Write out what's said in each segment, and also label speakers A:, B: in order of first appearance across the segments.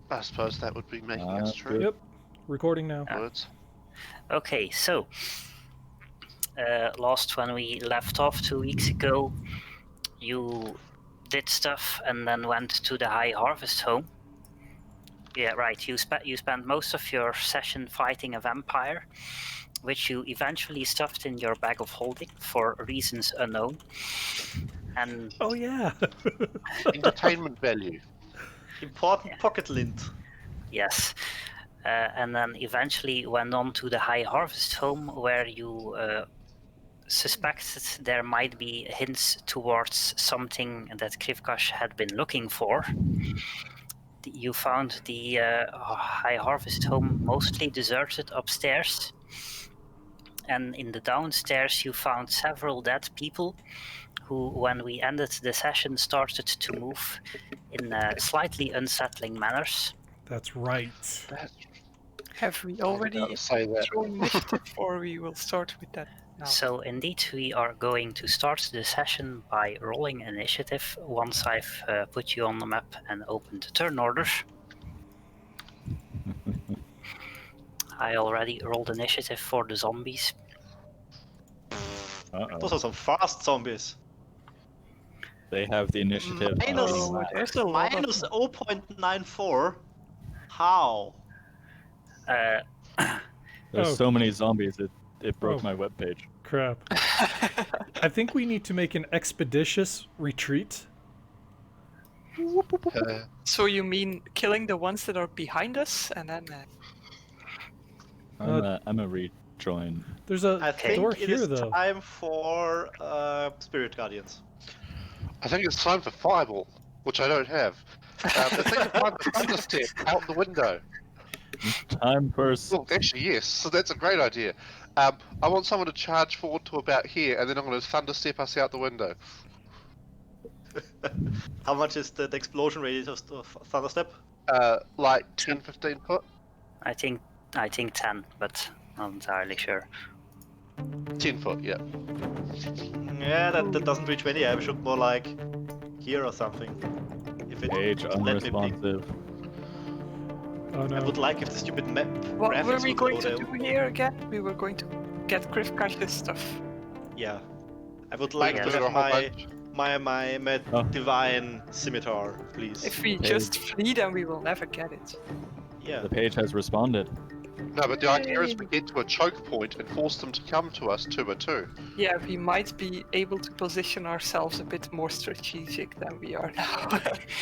A: I suppose that would be making us true.
B: Good.
C: Yep. Recording now.
A: Words.
B: Okay, so last when we left off 2 weeks ago, you did stuff and then went to the High Harvest home. Yeah, right. You spent most of your session fighting a vampire, which you eventually stuffed in your bag of holding for reasons unknown. And
C: Oh yeah.
A: Entertainment value.
D: Important pocket lint.
B: yes, and then eventually went on to the High Harvest home, where you suspected there might be hints towards something that Krivkash had been looking for. You found the High Harvest home mostly deserted upstairs, and in the downstairs you found several dead people who, when we ended the session, started to move in slightly unsettling manners.
C: That's right.
E: Have we already
A: Say that.
E: thrown initiative, or we will start with that now?
B: So indeed, we are going to start the session by rolling initiative once I've put you on the map and opened the turn orders. I already rolled initiative for the zombies.
D: Those are some fast zombies.
F: They have the initiative.
D: Minus,
E: Oh, there's a lot of
D: minus
E: them.
D: 0.94. How?
F: There's
C: Oh.
F: so many zombies, it broke
C: Oh.
F: my webpage.
C: Crap. I think we need to make an expeditious retreat.
E: So you mean killing the ones that are behind us, and then...
F: I'm a rejoin.
C: There's a
D: I think
C: door
D: it
C: here
D: is
C: though.
D: time for Spirit Guardians.
A: I think it's time for Fireball, which I don't have. I think it's time for Thunderstep out the window.
F: Time first.
A: Well, actually, yes. So that's a great idea. I want someone to charge forward to about here, and then I'm going to Thunderstep us out the window.
D: How much is the explosion radius of Thunderstep?
A: Like 10, 15 foot?
B: I think 10, but not entirely sure.
A: 10 foot, yeah.
D: Yeah, that doesn't reach many. I should more like here or something. If it
F: Page
D: let me pick.
F: unresponsive.
C: Oh
D: I
C: no.
D: would like if the stupid map
E: What
D: graphics
E: were we
D: would
E: going
D: go
E: to
D: there.
E: do here again? We were going to get Krivkash's stuff.
D: Yeah. I would like
B: Yeah.
D: to
A: Put it
D: have
A: a whole bunch.
D: my
F: Oh.
D: divine scimitar, please.
E: If we
F: Okay.
E: just flee, then we will never get it.
D: Yeah.
F: The page has responded.
A: No, but the idea is we get to a choke point and force them to come to us 2 by 2.
E: Yeah, we might be able to position ourselves a bit more strategic than we are now.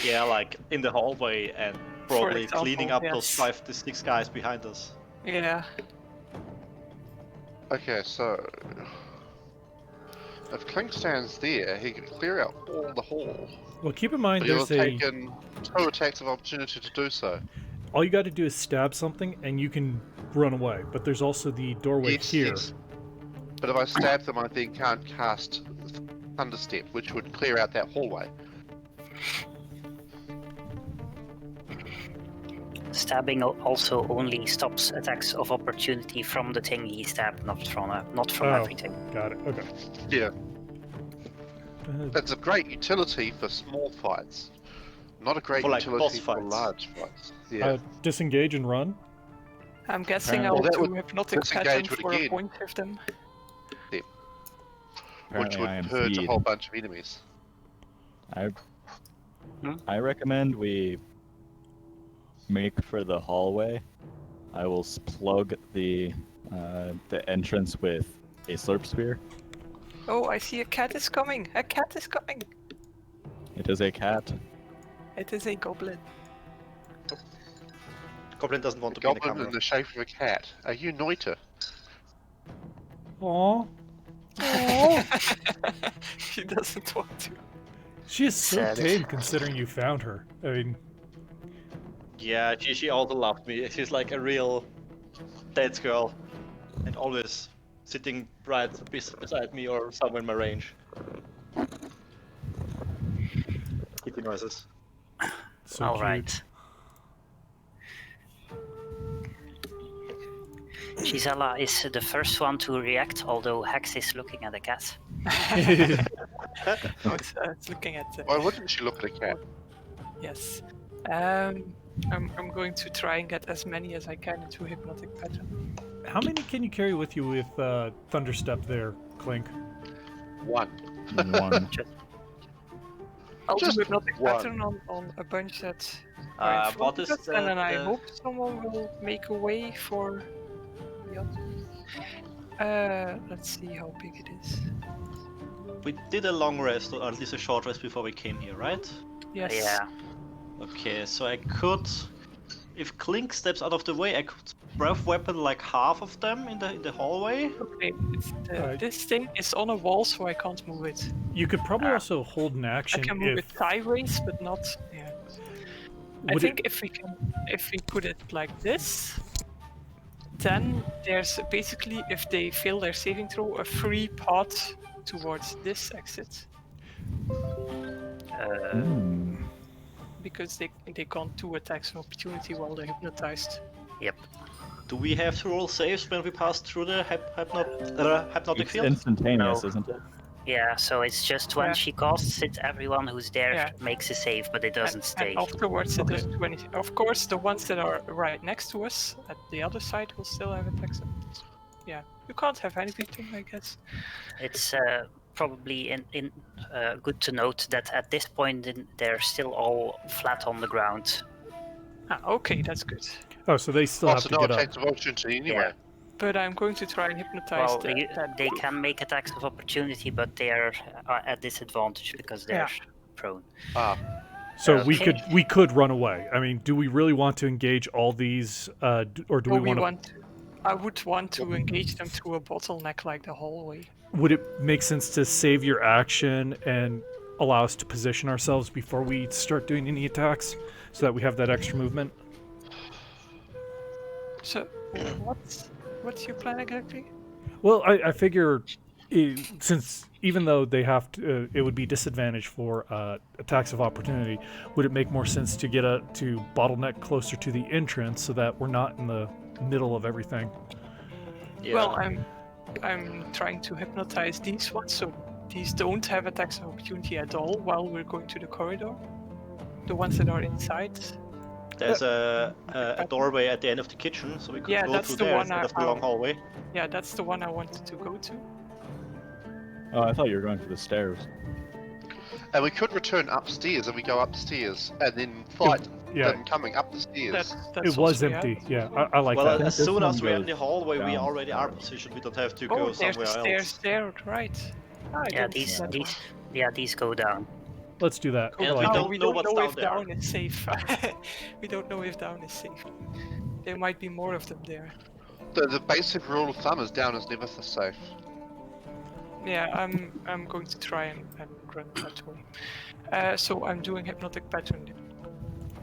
D: Yeah, like in the hallway and
E: For
D: probably
E: example,
D: cleaning up those
E: yes.
D: 5 to 6 guys behind us.
E: Yeah.
A: Okay, so... If Clink stands there, he can clear out all the hall.
C: Well, keep in mind
A: But he'll have
C: there's a.
A: taken 2 attacks of opportunity to do so.
C: All you got to do is stab something, and you can run away. But there's also the doorway
A: Yes,
C: here.
A: yes. But if I stab them, I then can't cast Thunderstep, which would clear out that hallway.
B: Stabbing also only stops attacks of opportunity from the thing he stabbed, not from
C: Oh.
B: everything.
C: Got it. Okay.
A: Yeah.
C: Uh,
A: That's a great utility for small fights. Not a great
D: For, like,
A: utility
D: boss
A: for
D: fights.
A: large fights. Yeah.
C: disengage and run.
E: I'm guessing
F: Well,
E: I'll
A: that
E: do
A: would
E: hypnotic
A: disengage
E: pattern
A: would
E: for a
A: again.
E: point of them.
A: Which
F: Apparently I am
A: would purge a
F: feed.
A: whole bunch of enemies.
F: I recommend we make for the hallway. I will plug the entrance with a Slurp spear.
E: Oh, I see a cat is coming! A cat is coming!
F: It is a cat.
E: It is a goblin.
D: Goblin doesn't want
A: A
D: to be in the
A: goblin
D: camera.
A: in the shape of a cat. Are you Noita?
C: Aww.
E: She doesn't want to.
C: She is so
B: Sad.
C: tame considering you found her. I mean,
D: Yeah, she also loved me. She's like a real dead girl. And always sitting right beside me or somewhere in my range. Kitty noises.
C: so
B: All
C: cute.
B: right. Gisela is the first one to react, although Hex is looking at the cat.
E: Oh, it's looking at
A: Why wouldn't she look at a cat?
E: yes. I'm going to try and get as many as I can into hypnotic pattern.
C: How many can you carry with you with Thunderstep there, Clink?
A: 1.
F: One.
E: I'll do
A: Just
E: hypnotic
A: one.
E: pattern on a bunch that are in front
D: What
E: of
D: is
E: us, and then I
D: the-
E: hope someone will make a way for the others. Let's see how big it is.
D: We did a long rest, or at least a short rest before we came here, right?
E: Yes.
B: Yeah.
D: Okay, so I could, if Clink steps out of the way, I could breath weapon like half of them in the hallway.
E: Okay.
C: Alright.
E: This thing is on a wall, so I can't move it.
C: You could probably
B: Ah.
C: also hold an
E: I
C: action
E: can move
C: if
E: it sideways, but not. Yeah. I
C: Would
E: think if we put it like this, then there's basically, if they fail their saving throw, a free path towards this exit,
F: Hmm.
E: because they can't do attacks of opportunity while they're hypnotized.
B: Yep.
D: Do we have to roll saves when we pass through the hypnotic
F: It's
D: field?
F: instantaneous,
B: No.
F: isn't it?
B: Yeah, so it's just when
E: Yeah.
B: she casts it, everyone who's there
E: Yeah.
B: makes a save, but it doesn't stay.
E: And afterwards, it
C: Okay.
E: doesn't do anything. Of course, the ones that are right next to us at the other side will still have attacks. Yeah, you can't have everything, I guess.
B: It's probably good to note that at this point they're still all flat on the ground.
E: Ah, okay, that's good.
C: Oh, so they still have
A: Also,
C: to
A: no
C: get up.
A: attacks of opportunity anyway.
E: But I'm going to try and hypnotize
B: Well,
E: that
B: they can make attacks of opportunity, but they are at disadvantage because they're prone.
A: Ah,
C: So
B: Okay.
C: we could run away. I mean, do we really want to engage all these, or do
E: Or
C: we want to?
E: I would want to engage them through a bottleneck like the hallway.
C: Would it make sense to save your action and allow us to position ourselves before we start doing any attacks, so that we have that extra movement?
E: So, what's your plan exactly?
C: Well, I figure, since even though they have to, it would be disadvantage for attacks of opportunity. Would it make more sense to get to bottleneck closer to the entrance so that we're not in the middle of everything?
D: Yeah.
E: Well, I'm trying to hypnotize these ones, so these don't have attacks of opportunity at all while we're going to the corridor. The ones that are inside.
D: There's a doorway at the end of the kitchen, so we could
E: Yeah,
D: go
E: that's
D: through
E: the
D: there
E: one
D: instead of the long hallway.
E: Yeah, that's the one I wanted to go to.
F: Oh, I thought you were going for the stairs.
A: and we could return upstairs, and we go upstairs and then fight
C: Yeah,
A: them coming up the stairs.
E: That's
C: it was
E: also,
C: empty. Yeah, I like
D: Well,
C: that.
D: as
F: This
D: soon
F: one
D: as we're in
F: goes
D: the hallway, we
F: down.
D: already are positioned. We don't have to
E: Oh,
D: go
E: there's
D: somewhere
E: the stairs
D: else.
E: there, right? Ah, I
B: Yeah,
E: didn't see that one.
B: these go down.
C: Let's do that.
D: And
C: I
D: we
C: like
D: don't
C: it.
D: know what's down
E: if
D: there.
E: down is safe. We don't know if down is safe. There might be more of them there.
A: The basic rule of thumb is down is never safe.
E: Yeah, I'm going to try and run that way. So I'm doing hypnotic pattern.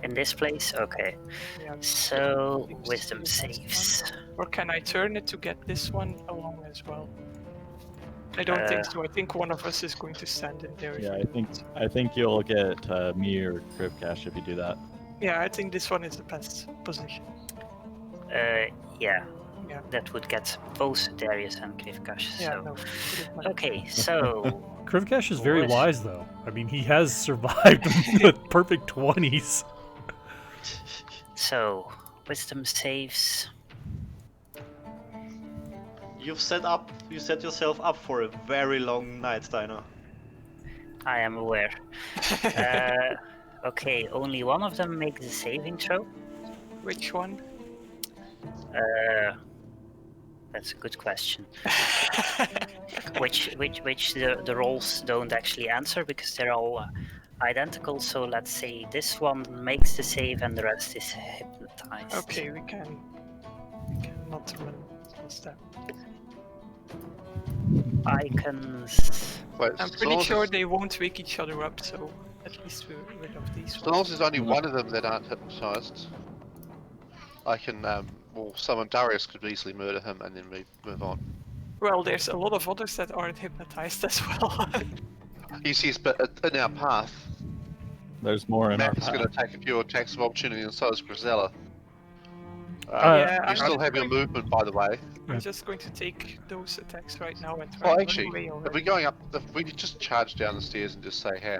B: In this place? Okay.
E: Yeah.
B: So,
E: Seems
B: wisdom
E: to be the best
B: saves.
E: Or can I turn it to get this one along as well? I don't think so. I think one of us is going to stand in there. if
F: Yeah,
E: we
F: I think you'll get me or Cribcash if you do that.
E: Yeah, I think this one is the best position.
B: Yeah.
E: Yeah.
B: That would get both Darius and Krivkash.
E: Yeah,
B: So.
E: no. put it like-
B: Okay, so
C: Krivkash is very
B: What?
C: wise, though. I mean, he has survived with perfect 20s.
B: so wisdom saves.
D: You set yourself up for a very long night, Steiner.
B: I am aware. Okay, only one of them makes a saving throw.
E: Which one?
B: That's a good question. which the rolls don't actually answer because they're all identical. So let's say this one makes the save and the rest is hypnotized.
E: Okay, we can not run. What's that?
B: I can.
A: Wait,
E: I'm
A: so
E: pretty
A: long as
E: sure
A: it's-
E: they won't wake each other up, so at least we're rid of these
A: So long as
E: ones.
A: there's only one of them that aren't hypnotized, I can, well, someone, Darius could easily murder him and then we move on.
E: Well, there's a lot of others that aren't hypnotized as well.
A: Yes, but in our path,
F: There's more in our
A: Matt is going to
F: path.
A: take a few attacks of opportunity and so is Grisella.
E: Yeah,
A: you
E: I'm
A: still
E: just
A: have your
E: going-
A: movement, by the way.
E: I'm just going to take those attacks right now and try
A: Well,
E: and
A: actually,
E: run away
A: if
E: already.
A: we're going up, if we could just charge down the stairs and just say, hey,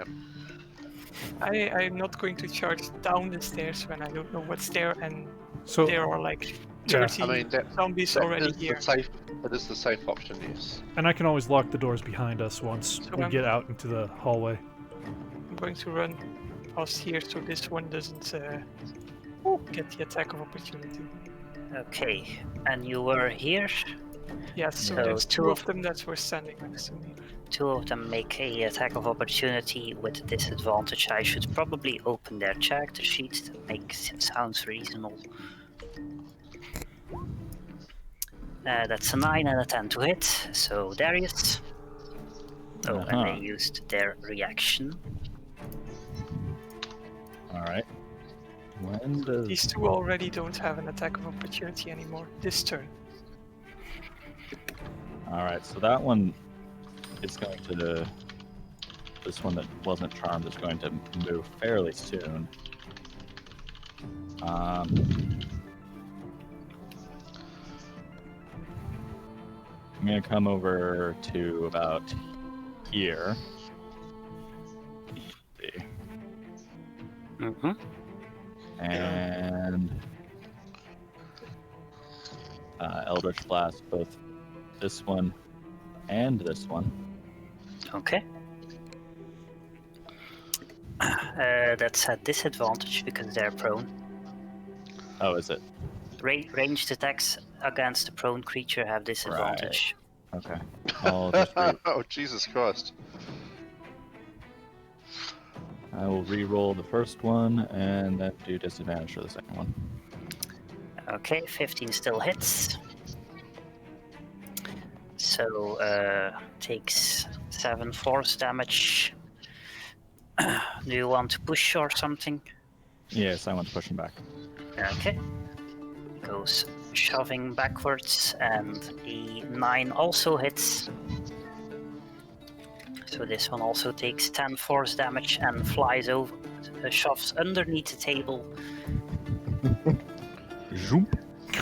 E: I'm not going to charge down the stairs when I don't know what's there, and
C: So
E: there are like
C: yeah,
E: 30
A: I mean,
E: zombies
A: that
E: already
A: is
E: here.
A: that is the safe option, yes.
C: and I can always lock the doors behind us once
E: So
C: we get out into the hallway.
E: I'm going to run past here so this one doesn't get the attack of opportunity.
B: Okay, and you were here.
E: Yes, so
B: So
E: there's
B: two
E: two
B: of-
E: of them that were standing next to me.
B: 2 of them make a attack of opportunity with disadvantage. I should probably open their character sheet. That sounds reasonable. That's a 9 and a 10 to hit. So Darius. Oh, and they used their reaction.
F: All right. When does
E: These two already don't have an attack of opportunity anymore this turn.
F: All right, so that one is going to. This one that wasn't charmed is going to move fairly soon. I'm gonna come over to about here. See.
B: Mm-hmm.
F: And Eldritch Blast both this one and this one.
B: Okay. That's a disadvantage because they're prone.
F: Oh, is it?
B: Ranged attacks against a prone creature have disadvantage.
F: Okay. I'll just
A: Oh, Jesus Christ.
F: I will re-roll the first one and then do disadvantage for the second one.
B: Okay, 15 still hits. So, takes 7 force damage. Do you want to push or something?
F: Yes, I want to push him back.
B: Okay. Goes shoving backwards, and a 9 also hits. So this one also takes 10 force damage and flies over, shoves underneath the table.
C: Zoom.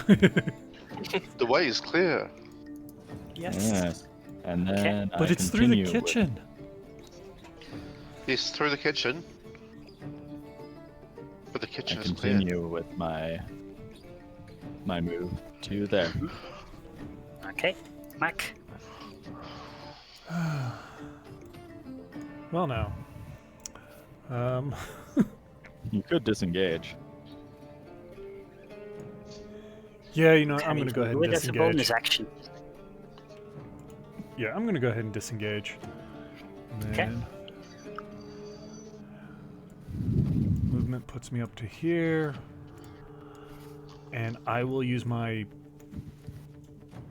A: The way is clear.
E: Yes.
F: Yes. And then
C: But
F: I
C: it's through the
F: continue with-
C: kitchen.
A: Yes, through the kitchen. But the
F: I
A: kitchen is clear.
F: continue with my move to there.
B: Okay, Mac.
C: Well, now.
F: You could disengage.
C: Yeah, you know, I'm
B: Can
C: gonna
B: you
C: go ahead
B: do
C: and
B: it as a bonus
C: disengage.
B: action.
C: Yeah, I'm gonna go ahead and disengage. And
B: Okay.
C: then movement puts me up to here. And I will use my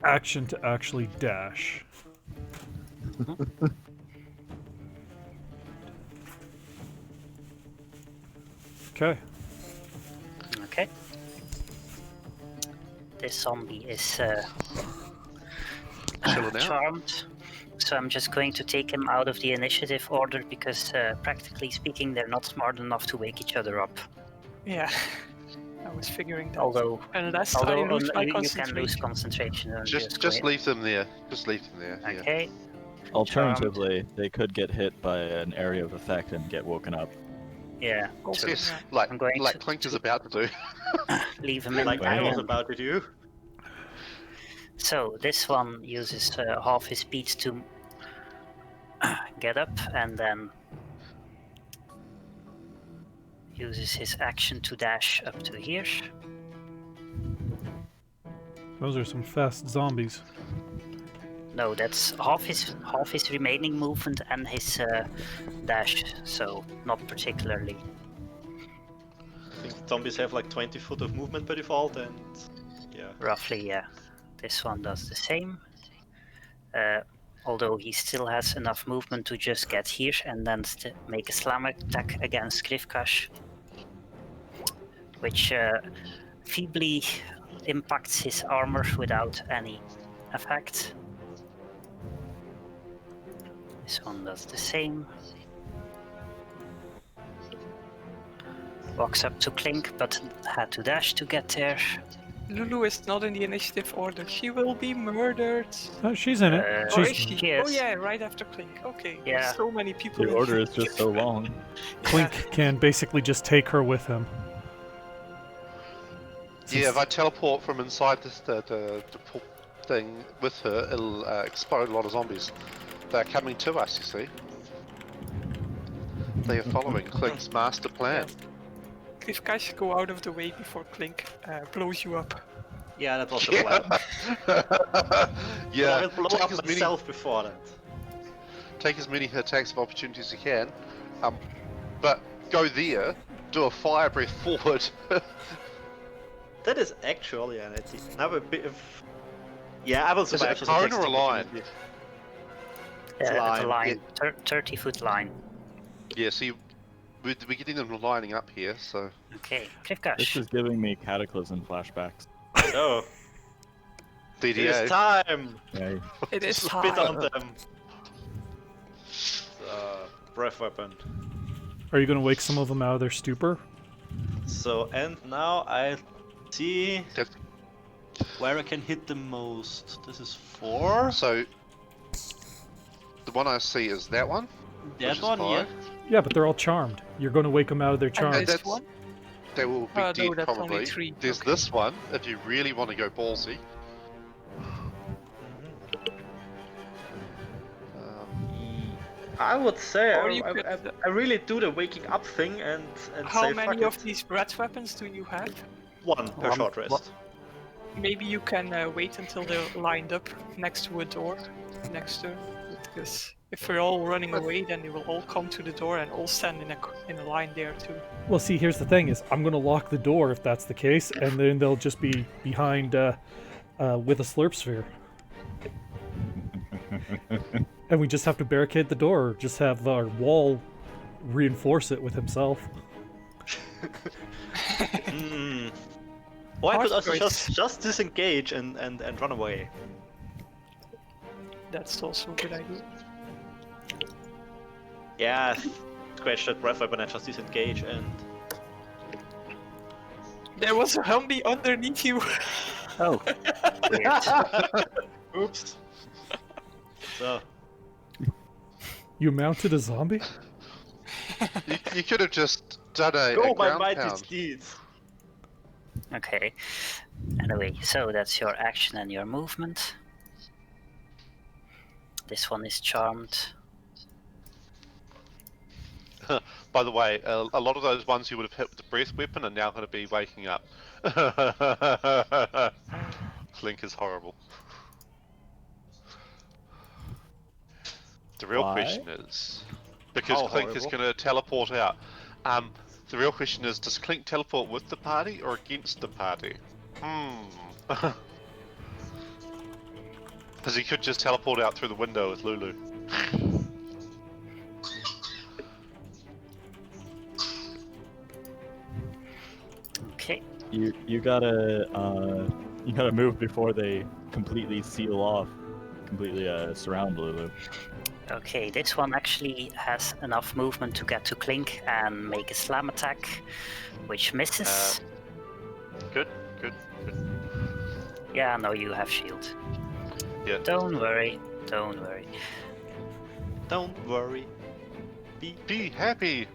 C: action to actually dash. Okay.
B: Okay. This zombie is
A: Chilling out.
B: charmed. So I'm just going to take him out of the initiative order because, practically speaking, they're not smart enough to wake each other up.
E: Yeah. I was figuring that.
B: Although
E: Unless I lose my
B: you can
E: concentration.
B: lose concentration. And
A: Just leave them there. Just leave them there. Yeah.
B: Okay.
F: Alternatively, they could get hit by an area of effect and get woken up.
B: Yeah.
E: Also,
B: true.
A: Yes,
E: yeah.
A: like
B: I'm going to-
A: Clink is about to do.
B: Leave him in.
D: Like I was
B: and-
D: about to do.
B: So this one uses half his speed to get up, and then uses his action to dash up to here.
C: Those are some fast zombies.
B: No, that's half his remaining movement and his dash. So not particularly.
D: I think zombies have like 20 foot of movement by default, and yeah.
B: Roughly, yeah. This one does the same. Although he still has enough movement to just get here and then make a slam attack against Krivkash, which feebly impacts his armor without any effect. This one does the same. Walks up to Clink, but had to dash to get there.
E: Lulu is not in the initiative order. She will be murdered.
C: Oh, she's in it.
E: Or is
C: She's
E: she?
B: She
E: Oh
B: is.
E: yeah, right after Clink. Okay.
B: Yeah.
E: There's so many people.
F: The
E: in
F: order is just so
E: initiative.
F: long.
C: Clink can basically just take her with him.
A: Yeah, if I teleport from inside this the thing with her, it'll explode a lot of zombies. They're coming to us, you see. They are following Clink's master plan.
E: Krivka should go out of the way before Clink blows you up.
D: Yeah, that was the plan.
A: Yeah,
D: But I will blow
A: take
D: up
A: as many
D: myself before that.
A: take as many attacks of opportunity as you can, but go there, do a fire breath forward.
D: That is actually an idea. Now a bit of... Yeah, I will
A: Is it
D: survive.
A: a
D: this
A: cone
D: attacks
A: or a line?
D: opportunity.
B: It's a
D: line.
B: line. 30-foot line.
A: Yeah, see, we're getting them lining up here, so...
B: Okay,
F: This
B: Krivkash.
F: is giving me Cataclysm flashbacks.
D: So, it is
A: DDA.
D: time!
F: Yeah,
E: It is
D: Spit
E: time.
D: on them! Breath weapon.
C: Are you going to wake some of them out of their stupor?
D: So, and now I see
A: That's-
D: where I can hit the most. This is 4.
A: So, the one I see is that one.
D: That
A: which is
D: one, yeah.
A: 5.
C: Yeah, but they're all charmed. You're going to wake them out of their
E: And
C: charm.
A: And
E: this
A: that's-
E: one?
A: They will be
E: Oh, no,
A: dead
E: that's only
A: probably.
E: 3.
A: There's
E: Okay.
A: this one, if you really want to go ballsy.
D: I would say
E: Or you could-
D: I really do the waking up thing and
E: How
D: say
E: many
D: fuck
E: of
D: it.
E: these breath weapons do you have?
D: 1 per
B: One-
D: short rest.
E: Maybe you can wait until they're lined up next to a door next to it. Because if we're all running away, then they will all come to the door and all stand in a line there too.
C: Well, see, here's the thing: is I'm going to lock the door if that's the case, and then they'll just be behind with a slurp sphere, and we just have to barricade the door, or just have our wall reinforce it with himself.
D: Or I could
E: Hard
D: also
E: choice.
D: just disengage and run away.
E: That's also a good idea.
D: Yeah, scratch that breath weapon and just disengage and...
E: There was a zombie underneath you.
B: Oh, weird.
D: Oops. So,
C: You mounted a zombie?
A: You could have just done a
D: go my
A: ground
D: mighty
A: pound.
D: steeds!
B: Okay. Anyway, so that's your action and your movement. This one is charmed.
A: By the way, a lot of those ones you would have hit with the breath weapon are now going to be waking up. Clink is horrible. The real
F: Why?
A: question is, because
D: How
A: Clink is
D: horrible?
A: going to teleport out. The real question is, does Clink teleport with the party or against the party? Because he could just teleport out through the window with Lulu.
B: Okay.
F: you gotta move before they completely seal off, completely surround Lulu.
B: Okay, this one actually has enough movement to get to Clink and make a slam attack, which misses.
A: Good, good, good.
B: Yeah, no, you have shield.
A: Yeah.
B: Don't worry, don't worry.
D: Don't worry.
A: Be happy!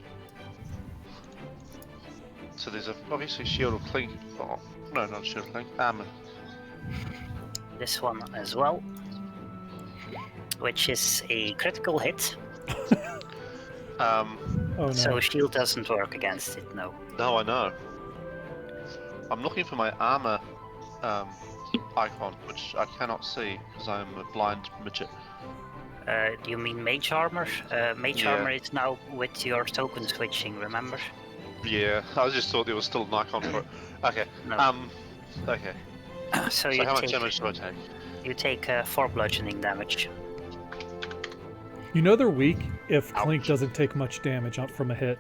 A: So there's obviously shield of Clink. Oh, no, not shield of Clink. Armor.
B: This one as well, which is a critical hit.
C: Oh no.
B: So shield doesn't work against it, no.
A: No, I know. I'm looking for my armor icon, which I cannot see because I'm a blind midget.
B: You mean mage armor? Mage
A: Yeah.
B: armor is now with your token switching, remember?
A: Yeah, I just thought there was still an icon for it. Okay.
B: No.
A: Okay.
B: So
A: So
B: you
A: how much
B: take,
A: damage do I take?
B: you take 4 bludgeoning damage.
C: You know they're weak if Clink
A: Ouch.
C: doesn't take much damage from a hit.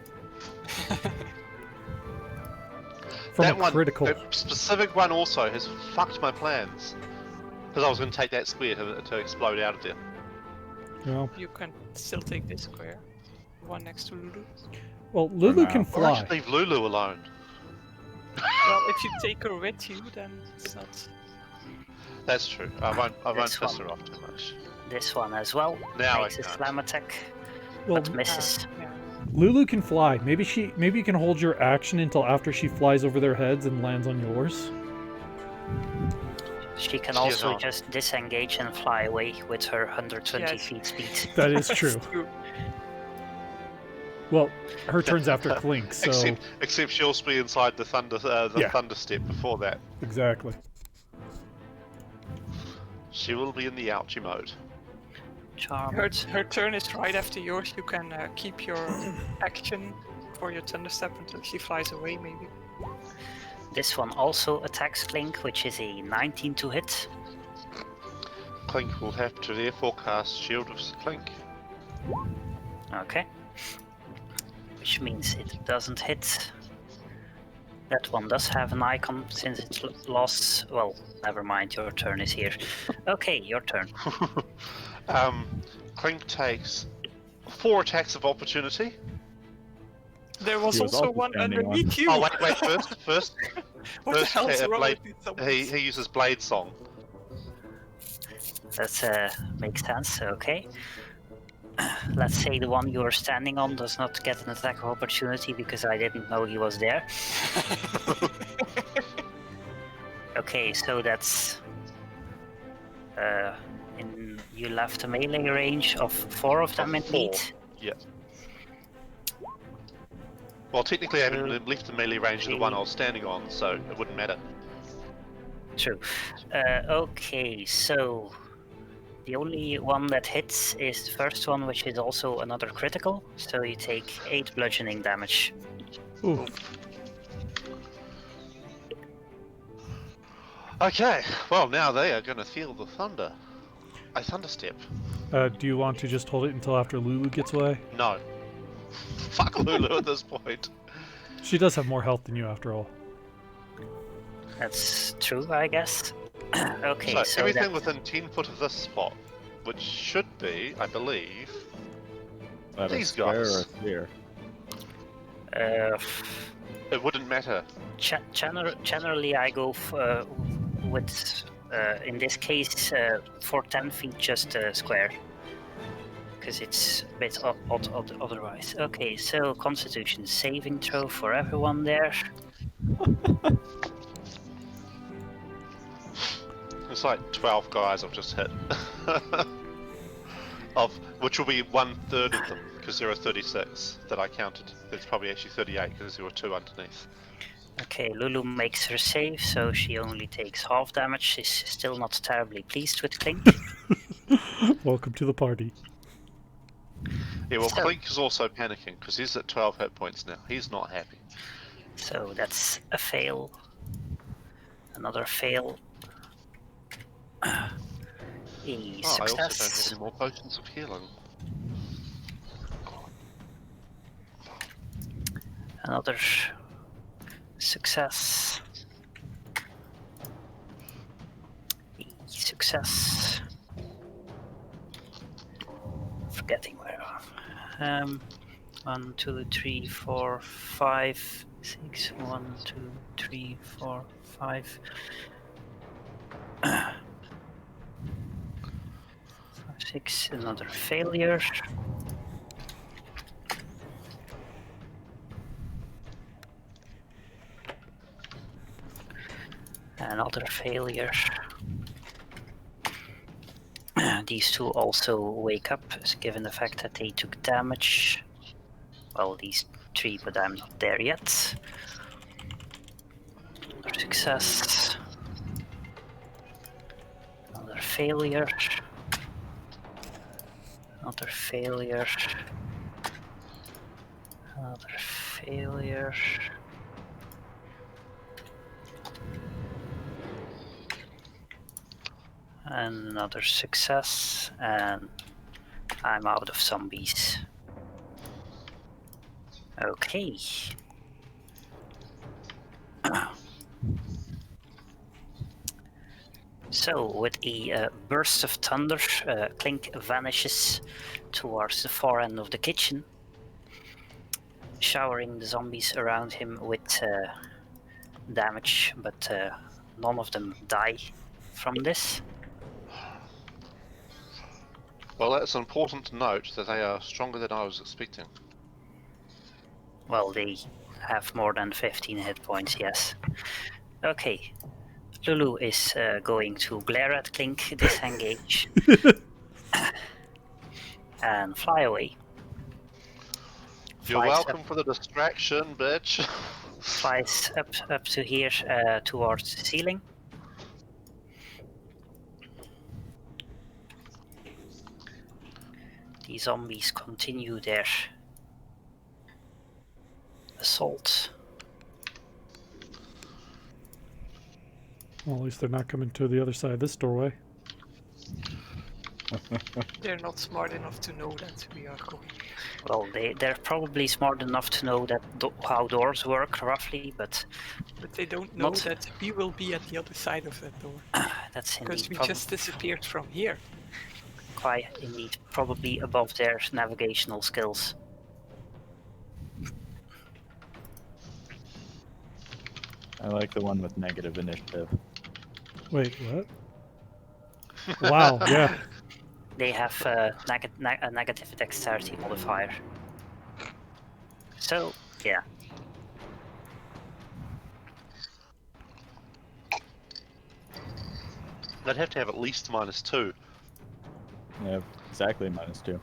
C: From
A: That
C: a
A: one,
C: critical.
A: that specific one also has fucked my plans. Because I was going to take that square to explode out of there.
C: You know?
E: You can still take this square. One next to Lulu.
C: Well, Lulu
F: now.
C: can
A: Or I
C: fly.
A: should leave Lulu alone.
E: Well, if you take her with you, then it's not.
A: That's true. I won't
B: This
A: piss
B: one.
A: her off too much.
B: This one as well
A: Now
B: makes
A: I
B: a
A: can't.
B: slam attack,
C: Well,
B: but misses.
E: Yeah.
C: Lulu can fly. Maybe you can hold your action until after she flies over their heads and lands on yours.
B: She can
A: She
B: also
A: cannot.
B: just disengage and fly away with her 120
E: Yes.
B: feet speed.
C: That is
E: That's
C: true. Well, her turn's after Clink, so
A: Except she'll be inside the
C: Yeah.
A: thunder step before that.
C: exactly.
A: She will be in the ouchie mode.
B: Charmed.
E: Her turn is right after yours. You can keep your action for your thunder step until she flies away, maybe.
B: This one also attacks Clink, which is a 19 to hit.
A: Clink will have to therefore cast Shield of Clink.
B: Okay. Which means it doesn't hit. That one does have an icon since it's lost. Well, never mind, your turn is here. Okay, your turn.
A: Clink takes 4 attacks of opportunity.
E: There was
F: He was
E: also
F: also
E: one
F: standing on-
E: underneath you.
A: Oh wait, first
E: What the
A: first,
E: hell's wrong
A: Blade-
E: with these zombies?
A: he uses Blade Song.
B: That makes sense, okay. Let's say the one you are standing on does not get an attack of opportunity because I didn't know he was there. Okay, so that's... you left a melee range of 4 of them
A: Of
B: indeed.
A: 4. Yeah. Well, technically, I haven't left the melee range of the one I was standing on, so it wouldn't matter.
B: True. Okay, so the only one that hits is the first one, which is also another critical. So you take 8 bludgeoning damage.
C: Ooh.
A: Okay, well now they are going to feel the thunder. A thunder step.
C: Do you want to just hold it until after Lulu gets away?
A: No. Fuck Lulu at this point.
C: She does have more health than you, after all.
B: That's true, I guess. Okay,
A: So
B: so
A: everything
B: that,
A: within 10 foot of this spot, which should be, I believe,
F: At a
A: These
F: square or a
A: guys.
F: sphere?
A: it wouldn't matter.
B: generally I go with, in this case, for 10 feet just a square. Because it's a bit odd otherwise. Okay, so Constitution saving throw for everyone there.
A: It's like 12 guys I've just hit. Which will be 1/3 of them, because there are 36 that I counted. It's probably actually 38 because there were 2 underneath.
B: Okay, Lulu makes her save, so she only takes half damage. She's still not terribly pleased with Clink.
C: Welcome to the party.
A: Yeah, well,
B: So-
A: Clink is also panicking because he's at 12 hit points now. He's not happy.
B: So that's a fail. Another fail. A
A: Oh, I also don't have
B: success.
A: any more potions of healing.
B: Another success. A success. Forgetting where. 1, 2, 3, 4, 5, 6. 1, 2, 3, 4, 5. 6. Another failure. Another failure. These two also wake up, given the fact that they took damage. Well, these 3, but I'm not there yet. Another success. Another failure. Another failure. Another failure. And another success, and I'm out of zombies. Okay. So, with a burst of thunder, Clink vanishes towards the far end of the kitchen, showering the zombies around him with damage, but none of them die from this.
A: Well, that's important to note that they are stronger than I was expecting.
B: Well, they have more than 15 hit points, yes. Okay. Lulu is going to glare at Clink, disengage, and fly away.
A: You're
B: Flies
A: welcome for the distraction, bitch.
B: Flies up to here towards the ceiling. The zombies continue their assault.
C: Well, at least they're not coming to the other side of this doorway.
E: They're not smart enough to know that we are going.
B: Well, they're probably smart enough to know that how doors work roughly, but
E: But they don't know
B: Not-
E: that we will be at the other side of that door.
B: that's
E: Because
B: indeed,
E: we just disappeared from here.
B: quite indeed probably above their navigational skills.
F: I like the one with negative initiative.
C: Wait, what? Wow, yeah.
B: They have a negative dexterity modifier. So, yeah.
A: They'd have to have at least -2.
F: Yeah, exactly -2.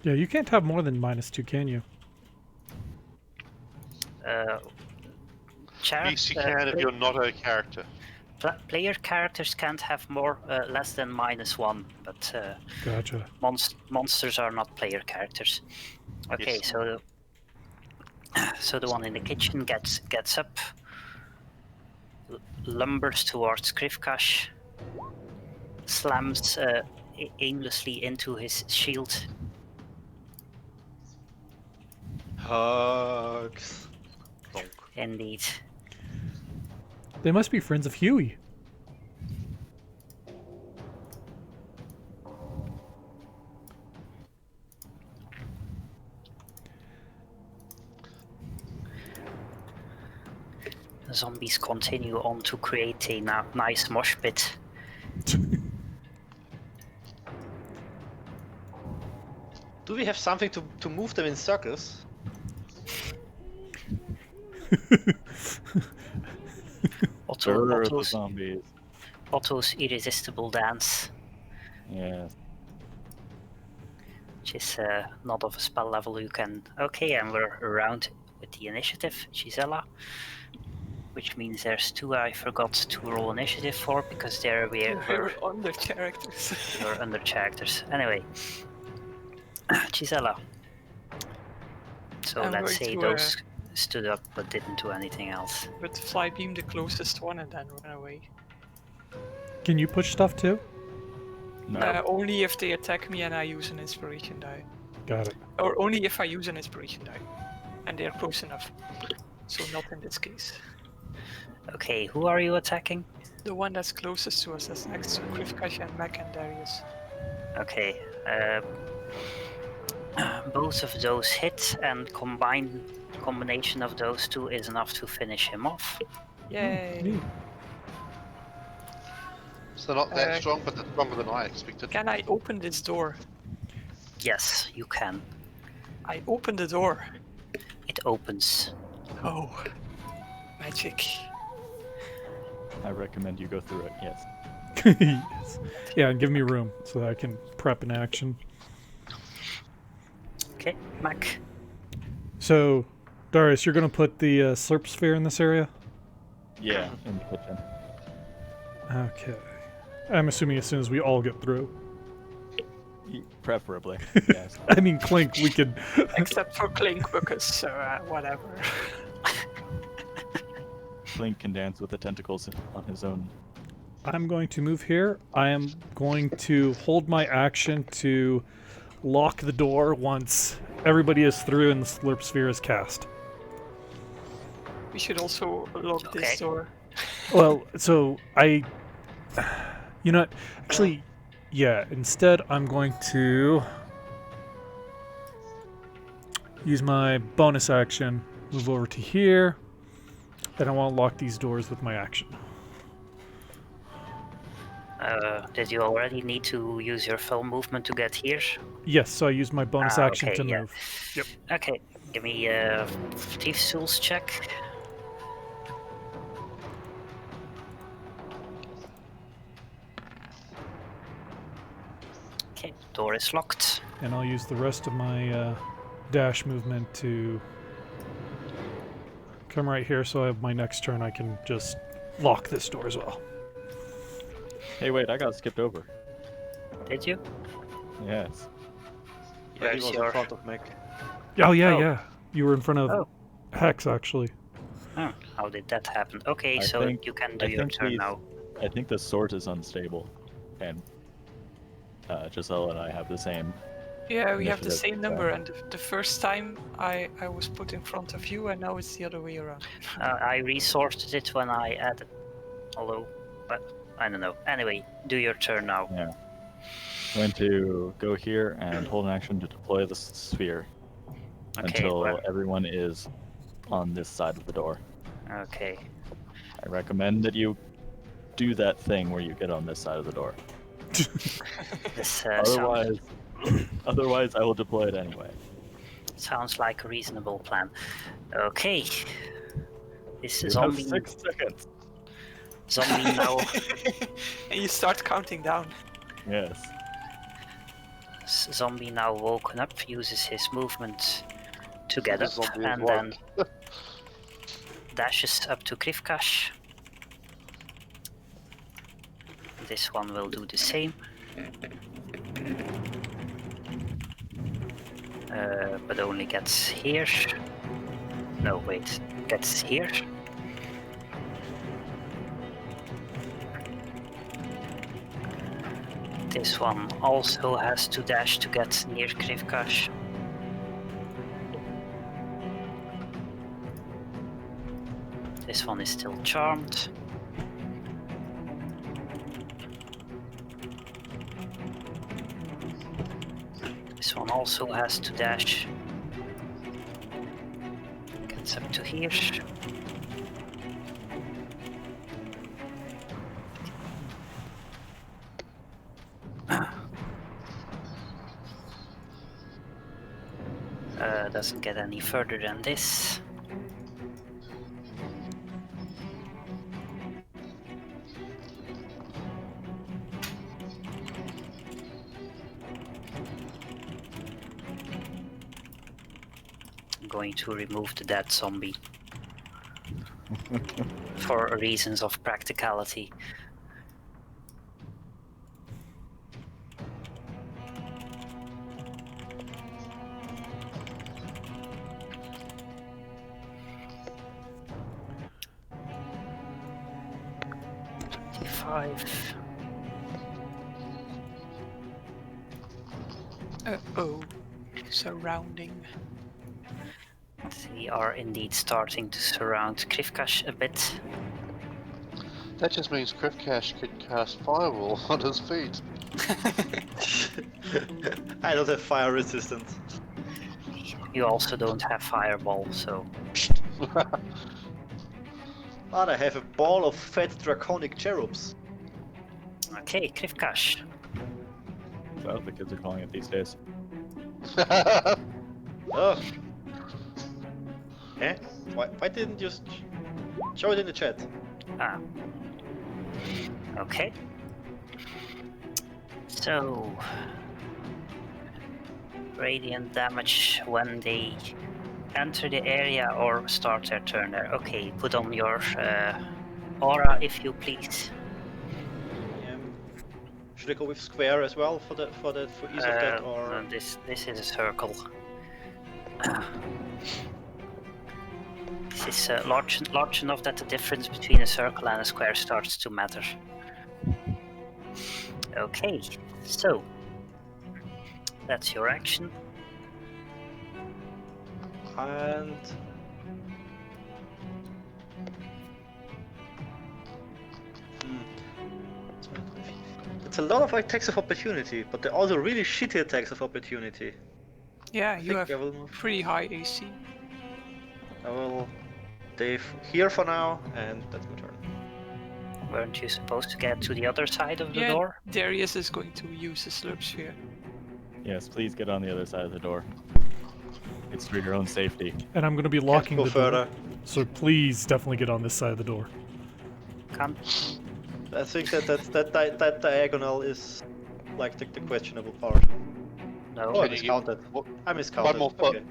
C: Yeah, you can't have more than -2, can you?
A: Yes, you can if you're not a character.
B: Player characters can't have more less than -1, but
C: Gotcha.
B: monsters are not player characters. Okay,
A: Yes.
B: so the one in the kitchen gets up, lumbers towards Krivkash, slams aimlessly into his shield.
D: Hugs. Donk.
B: Indeed.
C: They must be friends of Huey.
B: The zombies continue on to create a nice mosh pit.
D: Do we have something to move them in circles?
F: Sure, the
B: Otto's,
F: zombies.
B: Otto's irresistible dance,
F: Yeah.
B: which is not of a spell level you can. Okay, and we're around with the initiative, Gisela, which means there's 2 I forgot to roll initiative for because
E: We're under characters.
B: we're under characters. Anyway, Gisela. So
E: I'm
B: let's
E: going
B: say
E: to,
B: those stood up but didn't do anything else.
E: But fly beam the closest one and then run away.
C: Can you push stuff too?
F: No.
E: Only if they attack me and I use an inspiration die.
C: Got it.
E: Or only if I use an inspiration die. And they're close enough. So not in this case.
B: Okay, who are you attacking?
E: The one that's closest to us, that's next to Krivkash and Mac and Darius.
B: Okay, both of those hit, and combination of those 2 is enough to finish him off.
E: Yay!
C: Neat.
A: So they're not that
E: Uh,
A: strong, but they're stronger than I expected.
E: Can I open this door?
B: Yes, you can.
E: I open the door.
B: It opens.
E: Oh. Magic.
F: I recommend you go through it, yes.
C: Yes. Yeah, and give me room so that I can prep in action.
B: Okay, Mac.
C: So, Darius, you're going to put the Slurp sphere in this area?
F: Yeah, in the kitchen.
C: Okay. I'm assuming as soon as we all get through.
F: Preferably, yes.
C: I mean, Clink, we could...
E: Except for Clink, because whatever.
F: Clink can dance with the tentacles on his own.
C: I'm going to move here. I am going to hold my action to lock the door once everybody is through and the Slurp sphere is cast.
E: We should also lock
B: Okay.
E: this door.
C: Well, so I... You know what? Actually, yeah, instead I'm going to use my bonus action, Move over to here. And I want to lock these doors with my action.
B: Did you already need to use your full movement to get here?
C: Yes, so I use my bonus action
B: okay,
C: to
B: yeah.
C: move. Yep.
B: Okay, give me a Thieves' Tools check. Okay, door is locked.
C: And I'll use the rest of my dash movement to come right here, so I have my next turn I can just lock this door as well.
F: Hey, wait, I got skipped over.
B: Did you?
F: Yes.
D: Yeah, he
B: Where's
D: was
B: your-
D: in front of Meg.
C: Oh, yeah,
B: Oh.
C: yeah. You were in front of
B: Oh.
C: Hex, actually.
B: Oh, how did that happen? Okay,
F: I
B: so
F: think-
B: you can do
F: I
B: your
F: think
B: turn
F: these-
B: now.
F: I think the sword is unstable, and Giselle and I have the same.
E: Yeah, we have the
F: Initiative,
E: same
F: so-
E: number, and the first time I was put in front of you, and now it's the other way around.
B: I resorted it when I added. Although, but I don't know. Anyway, do your turn now.
F: Yeah. I'm going to go here and hold an action to deploy the sphere
B: Okay,
F: until
B: well,
F: everyone is on this side of the door.
B: okay.
F: I recommend that you do that thing where you get on this side of the door.
B: This sounds,
F: Otherwise, I will deploy it anyway.
B: sounds like a reasonable plan. Okay. This
F: You have
B: zombie
F: 6 seconds.
B: now
E: And you start counting down.
F: Yes.
B: zombie now woken up, uses his movement to get
A: The
B: up,
A: zombie is
B: and then
A: woke.
B: dashes up to Krivkash. This one will do the same. But only gets here. No, wait, gets here. This one also has to dash to get near Krivkash. This one is still charmed. This one also has to dash. Gets up to here. Doesn't get any further than this. I'm going to remove the dead zombie for reasons of practicality. Five.
E: Oh, surrounding.
B: We are indeed starting to surround Krivkash a bit.
A: That just means Krivkash could cast Firewall on his feet.
D: I don't have fire resistance.
B: You also don't have Fireball, so
D: But I have a ball of fat draconic cherubs.
B: okay, Krivkash.
F: That's what the kids are calling it these days.
D: Oh. Eh? Why didn't you show it in the chat?
B: Ah. Okay. So, radiant damage when they enter the area or start their turn there. Okay, put on your aura if you please.
D: Should I go with square as well for ease of that, or
B: No, this is a circle. This is large enough that the difference between a circle and a square starts to matter. Okay, so that's your action.
D: and it's a lot of attacks of opportunity, but they're also really shitty attacks of opportunity.
E: Yeah,
D: I
E: you
D: think
E: have
D: I will move.
E: pretty high AC.
D: I will stay here for now, and that's my turn.
B: Weren't you supposed to get to the other side of the
E: Yeah,
B: door?
E: Darius is going to use a slurp sphere.
F: Yes, please get on the other side of the door. It's for your own safety.
C: And I'm going to be
D: Can't
C: locking
D: go
C: the
D: further.
C: door. So please definitely get on this side of the door.
B: Can't.
D: I think that diagonal is like the questionable part.
B: No.
D: Oh, I
A: Can you get-
D: miscounted.
A: what-
D: I miscounted.
A: more foot.
D: Okay.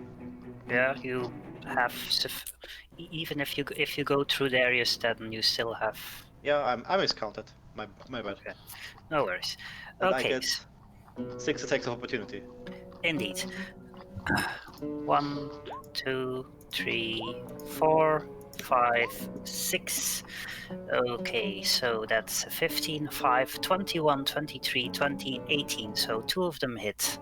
B: Yeah, you have. Even if you go through Darius, then you still have.
D: Yeah, I miscounted. My bad.
B: Okay. No worries.
D: And I
B: Okay.
D: get 6 attacks of opportunity.
B: Indeed. 1, 2, 3, 4, 5, 6. Okay, so that's 15, 5, 21, 23, 20, 18. So 2 of them hit.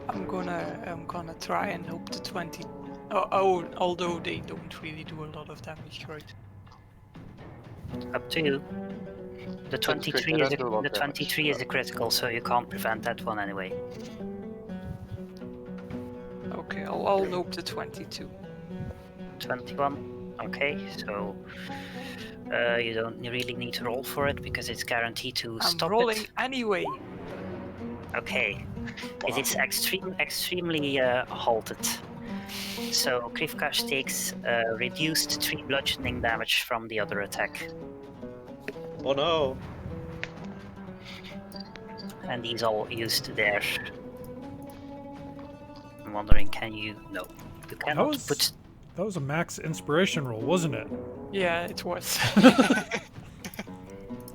E: I'm gonna try and hope the 20. Although they don't really do a lot of damage, right?
B: Up to you. The 23
A: they
B: is
A: don't do a lot
B: the
A: of damage,
B: 23 is a critical, so you can't prevent that one anyway.
E: Okay, I'll nope the 22.
B: 21. Okay, so you don't really need to roll for it because it's guaranteed to
E: I'm
B: stop
E: rolling
B: it.
E: anyway.
B: Okay, it is extremely halted. So Krivkash takes reduced 3 bludgeoning damage from the other attack,
D: Oh no!
B: and these all used there. I'm wondering, can you? No, you cannot
C: was-
B: put.
C: That was a max inspiration roll, wasn't it?
E: Yeah, it was.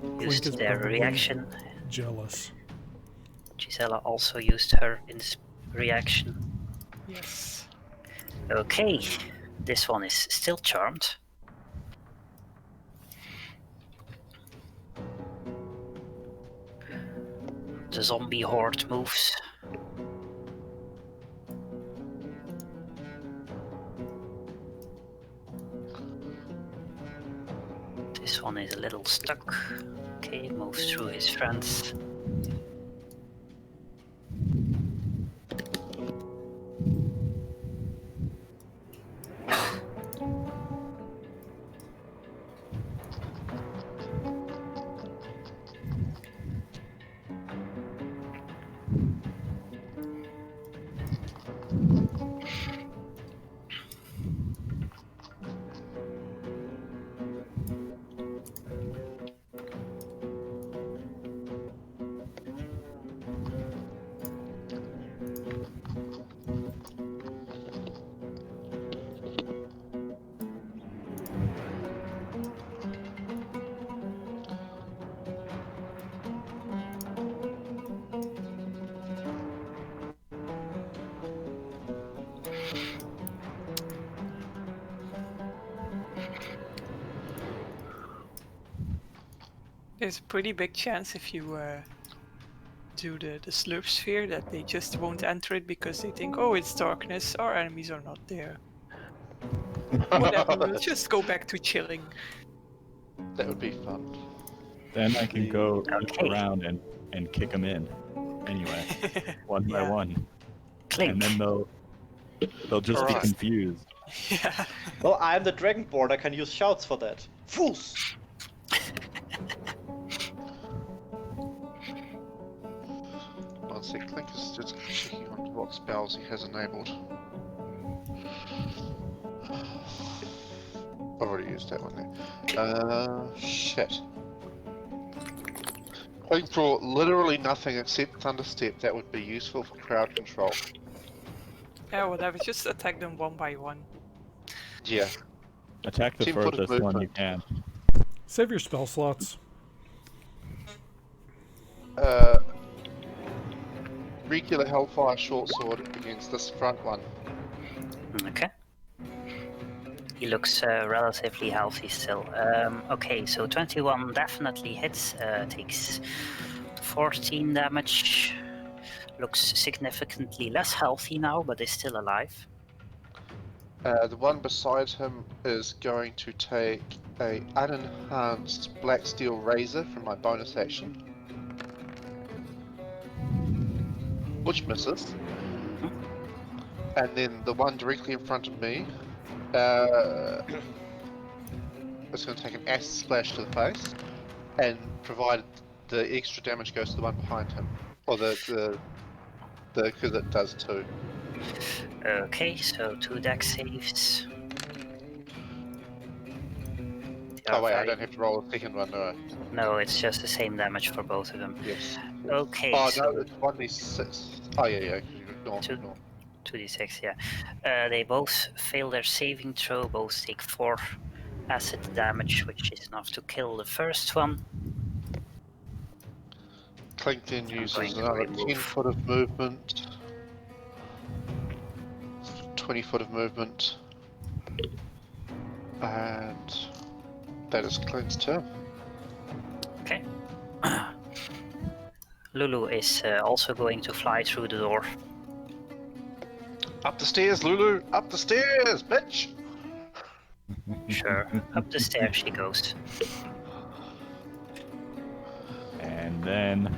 C: Clink
B: Used
C: is
B: their
C: probably
B: reaction.
C: jealous.
B: Gisela also used her reaction.
E: Yes.
B: Okay, this one is still charmed. The zombie horde moves. This one is a little stuck. Okay, moves through his friends.
E: There's a pretty big chance if you do the slurp sphere that they just won't enter it because they think, oh, it's darkness, our enemies are not there. Whatever, we'll just go back to chilling.
A: That would be fun.
F: Then I can go
B: Okay.
F: around and kick them in. Anyway, one by
E: Yeah.
F: one.
B: Clink.
F: And then they'll just be
A: Alright.
F: confused.
E: Yeah.
D: Well, I'm the Dragonborn. I can use shouts for that. Fools!
A: One sec, Clink is just checking on what spells he has enabled. I've already used that one there. Shit. Clink draw literally nothing except Thunderstep that would be useful for crowd control.
E: Yeah, whatever. Just attack them one by one.
A: Yeah.
F: Attack the
A: 10 foot of
F: furthest one you
A: movement.
F: can.
C: Save your spell slots.
A: Regular Hellfire short sword against this front one.
B: Okay. He looks relatively healthy still. Okay, so 21 definitely hits. Takes 14 damage. Looks significantly less healthy now, but is still alive.
A: The one beside him is going to take a unenhanced black steel razor from my bonus action, which misses. and then the one directly in front of me is going to take an acid splash to the face, and provided the extra damage goes to the one behind him, or the because it does too.
B: Okay, so 2 dex saves. They
A: Oh
B: are
A: wait, I
B: very-
A: don't have to roll a second one, do I?
B: No, it's just the same damage for both of them.
A: Yes.
B: Okay,
A: Oh
B: so
A: no, it's 1d6. Oh yeah. Ignore.
B: 2d6, yeah. They both fail their saving throw, both take 4 acid damage, which is enough to kill the first one.
A: Clink then
B: I'm
A: uses
B: going to
A: another
B: remove.
A: 10 foot of movement, 20 foot of movement, and that is Clink's turn.
B: Okay. Lulu is also going to fly through the door.
A: Up the stairs, Lulu! Up the stairs, bitch!
B: Sure, up the stairs she goes.
F: And then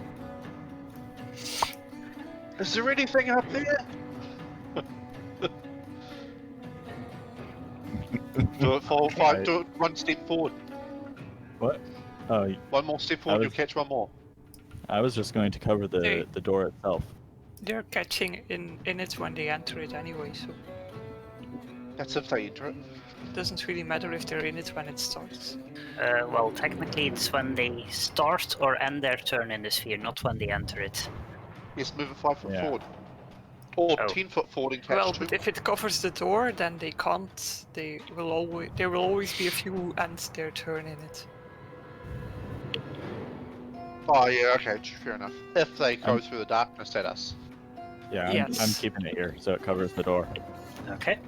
A: Is there anything up there? Do it for five.
F: Right.
A: Do it one step forward.
F: what? Oh,
A: One more step forward,
F: was-
A: you'll catch one more.
F: I was just going to cover
E: Hey.
F: the door itself.
E: They're catching in it when they enter it anyway, so
A: That's if they enter it.
E: it doesn't really matter if they're in it when it starts.
B: Well, technically it's when they start or end their turn in the sphere, not when they enter it.
A: Yes, move it 5 foot
F: Yeah.
A: forward. Or
B: Oh.
A: 10 foot forward and catch
E: Well,
A: two.
E: but if it covers the door, then they can't. There will always be a few who end their turn in it.
A: Oh yeah, okay, fair enough. If they go
F: I'm-
A: through the darkness at us.
F: Yeah,
E: Yes.
F: I'm keeping it here so it covers the door.
B: Okay.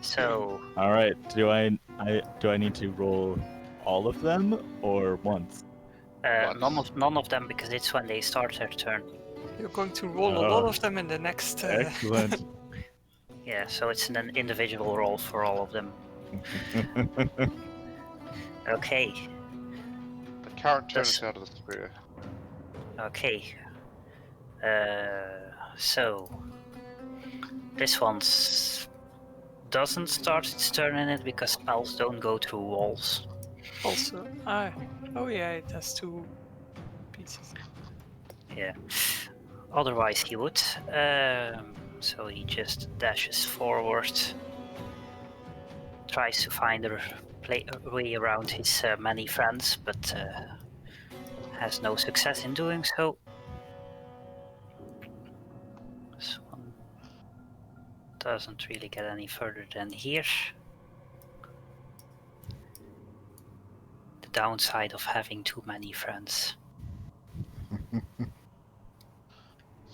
B: So,
F: All right. Do I need to roll all of them or once?
B: none of them, because it's when they start their turn.
E: You're going to roll a lot
F: Oh.
E: of them in the next.
F: Excellent.
B: Yeah, so it's an individual roll for all of them. Okay,
A: The current turn
B: Yes.
A: is out of the square.
B: okay. So this one doesn't start its turn in it because spells don't go through walls.
E: Also, oh yeah, it has 2 pieces.
B: Yeah. Otherwise he would. So he just dashes forward, tries to find a way around his many friends, but has no success in doing so. This one doesn't really get any further than here. The downside of having too many friends.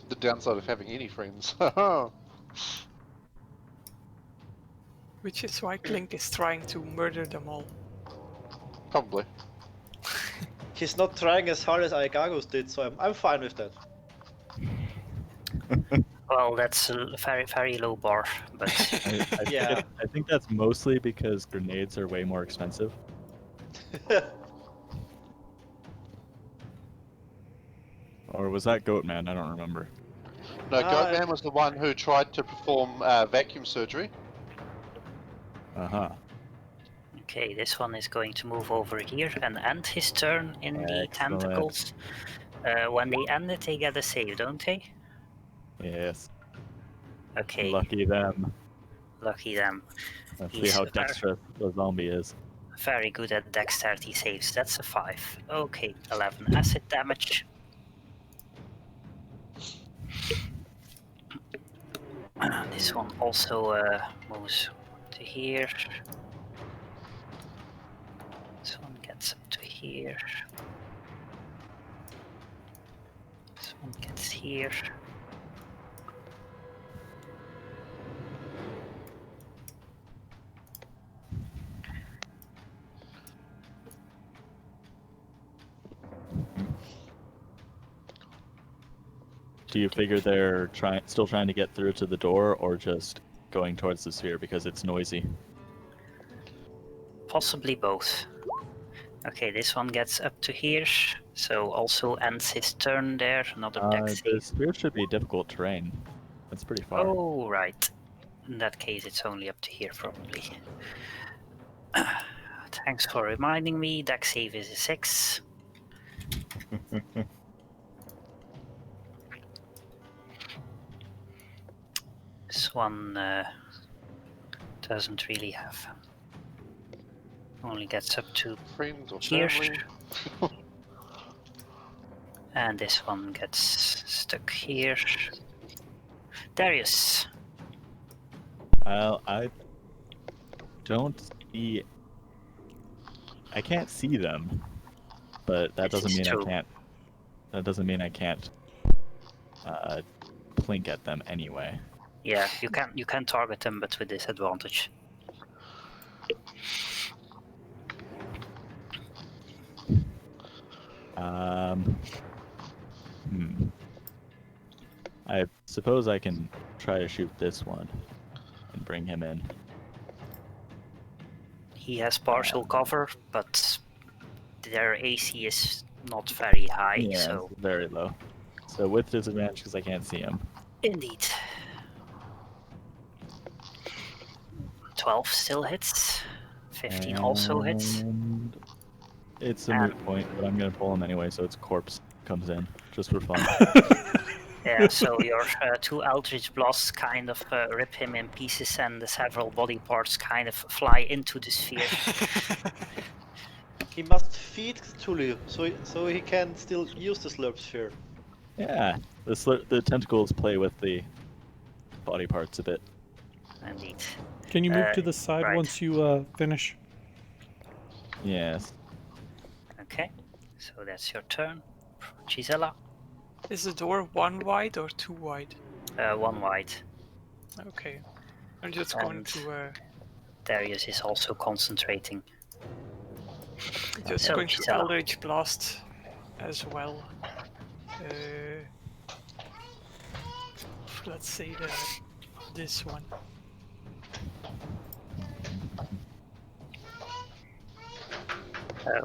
A: The downside of having any friends.
E: Which is why Clink is trying to murder them all.
A: Probably.
D: He's not trying as hard as Aegagos did, so I'm fine with that.
B: Well, that's a very, very low bar, but
D: Yeah.
F: I think that's mostly because grenades are way more expensive. Or was that Goatman? I don't remember.
A: No,
D: Ah,
A: Goatman was the one who tried to perform vacuum surgery.
F: Uh-huh.
B: okay, this one is going to move over here and end his turn in the
F: Excellent.
B: tentacles. When they end it, they get a save, don't they?
F: Yes.
B: Okay,
F: Lucky them.
B: lucky them.
F: Let's see
B: He's
F: how
B: very-
F: dexterous the zombie is.
B: Very good at dexterity saves. That's a 5. Okay, 11 acid damage. This one also moves to here. This one gets up to here. This one gets here.
F: Do you figure they're still trying to get through to the door, or just going towards the sphere because it's noisy?
B: Possibly both. Okay, this one gets up to here, so also ends his turn there. Another dex
F: The
B: save.
F: sphere should be difficult terrain. That's pretty far.
B: Oh, right. In that case, it's only up to here, probably. Thanks for reminding me. Deck save is a 6. This one doesn't really have. Only gets up to
A: Friends or
B: here.
A: family?
B: And this one gets stuck here. Darius.
F: Well, I don't see. I can't see them, but that
B: This
F: doesn't
B: is
F: mean
B: true.
F: I can't. That doesn't mean I can't Clink at them anyway.
B: Yeah, you can target them, but with disadvantage.
F: I suppose I can try to shoot this one and bring him in.
B: He has partial cover, but their AC is not very high,
F: Yeah,
B: so
F: it's very low. So with disadvantage because I can't see him.
B: indeed. 12 still hits. 15 also hits.
F: And it's a
B: And-
F: moot point, but I'm gonna pull him anyway, so its corpse comes in just for fun.
B: Yeah, so your 2 Eldritch Blasts kind of rip him in pieces, and the several body parts kind of fly into the sphere.
D: He must feed Cthulhu, so he can still use the Slurp sphere.
F: Yeah, the tentacles play with the body parts a bit.
B: Indeed.
C: Can you move to the side
B: right.
C: once you finish?
F: Yes.
B: Okay, so that's your turn. Gisela,
E: Is the door 1 wide or 2 wide?
B: 1 wide.
E: Okay. I'm just going
B: And-
E: to
B: Darius is also concentrating.
E: just
B: So,
E: going to
B: Gisela.
E: Eldritch Blast as well. Let's say this one.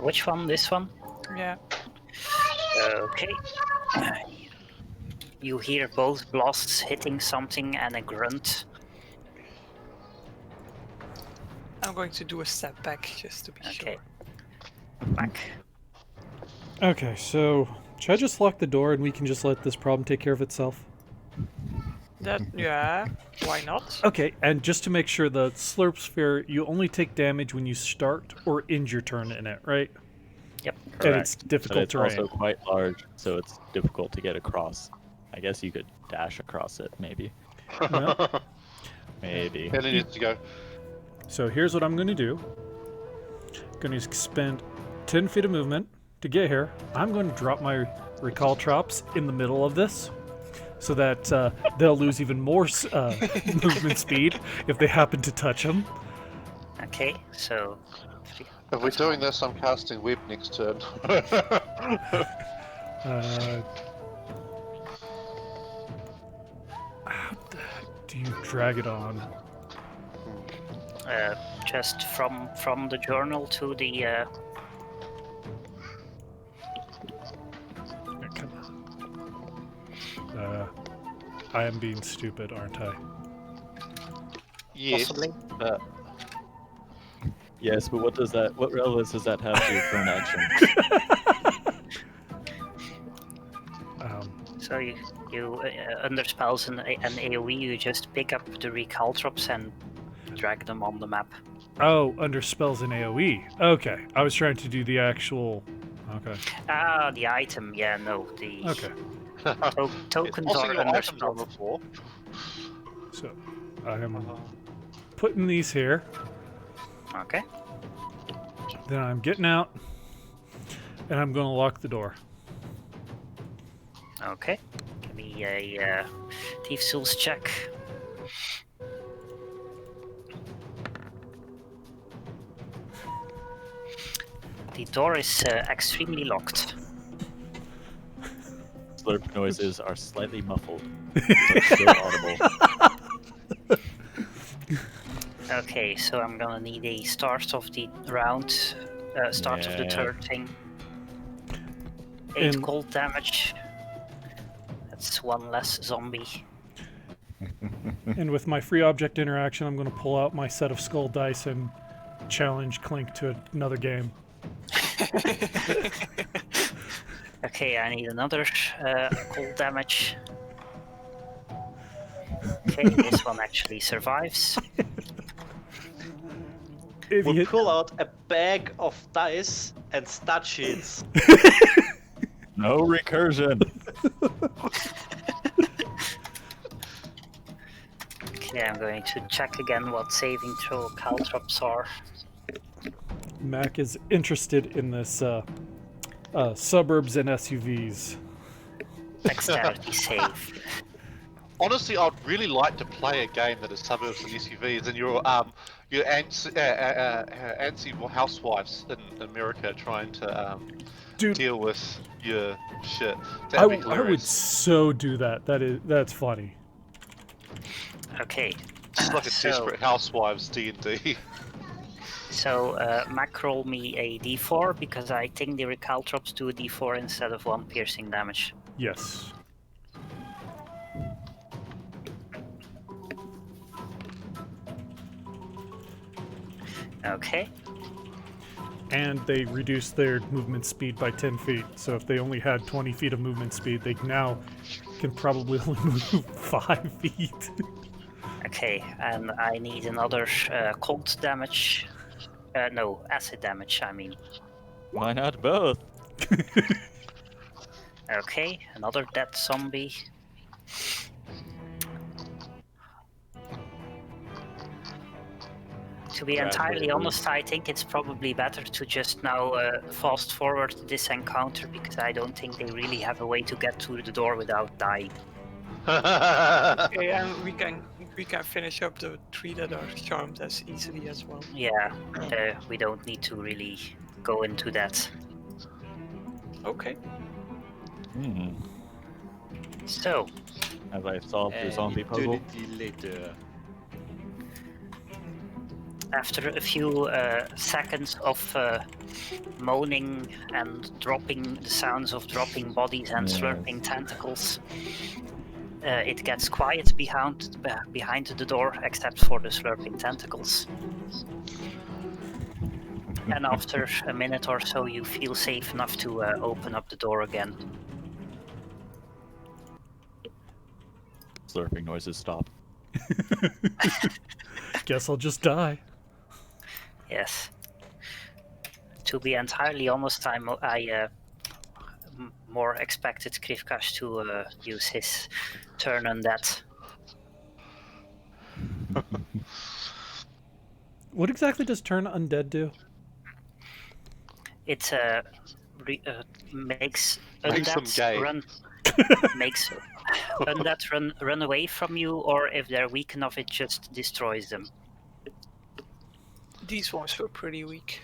B: Which one? This one?
E: Yeah.
B: Okay. You hear both blasts hitting something and a grunt.
E: I'm going to do a step back just to be
B: Okay.
E: sure.
B: Back.
C: Okay, so should I just lock the door and we can just let this problem take care of itself?
E: Yeah, why not?
C: Okay, and just to make sure, the Slurp Sphere, you only take damage when you start or end your turn in it, right?
B: Yep.
C: And it's
F: But
C: difficult
F: it's
C: terrain.
F: also quite large, so it's difficult to get across. I guess you could dash across it, maybe.
C: No?
F: Maybe.
A: And he needs to go.
C: So here's what I'm going to do. I'm going to spend 10 feet of movement to get here. I'm going to drop my recall traps in the middle of this so that they'll lose even more movement speed if they happen to touch them.
B: Okay, so
A: If we're doing this, I'm casting Web next turn.
C: How the heck do you drag it on?
B: just from the journal to the
C: Come on. I am being stupid, aren't I?
A: Yes.
B: possibly.
F: Yes, but what relevance does that have to your current action?
B: So you under spells and AoE, you just pick up the recall drops and drag them on the map.
C: Oh, under spells in AoE. Okay, I was trying to do the actual. Okay.
B: Ah, the item. Yeah, no, the
C: Okay.
B: tokens
A: Also,
B: are
A: your
B: under
A: items on the
B: spells.
A: floor.
C: So I am putting these here.
B: Okay.
C: Then I'm getting out, and I'm going to lock the door.
B: Okay. Give me a Thieves' Tools check. The door is extremely locked.
F: Slurp noises are slightly muffled, but still audible.
B: Okay, so I'm gonna need a start of the round, start of the
F: Yeah.
B: turn thing. 8
C: And-
B: cold damage. That's 1 less zombie.
C: And with my free object interaction, I'm going to pull out my set of skull dice and challenge Clink to another game.
B: Okay, I need another cold damage. Okay, this one actually survives.
C: If
D: We'll
C: you,
D: pull out a bag of dice and stat sheets.
F: No recursion.
B: Okay, I'm going to check again what saving throw caltrops are.
C: Mac is interested in this suburbs and SUVs.
B: Dexterity save.
A: Honestly, I'd really like to play a game that is suburbs and SUVs, and your antsy housewives in America trying to
C: Dude,
A: deal with your shit.
C: I
A: That'd be
C: would
A: hilarious.
C: so do that. That's funny.
B: Okay.
A: It's like a
B: so-
A: desperate housewives D&D.
B: So, Mac, roll me a d4 because I think the recaltrops do a d4 instead of 1 piercing damage.
C: Yes.
B: Okay.
C: And they reduce their movement speed by 10 feet. So if they only had 20 feet of movement speed, they now can probably only move 5 feet.
B: Okay, and I need another cold damage. No, acid damage, I mean.
F: Why not both?
B: Okay, another dead zombie. To be entirely honest, I think it's probably better to just now fast forward this encounter because I don't think they really have a way to get through the door without dying.
E: Okay, and we can finish up the 3 that are charmed as easily as well.
B: Yeah, we don't need to really go into that.
E: Okay.
F: Hmm.
B: So,
F: Have I solved the zombie puzzle?
D: Later.
B: after a few seconds of moaning and dropping the sounds of dropping bodies and
F: Yes.
B: slurping tentacles, it gets quiet behind the door, except for the slurping tentacles. And after a minute or so, you feel safe enough to open up the door again.
F: Slurping noises stop.
C: Guess I'll just die.
B: Yes. To be entirely honest, I more expected Krivkash to use his turn on that.
C: What exactly does turn undead do?
B: It makes
A: Makes them gay.
B: undead makes undead run away from you, or if they're weak enough, it just destroys them.
E: These ones were pretty weak.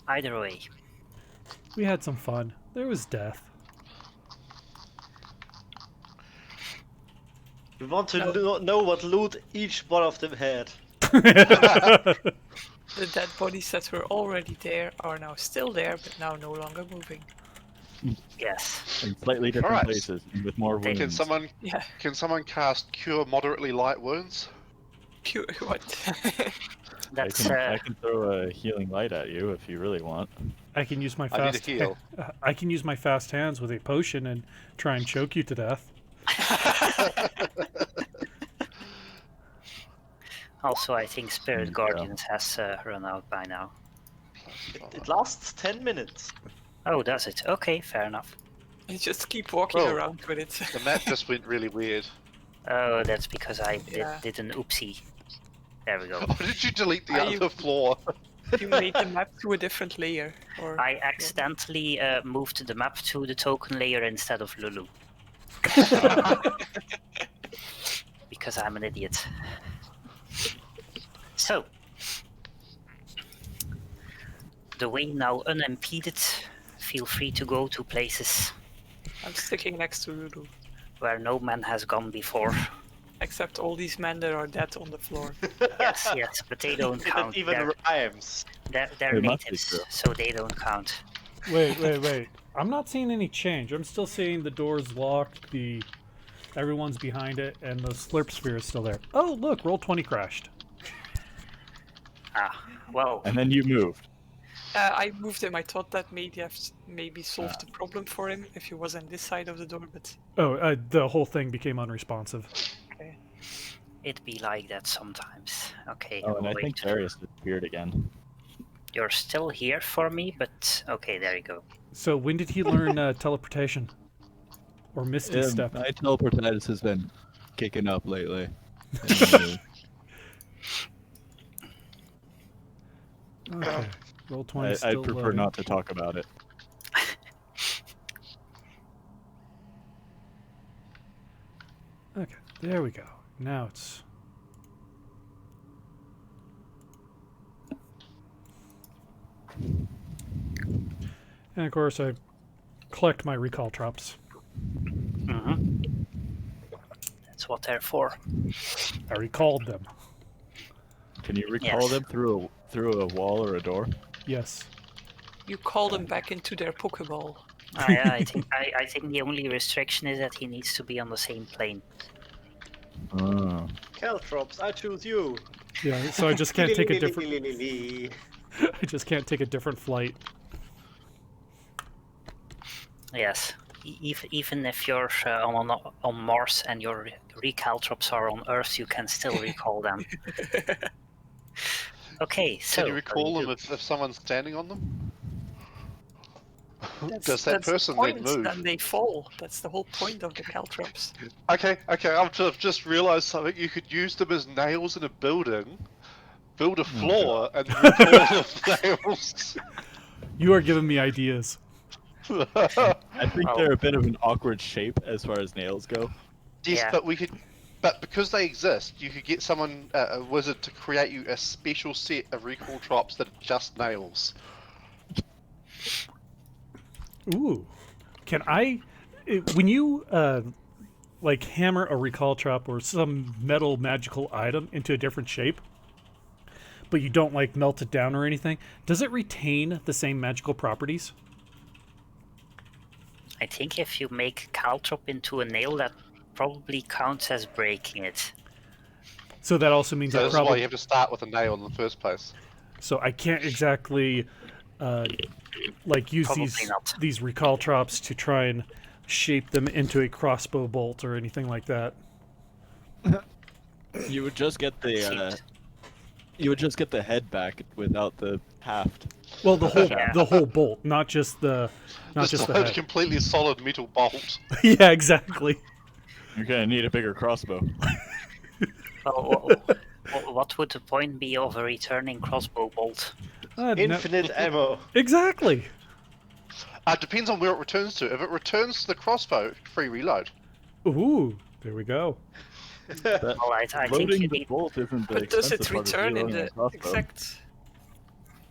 B: Either way.
C: We had some fun. There was death.
D: We want to know what loot each one of them had.
E: The dead bodies that were already there are now still there, but now no longer moving.
B: Yes.
F: In slightly different
A: Alright.
F: places and with more
B: Can
F: wounds.
E: Yeah.
A: Can someone cast Cure Moderately Light Wounds?
E: What?
B: That's
F: I can throw a healing light at you if you really want.
C: I can use my
A: I need
C: fast
A: to heal.
C: I can use my fast hands with a potion and try and choke you to death.
B: also, I think Spirit
F: Yeah.
B: Guardians has run out by now.
D: It lasts 10 minutes.
B: Oh, does it? Okay, fair enough.
E: You just keep walking
A: Oh.
E: around with it.
A: The map just went really weird.
B: Oh, that's because I
E: Yeah.
B: did an oopsie. There we go.
A: Oh, did you delete the
E: Are
A: other
E: you-
A: floor?
E: You made the map to a different layer, or
B: I accidentally moved the map to the token layer instead of Lulu. Because I'm an idiot. So, the way now unimpeded, feel free to go to places
E: I'm sticking next to Rudu.
B: where no man has gone before.
E: Except all these men that are dead on the floor.
B: Yes, yes, but they don't
D: It
B: count.
D: even rhymes.
B: They're
F: It must be
B: natives,
F: true.
B: so they don't count.
C: Wait. I'm not seeing any change. I'm still seeing the doors locked, the Everyone's behind it, and the Slurp sphere is still there. Oh, look, roll 20 crashed.
B: Well,
F: And then you moved.
E: I moved him. I thought that maybe solved the problem for him if he was on this side of the door, but
C: Oh, the whole thing became unresponsive.
E: okay.
B: it be like that sometimes. Okay,
F: Oh, and
B: I'll
F: I
B: wait.
F: think Darius disappeared again.
B: You're still here for me, but okay, there you go.
C: So when did he learn teleportation? Or Misty Step?
F: My teleportitis has been kicking up lately. Uh,
C: Okay. Roll 20
F: I'd
C: still
F: prefer
C: loading.
F: not to talk about it.
C: Okay, there we go. Now it's... And of course I collect my recall traps.
B: Mm-hmm. That's what they're for.
C: I recalled them.
F: Can you recall
B: Yes.
F: them through a wall or a door?
C: Yes.
E: You call them back into their Pokeball.
B: Yeah, I think the only restriction is that he needs to be on the same plane.
F: Oh.
D: Caltrops, I choose you.
C: Yeah, so I just can't take a different...
D: Lily.
C: I just can't take a different flight.
B: Yes, even if you're on Mars and your recaltrops are on Earth, you can still recall them. Okay, so
A: Can you
B: what do
A: recall
B: you
A: them
B: do?
A: if someone's standing on them?
E: That's,
A: Does that
E: that's the
A: person
E: point,
A: then move?
E: Then they fall. That's the whole point of the Caltrops.
A: Okay, I've just realised something. You could use them as nails in a building, build a floor, and recall the nails.
C: You are giving me ideas.
F: I think
B: Oh.
F: they're a bit of an awkward shape as far as nails go.
A: Yes,
B: Yeah.
A: but we could. But because they exist, you could get someone, a wizard, to create you a special set of recall traps that are just nails.
C: Ooh. Can I... When you, like, hammer a recall trap or some metal magical item into a different shape, but you don't, like, melt it down or anything, does it retain the same magical properties?
B: I think if you make caltrop into a nail, that probably counts as breaking it.
C: So that also means
A: So
C: I
A: this is why
C: probably...
A: you have to start with a nail in the first place.
C: So I can't exactly, like, use
B: Probably
C: these
B: not.
C: these recall traps to try and shape them into a crossbow bolt or anything like that.
F: You would just get the head back without the haft.
C: Well, the whole
B: Yeah.
C: the whole bolt, not just the
A: Just
C: the
A: a
C: head.
A: completely solid metal bolt.
C: Yeah, exactly.
F: You're gonna need a bigger crossbow.
B: Well, what would the point be of a returning crossbow bolt?
D: Infinite ammo.
C: Exactly.
A: Depends on where it returns to. If it returns to the crossbow, free reload.
C: Ooh, there we go.
B: Well, I think
F: Loading
B: you
F: the
B: need...
F: bolt isn't the
E: But does it
F: expensive part of
E: return in
F: reloading
E: the
F: a crossbow.
E: exact?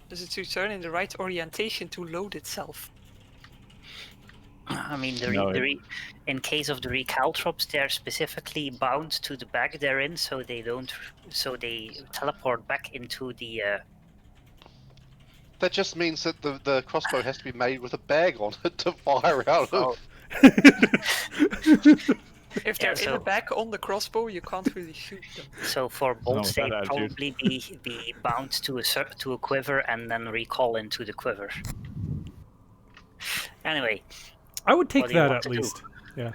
E: Does it return in the right orientation to load itself?
B: I mean,
F: No,
B: in case of the recaltrops, they're specifically bound to the bag they're in, so they teleport back into the.
A: That just means that the crossbow has to be made with a bag on it to fire out
B: Oh,
A: of.
E: If they're in
B: so-
E: the back on the crossbow, you can't really shoot them.
B: So for bolts,
F: with
B: they
F: that attitude.
B: probably be bound to a quiver and then recall into the quiver. Anyway,
C: I would take
B: What do you
C: that
B: want
C: at
B: to do?
C: least. Yeah.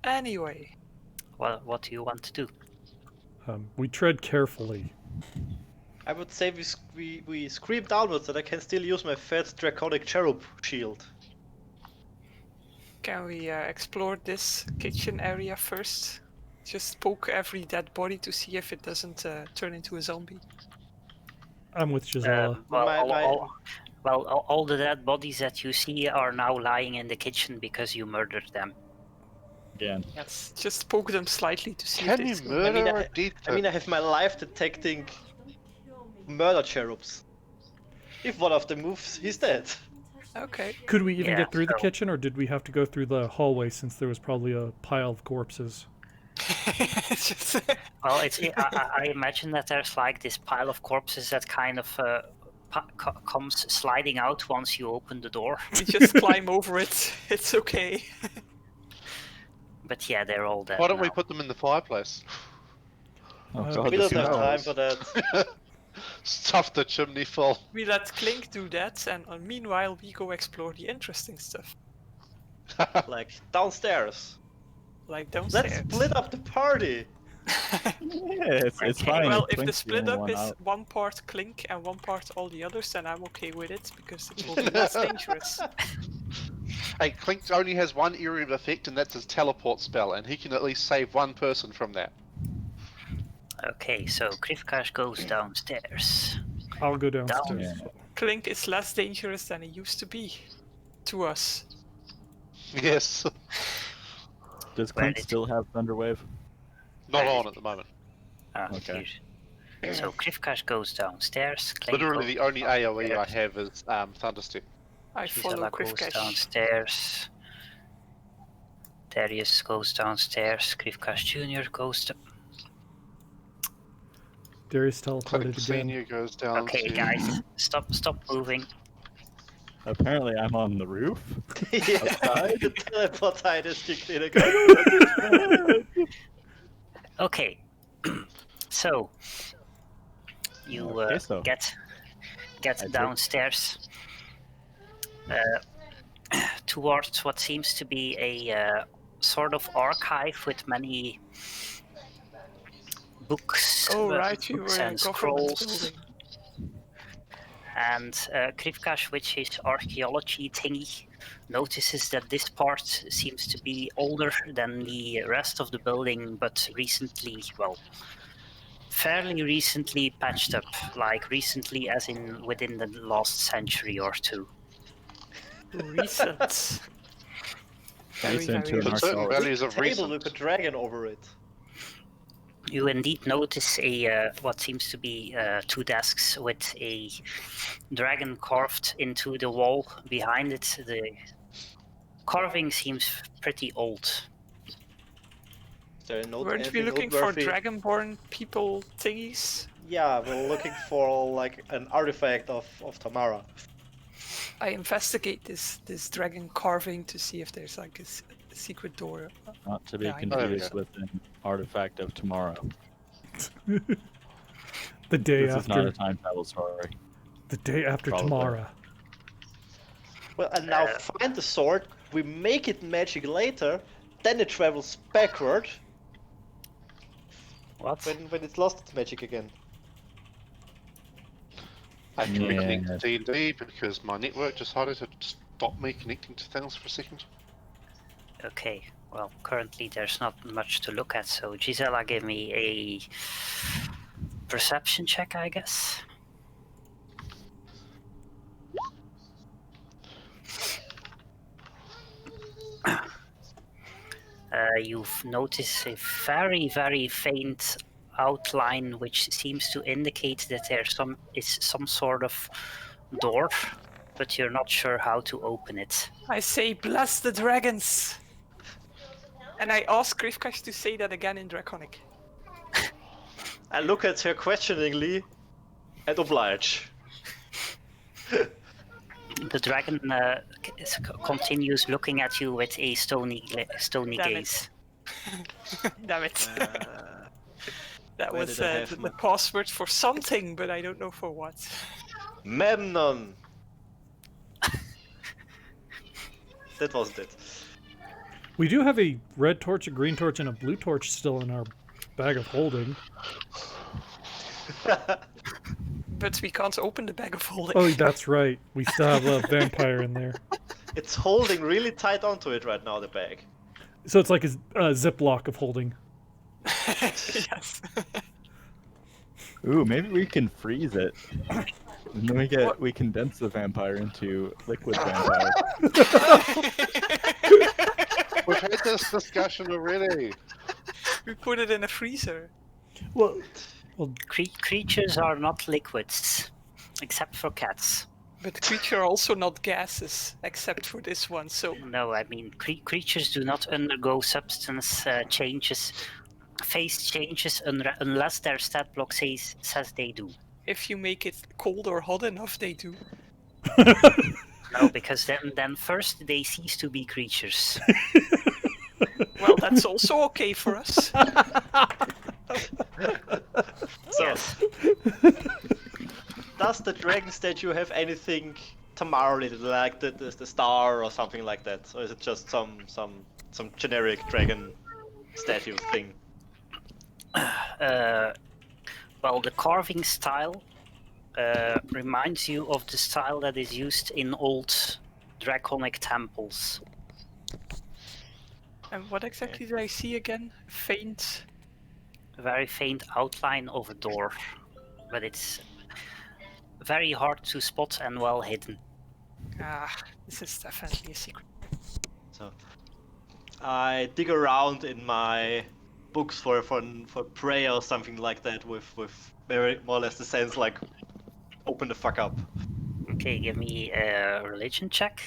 E: Anyway,
B: what do you want to do?
C: We tread carefully.
D: I would say we scream downwards that I can still use my fat draconic cherub shield.
E: can we explore this kitchen area first? Just poke every dead body to see if it doesn't turn into a zombie.
C: I'm with Gisela.
B: All the dead bodies that you see are now lying in the kitchen because you murdered them.
F: Again.
E: Yes, just poke them slightly to see
A: Can
E: if
A: you
E: it's
A: murder a dead
D: I mean, I have my life detecting murder cherubs. If one of them moves, he's dead.
E: Okay.
C: Could we even
B: Yeah,
C: get through the
B: so-
C: kitchen, or did we have to go through the hallway since there was probably a pile of corpses?
E: It's just-
B: Well, I imagine that there's like this pile of corpses that kind of comes sliding out once you open the door.
E: We just climb over it. It's okay.
B: But yeah, they're all dead
A: Why don't we
B: now.
A: put them in the fireplace?
F: Oh
C: Uh,
F: god,
D: We
F: the
D: don't have
F: smells.
D: time for that.
A: Stuff the chimney full.
E: We let Clink do that, and meanwhile we go explore the interesting stuff,
D: Like downstairs.
E: like
D: Let's
E: downstairs.
D: split up the party.
F: Yeah, it's
B: Okay.
F: fine.
E: Well, if the
F: Clink's
E: split
F: only
E: up
F: one
E: is
F: out.
E: one part Clink and one part all the others, then I'm okay with it because it will be less dangerous.
A: Hey, Clink only has one area of effect, and that's his teleport spell, and he can at least save one person from that.
B: Okay, so Krivkash goes downstairs.
C: I'll go downstairs.
F: Yeah.
C: as well.
E: Clink is less dangerous than it used to be to us.
A: Yes.
F: Does
B: Where
F: Clink
B: did-
F: still have Thunderwave?
A: Not on at the moment.
B: Ah,
F: Okay.
B: here. So Krivkash goes downstairs. Clink
A: Literally, the only AoE I
B: downstairs.
A: have is Thunderstep.
E: I follow
B: Gisela goes
E: Krivkash.
B: downstairs. Darius goes downstairs. Krivkash Jr. goes to...
C: Darius
A: Clink
C: teleported again.
A: Senior goes down.
B: Okay,
A: to...
B: guys, stop moving.
F: Apparently, I'm on the roof.
D: Yeah, the teleport side is kicked in again.
B: Okay, so you
F: Okay, so
B: get
F: I take-
B: downstairs towards what seems to be a sort of archive with many books,
E: Oh right, we were
B: books
E: in a
B: and
E: government
B: scrolls.
E: building.
B: And Krivkash, with his archaeology thingy, notices that this part seems to be older than the rest of the building, but recently, well, fairly recently patched up. Like recently, as in within the last century or two.
E: Recent. Very,
F: Recent
E: very
F: to an
A: For certain
F: archaeologist.
A: values of
D: Table
A: recent.
D: with a dragon over it.
B: You indeed notice a what seems to be two desks with a dragon carved into the wall behind it. The carving seems pretty old.
D: Is there not
E: Weren't we
D: anything
E: looking for
D: noteworthy?
E: dragonborn people thingies?
D: Yeah, we're looking for like an artifact of Tamara.
E: I investigate this dragon carving to see if there's like a secret door.
F: Not to be
E: Yeah, I know.
F: confused with an artifact of tomorrow.
C: The day
F: This is not
C: after.
F: a time travel story.
C: The day after
F: Probably.
C: tomorrow.
D: Well, and now find the sword, we make it magic later, then it travels backward
B: What?
D: when it's lost its magic again.
A: I can
F: Yeah.
A: reconnect to D&D because my network decided to stop me connecting to things for a second.
B: Okay, well, currently there's not much to look at, so Gisela, give me a perception check, I guess. You've noticed a very, very faint outline which seems to indicate that there's some sort of door, but you're not sure how to open it.
E: I say, bless the dragons! And I ask Krivkash to say that again in Draconic.
D: I look at her questioningly and oblige.
B: The dragon continues looking at you with a stony
E: Damn it.
B: gaze.
E: Damn it. That
D: where
E: was
D: did I have
E: the
D: my-
E: password for something, but I don't know for what.
D: Memnon! That wasn't it.
C: We do have a red torch, a green torch, and a blue torch still in our bag of holding.
E: But we can't open the bag of holding.
C: Oh, that's right. We still have a vampire in there.
D: It's holding really tight onto it right now, the bag.
C: So it's like a ziplock of holding.
E: Yes.
F: Ooh, maybe we can freeze it. And then
E: What?
F: we condense the vampire into liquid vampire.
A: We've had this discussion already.
E: We put it in a freezer.
C: Well,
B: Creatures are not liquids, except for cats.
E: But creatures are also not gases, except for this one, so...
B: No, I mean, creatures do not undergo substance changes, phase changes, unless their stat block says they do.
E: If you make it cold or hot enough, they do.
B: No, because then first they cease to be creatures.
E: Well, that's also okay for us.
D: So,
B: Yes.
D: does the dragon statue have anything Tamara related, like the star or something like that, or is it just some generic dragon statue thing?
B: Well, the carving style reminds you of the style that is used in old draconic temples.
E: And what exactly did I see again? Faint.
B: A very faint outline of a door, but it's very hard to spot and well hidden.
E: Ah, this is definitely a secret.
D: So, I dig around in my books for prayer or something like that, with very more or less the sense like, open the fuck up.
B: Okay, give me a religion check.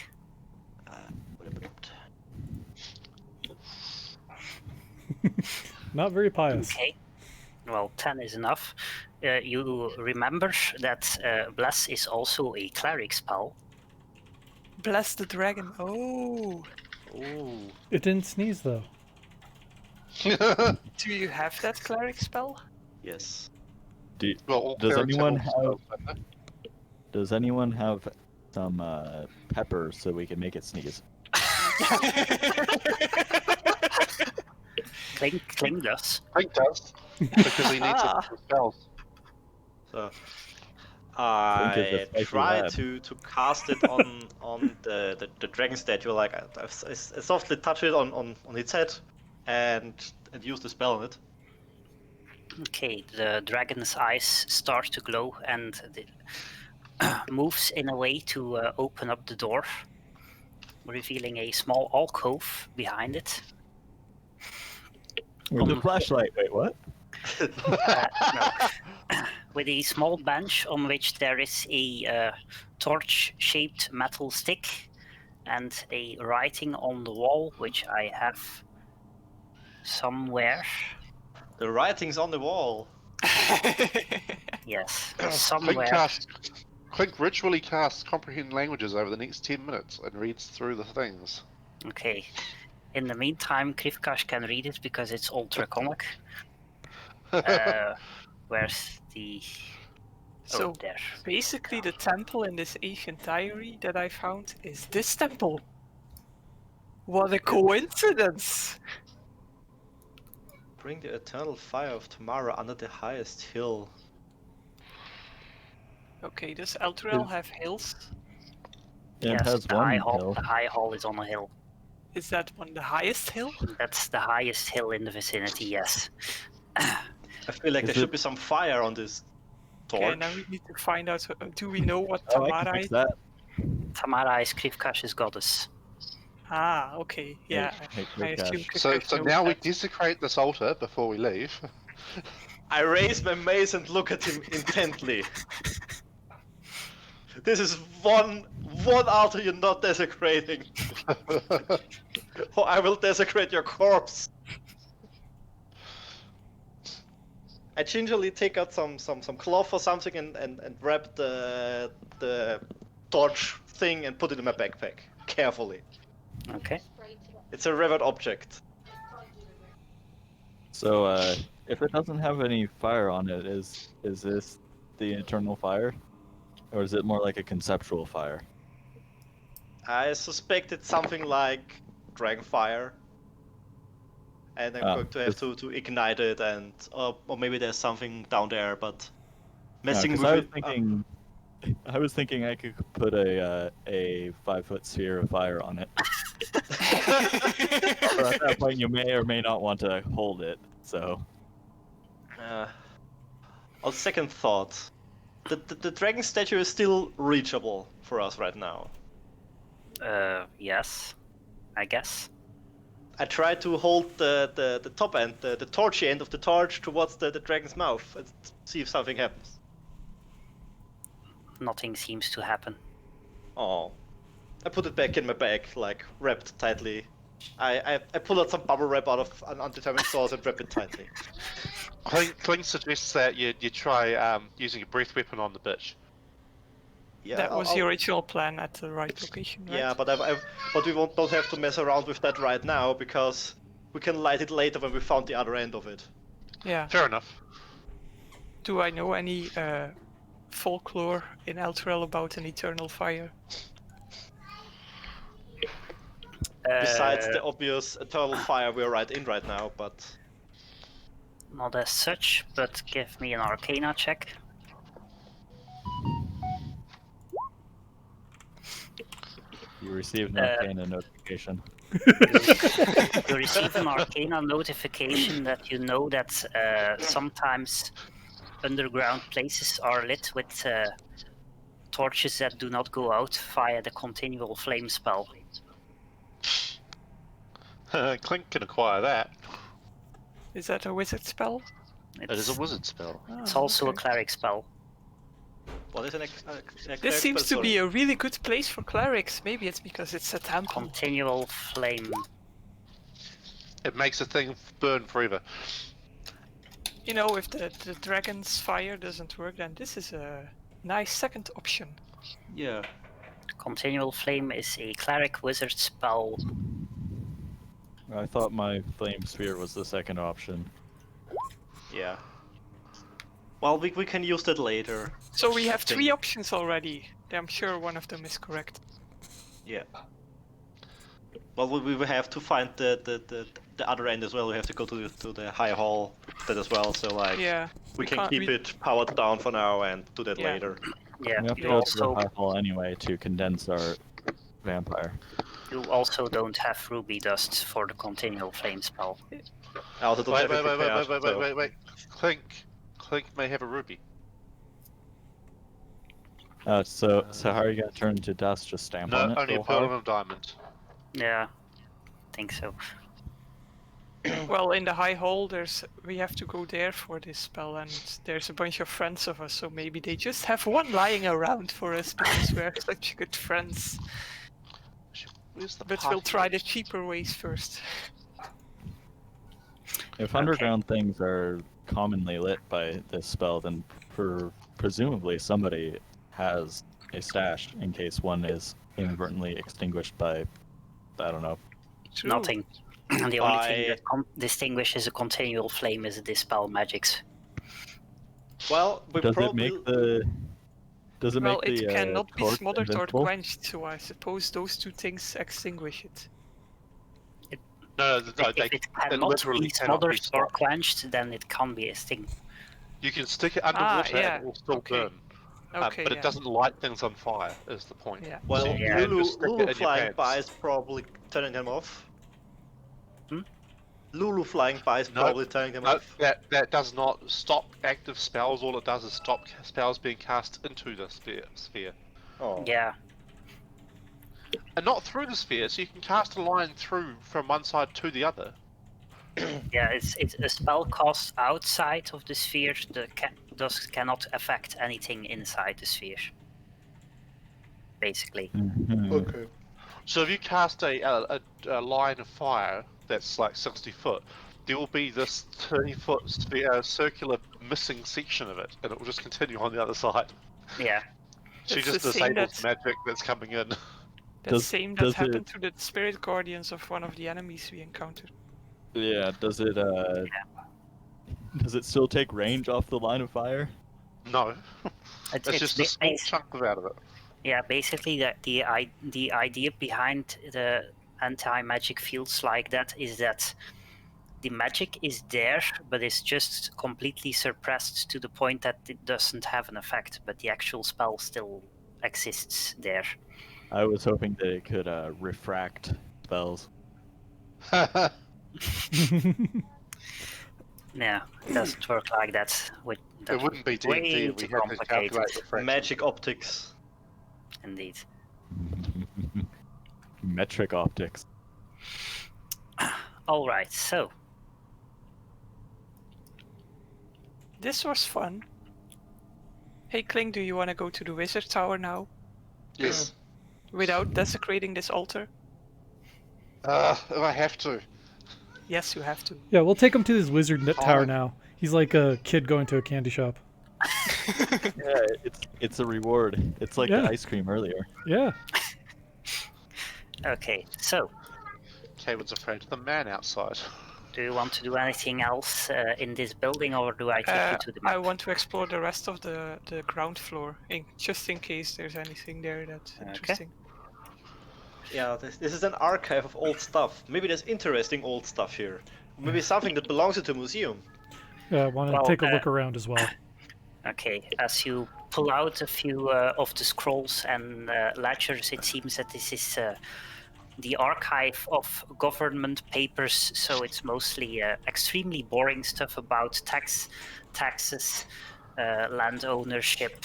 C: Not very pious.
B: Okay. Well, 10 is enough. You remember that Bless is also a cleric spell.
E: Bless the dragon. Oh.
D: Ooh.
C: It didn't sneeze though.
E: Do you have that cleric spell?
D: Yes.
A: Well, all
C: Does
A: clerics have
C: anyone
A: all
C: have-
A: spells, don't they?
C: Does anyone have some pepper so we can make it sneeze?
B: Clink does.
A: Clink does, because he needs it for his spells.
D: So
C: Think
D: I
C: it's a spicy
D: try
C: lad.
D: to cast it on the dragon statue. Like I softly touch it on its head, and use the spell on it.
B: Okay, the dragon's eyes start to glow and it moves in a way to open up the door, revealing a small alcove behind it.
C: With the
B: Um,
C: flashlight. Wait, what?
B: No. With a small bench on which there is a torch-shaped metal stick and a writing on the wall, which I have somewhere.
D: The writing's on the wall.
B: Yes,
A: Clink
B: somewhere.
A: Clink ritually casts comprehend languages over the next 10 minutes and reads through the things.
B: Okay. In the meantime, Krivkash can read it because it's old draconic. Where's the...
E: So
B: Oh, there.
E: basically, the temple in this ancient diary that I found is this temple. What a coincidence!
D: Bring the eternal fire of Tamara under the highest hill.
E: Okay, does Elturel have hills?
C: It
B: Yes,
C: has
B: the
C: one
B: high hall.
C: hill.
B: The high hall is on a hill.
E: Is that one the highest hill?
B: That's the highest hill in the vicinity, yes.
D: I feel like
C: Is
D: there should be some fire on this torch.
E: Okay, now we need to find out. Do we know what
C: Oh, I
E: Tamara
C: can fix
E: is?
C: that.
B: Tamara is Krivkash's goddess.
E: Ah, okay. Yeah,
C: Hey,
E: I assume.
C: Krivkash.
A: So
E: Krivkash knows
A: now we
E: that.
A: desecrate this altar before we leave.
D: I raise my mace and look at him intently. This is one altar you're not desecrating, or I will desecrate your corpse. I gingerly take out some cloth or something and wrap the torch thing and put it in my backpack carefully.
B: Okay.
D: It's a revered object.
C: So, if it doesn't have any fire on it, is this the eternal fire, or is it more like a conceptual fire?
D: I suspect it's something like Dragonfire. And I'm going to have to ignite it, and or maybe there's something down there, but messing with
C: I was
D: it.
C: thinking, I was thinking I could put a 5-foot sphere of fire on it. But at that point, you may or may not want to hold it. So,
D: On second thought, the dragon statue is still reachable for us right now.
B: Yes, I guess.
D: I try to hold the top end, the torchy end of the torch towards the dragon's mouth and see if something happens.
B: Nothing seems to happen.
D: Oh. I put it back in my bag, like wrapped tightly I pull out some bubble wrap out of an undetermined source and wrap it tightly.
A: Clink suggests that you try using a breath weapon on the bitch.
D: Yeah,
E: That was the original plan at the right location, right?
D: Yeah, but but we don't have to mess around with that right now because we can light it later when we found the other end of it.
E: Yeah.
A: Fair enough.
E: Do I know any folklore in Elturel about an eternal fire?
D: Besides the obvious eternal fire we're right in right now, but
B: Not as such, but give me an Arcana check.
F: You received an arcana notification.
B: You receive an Arcana notification that you know that sometimes underground places are lit with torches that do not go out via the continual flame spell.
A: Clink can acquire that.
E: Is that a wizard spell?
A: It is a wizard spell.
B: It's also a
E: okay.
B: cleric spell.
D: what is an
E: This seems to be a really good place for clerics. Maybe it's because it's a temple.
B: Continual flame.
A: It makes a thing burn forever.
E: You know, if the dragon's fire doesn't work, then this is a nice second option.
D: Yeah.
B: Continual flame is a cleric wizard spell.
F: I thought my flame sphere was the second option.
D: Yeah. Well, we can use that later.
E: So we have
D: Thing.
E: 3 options already. I'm sure one of them is correct.
D: Yeah. Well, we will have to find the other end as well. We have to go to the high hall that as well. So like,
E: Yeah.
D: we can
E: can't-
D: keep it powered down for now and do that
E: Yeah.
D: later.
B: Yeah,
F: We have to
B: you
F: go to the
B: also,
F: high hall anyway to condense our vampire.
B: you also don't have ruby dust for the continual flame spell.
D: I also don't
A: Wait,
D: have it prepared, so-
A: wait. Clink may have a ruby.
F: So how are you gonna turn into dust? Just stamp on
A: No,
F: it?
A: only a
F: real
A: pearl
F: hard?
A: and a diamond.
B: Yeah, I think so.
E: Well, in the high hall, we have to go there for this spell, and there's a bunch of friends of us, so maybe they just have one lying around for us because we're such good friends.
A: Where's the
E: But
A: party
E: we'll try the
A: list?
E: cheaper ways first.
F: If underground things are commonly lit by this spell, then presumably somebody has a stash in case one is inadvertently extinguished by, I don't know.
E: True.
B: Nothing. The only thing
D: I-
B: that distinguishes a continual flame is dispel magics.
D: Well, we
F: Does it
D: probably...
F: make the? Does it
E: Well,
F: make the
E: it cannot be
F: torch
E: smothered or
F: invincible?
E: quenched, so I suppose those 2 things extinguish it.
A: No,
B: If
A: they
B: it cannot
A: literally
B: be
A: cannot be
B: smothered or
A: stopped.
B: quenched, then it can be a sting.
A: You can stick it underwater
E: yeah.
A: and it will still
E: Okay.
A: burn.
E: Okay,
A: But
E: yeah.
A: it doesn't light things on fire, is the point.
E: Yeah.
D: Well,
A: So you
B: Yeah.
A: can
D: Lulu,
A: just stick it
D: Lulu
A: in your
D: flying
A: pants.
D: by is probably turning them off.
B: Hmm?
D: Lulu flying by is
A: No,
D: probably turning them
A: No,
D: off.
A: that does not stop active spells. All it does is stop spells being cast into the sphere.
D: Oh.
B: Yeah,
A: And not through the sphere, so you can cast a line through from one side to the other.
B: yeah. It's a spell cast outside of the sphere that cannot affect anything inside the sphere. Basically,
F: Mhm.
D: Okay.
A: So if you cast a line of fire that's like 60 foot, there will be this 30-foot sphere, circular missing section of it, and it will just continue on the other side.
B: yeah.
A: She
E: It's
A: just
E: the same
A: disables magic that's coming in.
E: The
F: Does-
E: same that
F: does
E: happened to the spirit guardians of one of the enemies we encountered.
F: Yeah. Does it? Does it still take range off the line of fire?
A: No,
B: It's
A: it's just a small
B: bas-
A: chunk out of it.
B: Yeah, basically the idea behind the anti-magic fields like that is that the magic is there, but it's just completely suppressed to the point that it doesn't have an effect, but the actual spell still exists there.
F: I was hoping that it could refract spells.
B: Yeah, it doesn't work like that.
A: It wouldn't be
B: way
A: D&D. We
B: too
A: had to
B: complicated.
A: calculate refraction.
D: Magic optics.
B: Indeed.
F: Metric optics.
B: All right, so
E: This was fun. Hey Clink, do you want to go to the wizard tower now?
A: Yes.
E: Without desecrating this altar?
A: I have to.
E: Yes, you have to.
C: Yeah, we'll take him to his wizard tower
A: Fine.
C: now. He's like a kid going to a candy shop.
F: Yeah, it's a reward. It's like
C: Yeah.
F: the ice cream earlier.
C: Yeah.
B: Okay, so
A: Caleb's afraid of the man outside.
B: do you want to do anything else in this building, or do I take you to the
E: I
B: map?
E: want to explore the rest of the ground floor, just in case there's anything there that's interesting.
D: Yeah, this is an archive of old stuff. Maybe there's interesting old stuff here. Maybe something that belongs to a museum.
C: I want to
B: Well,
C: take a look around as well.
B: Okay, as you pull out a few of the scrolls and ledgers, it seems that this is the archive of government papers, so it's mostly extremely boring stuff about taxes, land ownership,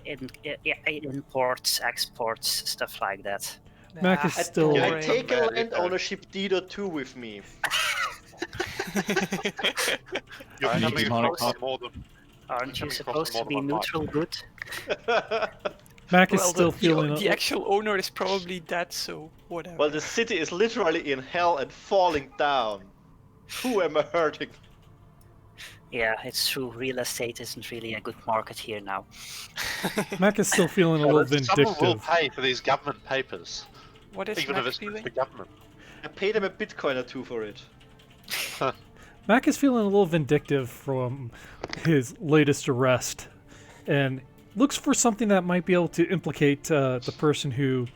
B: imports, exports, stuff like that.
C: Mac is
E: Nah,
C: still-
D: Can I
E: boring.
D: take a
A: Very
D: land
A: good.
D: ownership deed or two with me?
A: You're
B: Aren't
A: coming
B: you
A: across
B: supposed-
A: more than
B: Aren't you
A: Coming across
B: supposed to
A: more
B: be
A: than one
B: neutral good?
C: Mac is
E: Well,
C: still feeling.
E: the actual owner is probably dead, so whatever.
D: Well, the city is literally in hell and falling down. Who am I hurting?
B: Yeah, it's true. Real estate isn't really a good market here now.
C: Mac is still feeling a little
A: someone will
C: vindictive.
A: pay for these government papers,
E: What is
A: even
E: Mac
A: if it's
E: feeling?
A: the government.
D: I paid him a Bitcoin or two for it.
C: Mac is feeling a little vindictive from his latest arrest, and looks for something that might be able to implicate the person who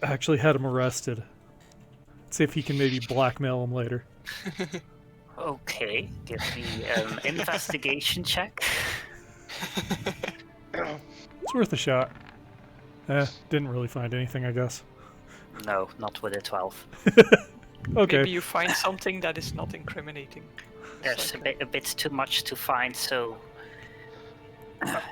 C: actually had him arrested. See if he can maybe blackmail him later.
B: Okay, give me an investigation check.
C: It's worth a shot. Didn't really find anything, I guess.
B: No, not with a 12.
C: Okay.
E: Maybe you find something that is not incriminating.
B: There's a bit too much to find, so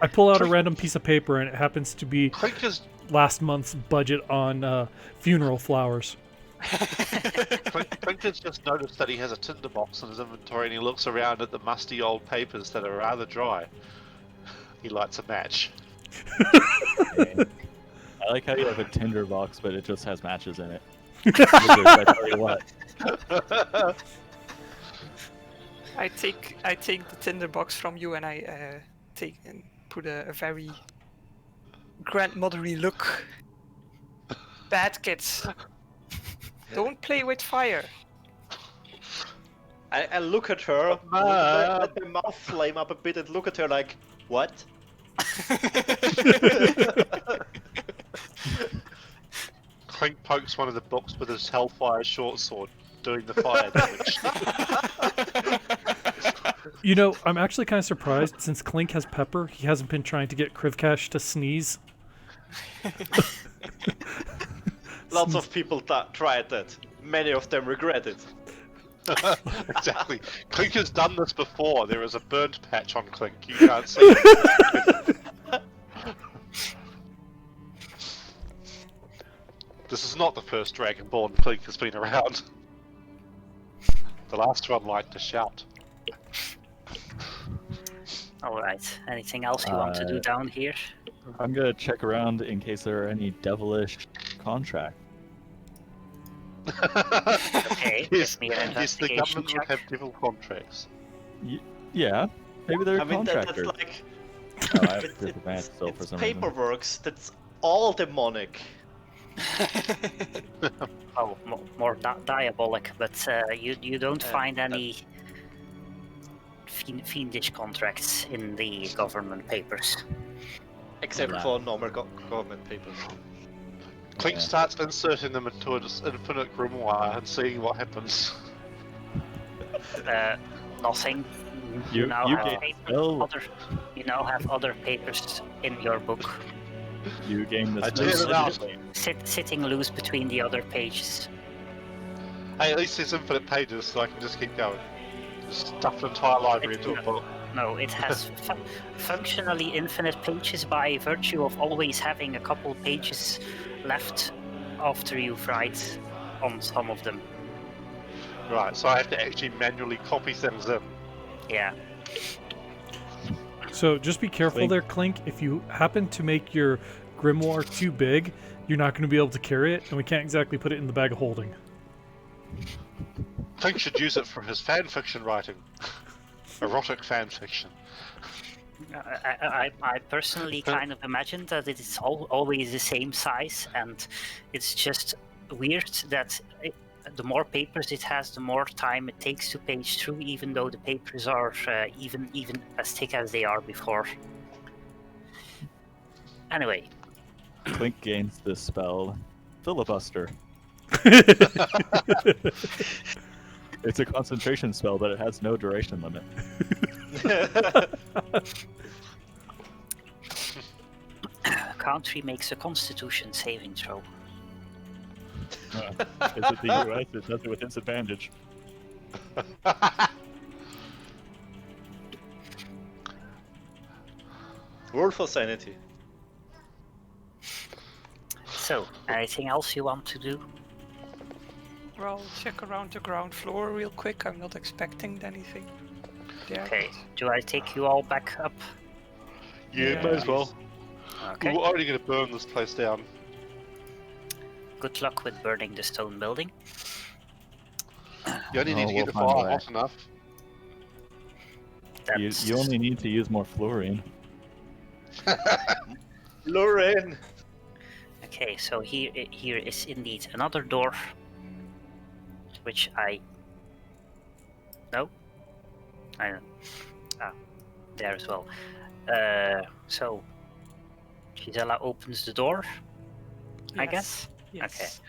C: I pull out a random piece of paper, and it happens to be
A: Clink has
C: last month's budget on funeral flowers.
A: Clink has just noticed that he has a tinderbox in his inventory, and he looks around at the musty old papers that are rather dry. He lights a match.
F: I like how you have a tinder box, but it just has matches in it. I tell you what.
E: I take the tinderbox from you, and I take and put a very grandmotherly look. Bad kids, don't play with fire.
D: I look at her, let my mouth flame up a bit and look at her like, what?
A: Clink pokes one of the books with his Hellfire short sword, doing the fire damage.
C: You know, I'm actually kind of surprised since Clink has pepper, he hasn't been trying to get Krivkash to sneeze.
D: Lots of people tried that. Many of them regret it.
A: Exactly. Clink has done this before. There is a burnt patch on Clink. You can't see it. This is not the first Dragonborn Clink has been around. The last one liked to shout.
B: alright. Anything else you want to do down here?
F: I'm gonna check around in case there are any devilish contracts.
B: Okay,
A: Yes,
B: give me an
A: yes, the
B: investigation
A: government would
B: check.
A: have devil contracts.
F: Yeah, maybe they're
D: I mean, that's
F: contractors.
D: like...
F: Oh, I have
D: It's,
F: disadvantage still for
D: it's
F: some reason.
D: paperworks, that's all demonic.
B: Oh, more diabolic, but you don't find any fiendish contracts in the government papers.
D: Except
F: Yeah.
D: for normal government papers.
A: Clink
F: Yeah.
A: starts inserting them into an infinite grimoire and seeing what happens.
B: Nothing.
F: You
B: now
F: you
B: have
F: gain spell.
B: you now have other papers in your book,
F: You gain
A: I
F: this.
A: tear them out.
B: sitting loose between the other pages.
A: Hey, at least there's infinite pages, so I can just keep going. Just stuff an entire library into a book.
B: No, it has functionally infinite pages by virtue of always having a couple pages left after you write on some of them.
A: Right, so I have to actually manually copy things in.
B: Yeah.
C: So just be careful
F: Clink.
C: there, Clink. If you happen to make your grimoire too big, you're not going to be able to carry it, and we can't exactly put it in the bag of holding.
A: Clink should use it for his fan fiction writing. Erotic fan fiction.
B: I personally kind of imagine that it is always the same size, and it's just weird that the more papers it has, the more time it takes to page through, even though the papers are even as thick as they are before. Anyway,
F: Clink gains this spell, Filibuster. It's a concentration spell, but it has no duration limit.
B: country makes a Constitution saving throw.
F: Is it the US? It does it with disadvantage.
D: Roll for sanity.
B: So, anything else you want to do?
E: Well, check around the ground floor real quick. I'm not expecting anything there.
B: Okay, do I take you all back up?
A: Yeah, may as well.
B: Okay.
A: We're already going to burn this place down.
B: Good luck with burning the stone building.
A: You only need to
F: we'll
A: get the
F: find a
A: fire
F: way.
A: hot enough.
F: You only need to use more fluorine.
D: Lorraine!
B: Okay, so here is indeed another door, which no, there as well. So Gisela opens the door, I guess.
E: Yes.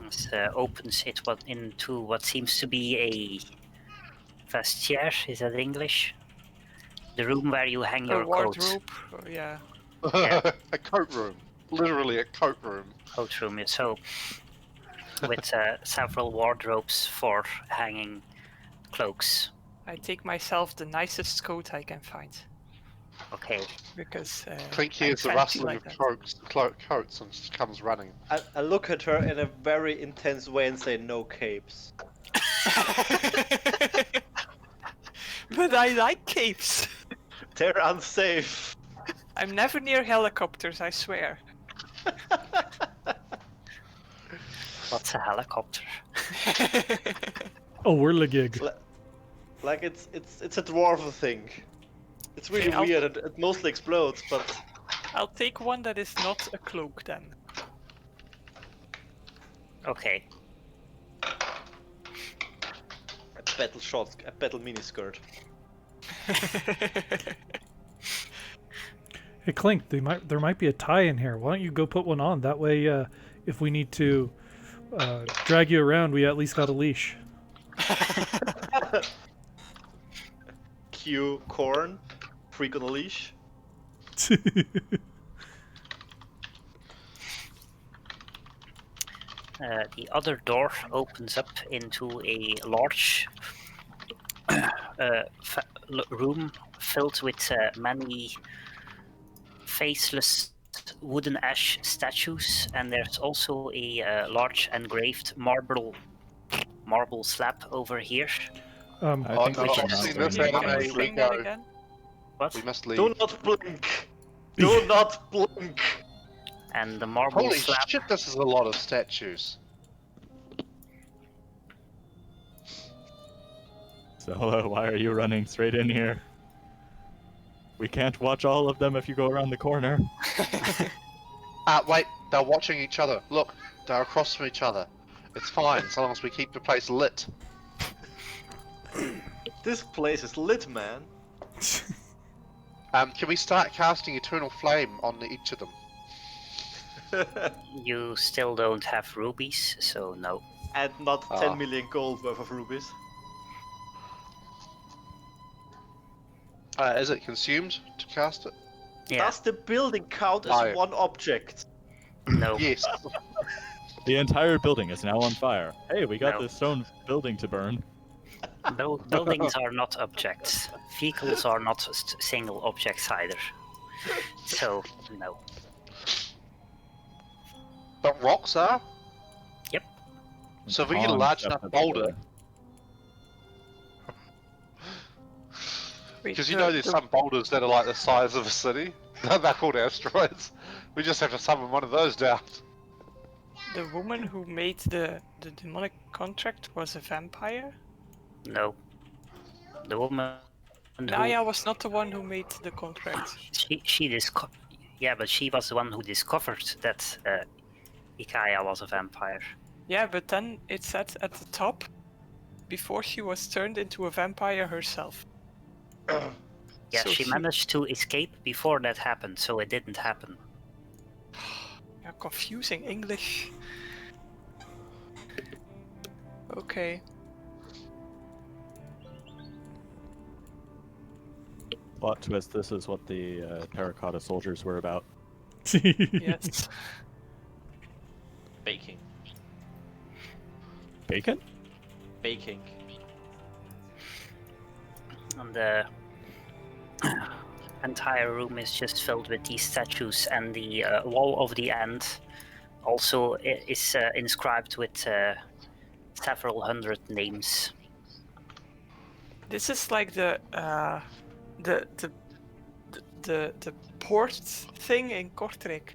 B: This, opens it into what seems to be a vestiaire. Is that English? The room where you hang
E: A
B: your coat.
E: wardrobe. Yeah.
B: Yeah.
A: A coat room. Literally a coat room.
B: Coat room. So with several wardrobes for hanging cloaks.
E: I take myself the nicest coat I can find
B: Okay.
E: because.
A: Clink
E: I'm
A: hears the
E: fancy
A: rustling
E: like
A: of coats and comes running.
D: I look at her in a very intense way and say no capes.
E: that. But I like capes.
D: They're unsafe.
E: I'm never near helicopters, I swear.
B: What's a helicopter?
C: Oh, we're the gig.
D: Like it's a dwarf thing. It's really
E: Okay, I'll-
D: weird. It mostly explodes, but
E: I'll take one that is not a cloak then.
B: Okay.
D: a battle miniskirt.
C: Hey, Clink, there might be a tie in here. Why don't you go put one on? That way, if we need to drag you around, we at least got a leash.
D: Cue corn, freak on a leash.
B: The other door opens up into a large room filled with many faceless wooden ash statues, and there's also a large engraved marble slab over here.
F: I
A: Oh,
F: think
A: no,
F: we should
A: I've
F: not
A: seen
F: bring
A: this
F: you
A: anime.
F: down.
A: we
E: Explain that
A: go.
E: again.
B: What?
A: We must leave.
D: Do not blink. Do not blink.
B: And the marble
A: Holy
B: slab.
A: shit, this is a lot of statues.
F: So, why are you running straight in here? We can't watch all of them if you go around the corner.
A: Wait, they're watching each other. Look, they're across from each other. It's fine, so long as we keep the place lit.
D: This place is lit, man.
A: Can we start casting Eternal Flame on each of them?
B: You still don't have rubies, so no.
D: And not
A: Ah.
D: 10 million gold worth of rubies.
A: Is it consumed to cast it?
B: Yeah,
D: Does the building count as
A: Fire.
D: one object?
B: no.
A: Yes.
F: The entire building is now on fire. Hey, we got
B: No.
F: this stone building to burn.
B: No, buildings are not objects. Vehicles are not single objects either. So, no.
A: But rocks are?
B: Yep.
A: So if we get a large enough boulder, because you know there's some boulders that are like the size of a city. They're called asteroids. We just have to summon one of those down.
E: the woman who made the demonic contract was a vampire?
B: No. The woman who
E: Naya was not the one who made the contract.
B: yeah, but she was the one who discovered that Ikaya was a vampire.
E: Yeah, but then it said at the top, before she was turned into a vampire herself.
B: Yeah,
E: So
B: she managed to escape before that happened, so it didn't happen.
E: Yeah, confusing English. Okay.
F: Plot twist, this is what the terracotta soldiers were about.
E: Yes.
D: Baking.
F: Bacon?
D: Baking.
B: And the entire room is just filled with these statues, and the wall of the end also is inscribed with several hundred names.
E: This is like the port thing in Kortrijk.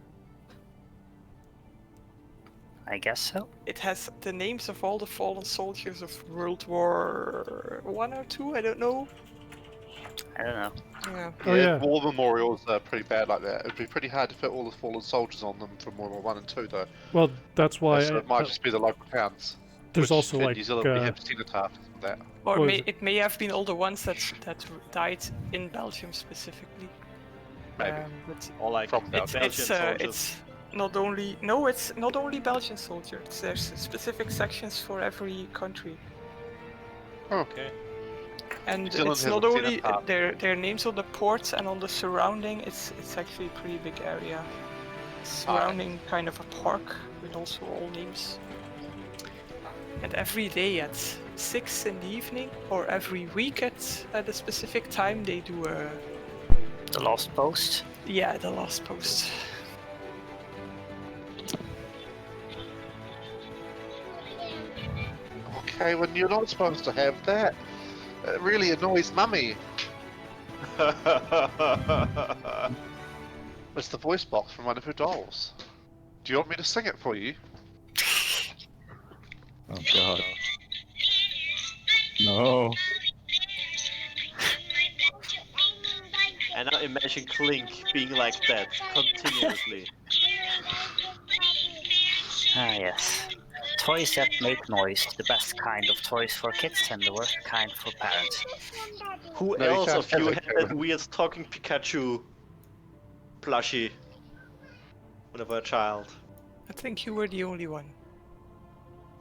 B: I guess so.
E: It has the names of all the fallen soldiers of World War I or II, I don't know.
B: I don't know.
E: Yeah.
C: Oh, yeah.
A: War memorials are pretty bad like that. It'd be pretty hard to fit all the fallen soldiers on them from World War 1 and 2, though.
C: Well, that's why
A: So it might just be the local towns.
C: there's
A: Which
C: also
A: in
C: like
A: New Zealand we have cenotaphs and that.
E: Or
C: What is it?
E: it may have been all the ones that died in Belgium specifically.
A: Maybe.
E: But
D: Or like
A: From
D: Belgian soldiers.
E: it's not only Belgian soldiers. There's specific sections for every country,
D: Okay.
E: and
A: New Zealand
E: it's
A: has
E: not
A: a
E: only
A: cenotaph.
E: their names on the ports and on the surrounding. It's actually a pretty big area, surrounding kind of a park with also all names. And every day at 6 in the evening, or every week at a specific time, they do
B: The Lost Post.
E: the last post.
A: Okay, when you're not supposed to have that. It really annoys Mummy. It's the voice box from one of her dolls. Do you want me to sing it for you?
F: Oh god. No.
D: And now imagine Clink being like that continuously.
B: Ah, yes. Toys that make noise, the best kind of toys for kids and the worst kind for parents.
D: Who
A: No, you
D: else
A: can't
D: of you
A: have
D: had
A: it,
D: that
A: Karen.
D: weird talking Pikachu plushie when I was a child?
E: I think you were the only one.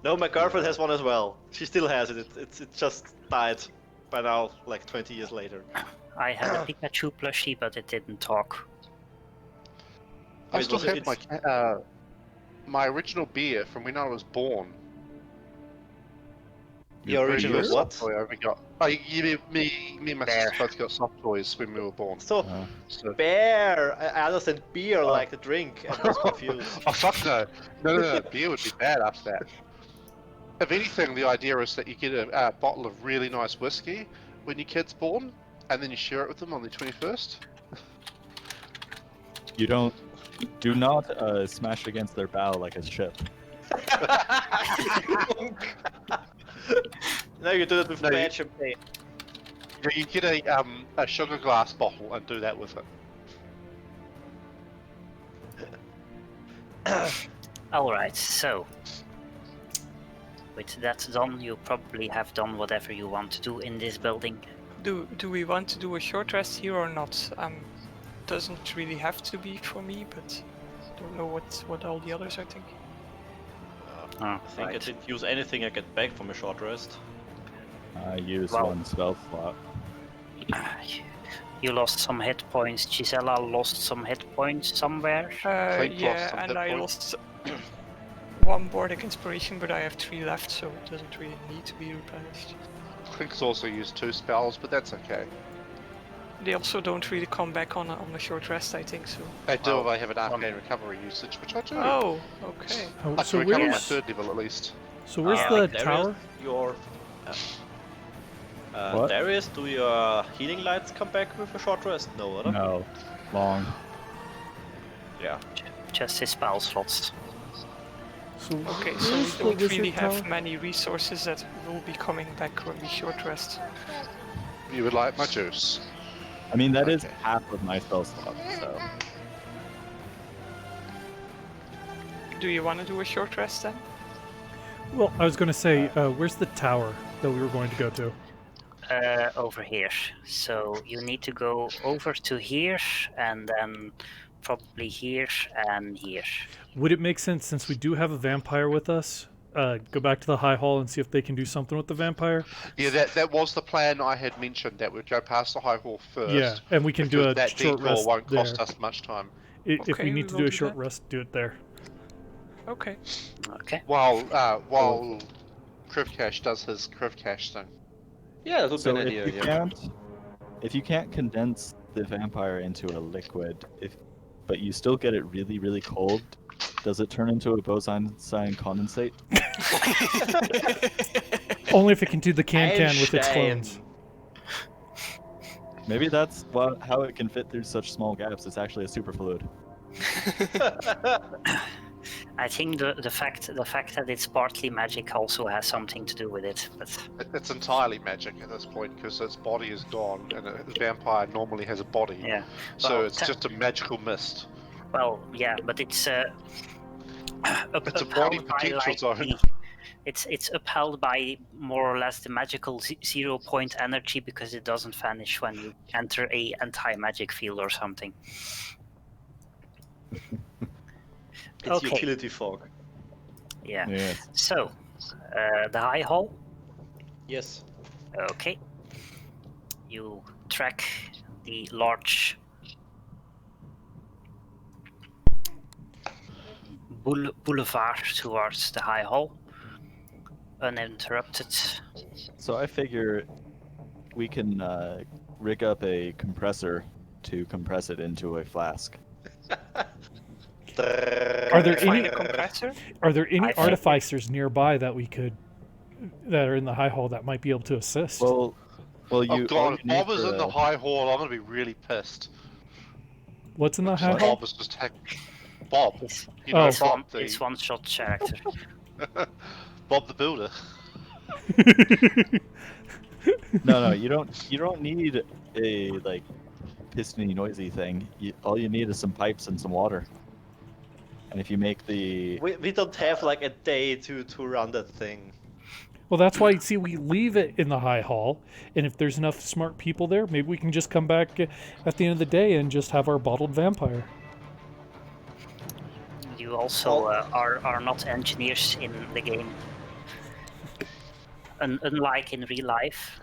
D: No, my girlfriend has one as well. She still has it. It just died by now, like 20 years later.
B: I had a Pikachu plushie, but it didn't talk.
A: I
D: Wait,
A: still
D: was it-
A: have my original beer from when I was born.
D: The original
A: Very first
D: what?
A: soft toy I ever got. Oh, me and my
B: Bear.
A: sister both got soft toys when we were born.
D: So,
A: So.
D: bear! I understand beer like the drink. I was confused.
A: Oh fuck no! No, beer would be bad after that. If anything, the idea is that you get a bottle of really nice whiskey when your kid's born, and then you share it with them on the 21st.
F: You do not smash against their bow like a ship.
D: No, you do it with
A: No,
D: bad champagne.
A: You get a sugar glass bottle and do that with it.
B: Alright, so. With that done, you probably have done whatever you want to do in this building.
E: Do we want to do a short rest here or not? Doesn't really have to be for me, but don't know what all the others are thinking.
B: Oh,
D: I think I didn't use anything I get back from a short rest.
F: I used
B: Well-
F: one spell slot.
B: You lost some hit points. Gisela lost some hit points somewhere.
A: Clink lost
E: Yeah,
A: some
E: and
A: hit
E: I
A: points.
E: lost one Bardic Inspiration, but I have 3 left, so it doesn't really need to be replenished.
A: Clink's also used 2 spells, but that's okay.
E: They also don't really come back on a short rest, I think, so.
A: They do
B: Well,
A: if I have an arcane recovery usage, which I do.
E: Oh, okay.
C: Oh,
A: I
C: so
A: can recover my
C: where's
A: 3rd level at least.
C: where's the
D: Like Darius,
C: tower?
D: Your
F: What?
D: Darius, do your healing lights come back with a short rest? No, or?
F: No. Long.
D: Yeah.
B: Just his spell slots.
C: So
E: Okay,
C: where's
E: so we
C: the
E: don't
C: wizard
E: really have
C: tower?
E: many resources that will be coming back when we short rest.
A: You would like my juice?
F: I mean, that is
A: Okay.
F: half of my spell slot, so
E: Do you want to do a short rest then?
C: Well, I was going to say, where's the tower that we were going to go to?
B: Over here. So you need to go over to here and then probably here and here.
C: Would it make sense, since we do have a vampire with us, go back to the High Hall and see if they can do something with the vampire?
A: Yeah, that was the plan I had mentioned, that we'd go past the High Hall first.
C: Yeah, and we can do
A: because
C: a
A: that
C: short
A: detour
C: rest
A: won't
C: there.
A: cost us much time.
C: If we
E: Okay,
C: need
E: we
C: to
E: will
C: do a
E: do
C: short
E: that.
C: rest, do it there.
E: Okay.
B: Okay.
A: While Krivkash does his Krivkash thing.
G: Yeah, that would
F: so
G: be an
F: if
G: idea.
F: you can't, if you can't condense the vampire into a liquid, but you still get it really, really cold, does it turn into a Bose-Einstein condensate?
C: Only if it can do the can with its
D: Einstein.
C: clones.
F: Maybe that's how it can fit through such small gaps. It's actually a superfluid.
B: I think the fact that it's partly magic also has something to do with it. But
A: It's entirely magic at this point because its body is gone, and a vampire normally has a body.
B: yeah.
A: So
B: Well,
A: it's just a magical mist.
B: Well, yeah, but it's
A: It's a body
B: upheld by,
A: potential zone.
B: it's upheld by more or less the magical 0-point energy because it doesn't vanish when you enter a anti-magic field or something.
D: It's
B: Okay.
D: utility fog.
B: Yeah.
F: Yes.
B: So, the High Hall.
D: Yes.
B: Okay. You track the large boulevard towards the High Hall, uninterrupted.
F: So I figure we can rig up a compressor to compress it into a flask.
C: Are there
B: Find
C: any
B: a compressor? I think-
C: artificers nearby that are in the High Hall that might be able to assist?
F: Well,
A: Oh
F: all
A: god,
F: you
A: if
F: need
A: Bob is
F: for
A: in the
F: a-
A: High Hall, I'm gonna be really pissed.
C: What's in the High
A: Bob
C: Hall?
A: is just Bob.
B: It's,
A: You know,
C: Oh.
A: Bob
B: it's
A: the
B: one-shot character.
A: Bob the Builder.
F: No, you don't need a like pistony noisy thing. All you need is some pipes and some water. And if you make the
D: We don't have like a day to run that thing.
C: Well, that's why, see, we leave it in the High Hall, and if there's enough smart people there, maybe we can just come back at the end of the day and just have our bottled vampire.
B: You also are not engineers in the game. Unlike in real life.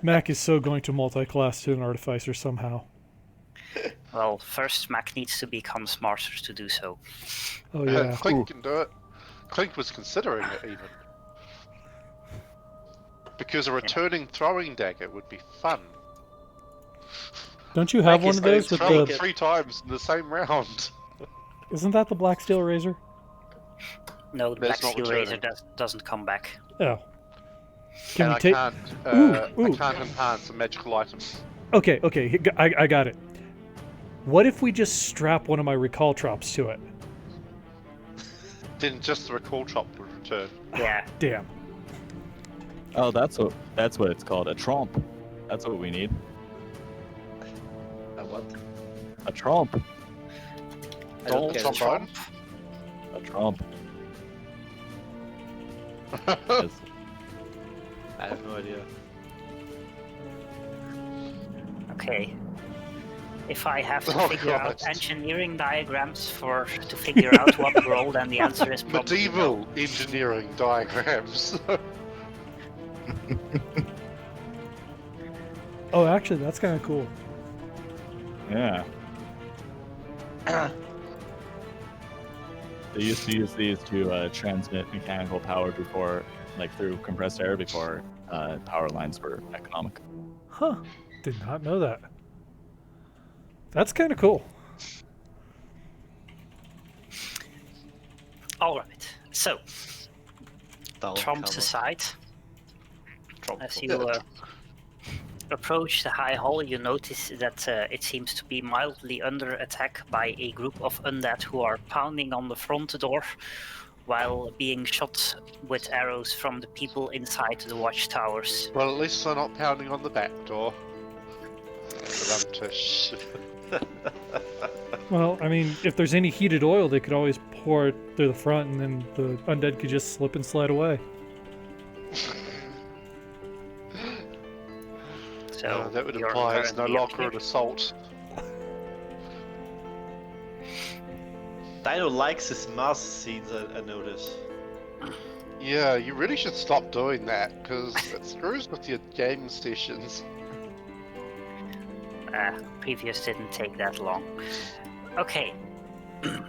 C: Mac is so going to multi-class to an artificer somehow.
B: Well, first Mac needs to become smarter to do so.
C: Oh yeah.
A: Clink can do it. Clink was considering it even. Because a returning throwing dagger would be fun.
C: Don't you have
D: Mac
C: one
D: is
C: of those
D: going
C: with
D: to
A: Throw
C: the?
A: it 3 times in the same round.
C: Isn't that the Black Steel Razor?
B: No, the Black
A: That's not
B: Steel
A: returning.
B: Razor doesn't come back.
C: Oh. Can
A: and
C: we
A: I
C: take?
A: can't,
C: Ooh.
A: I can't enhance a magical item.
C: Okay, I got it. What if we just strap one of my recall drops to it?
A: Then just the recall chop would return.
B: Yeah.
C: Damn.
F: Oh, that's what it's called, a trompe. That's what we need.
D: What?
F: A trompe.
D: I don't
A: Donald
D: get it.
A: trombone.
F: A trompe. Yes.
D: I have no idea.
B: Okay. If I have to
A: Oh,
B: figure out
A: God.
B: engineering diagrams to figure out what to roll, then the answer is probably
A: Medieval engineering diagrams.
C: Oh, actually, that's kind of cool.
F: Yeah. They used to use these to transmit mechanical power before, like through compressed air before power lines were economic.
C: Huh. Did not know that. That's kind of cool.
B: All right. So,
D: Down
B: trumps
D: cover.
B: aside,
D: Trump
B: as
D: cover.
B: you approach the high hall, you notice that it seems to be mildly under attack by a group of undead who are pounding on the front door while being shot with arrows from the people inside the watchtowers.
A: Well, at least they're not pounding on the back door. For them to
C: Well, I mean, if there's any heated oil, they could always pour it through the front, and then the undead could just slip and slide away.
B: So
A: that would
B: you're
A: imply it's no
B: currently
A: longer
B: up
A: an assault.
D: Dino likes his mass scenes, I notice.
A: Yeah, you really should stop doing that, because it screws with your game sessions.
B: Previous didn't take that long. Okay,
A: Yeah,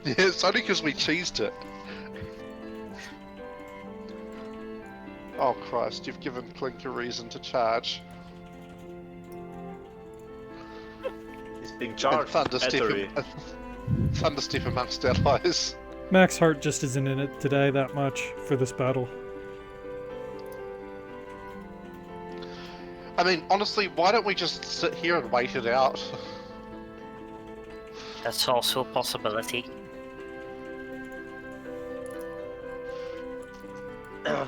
A: it's only because we cheesed it. Oh Christ, you've given Clink a reason to charge.
D: He's being
A: And
D: charged. Battery.
A: Thunderstep amongst allies.
C: Max Hart just isn't in it today that much for this battle.
A: I mean, honestly, why don't we just sit here and wait it out?
B: that's also a possibility.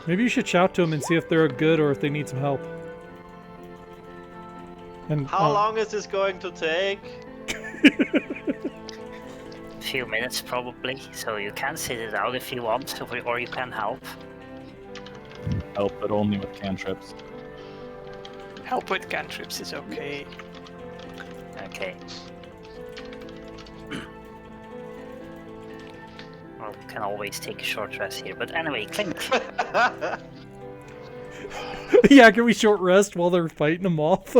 C: Maybe you should shout to them and see if they're good or if they need some help. And
D: How long is this going to take?
B: A few minutes probably, so you can sit it out if you want, or you can help.
F: Help, but only with cantrips.
E: Help with cantrips is okay.
B: Okay. Well, you can always take a short rest here, but anyway, Clink.
C: yeah, can we short rest while they're fighting them off?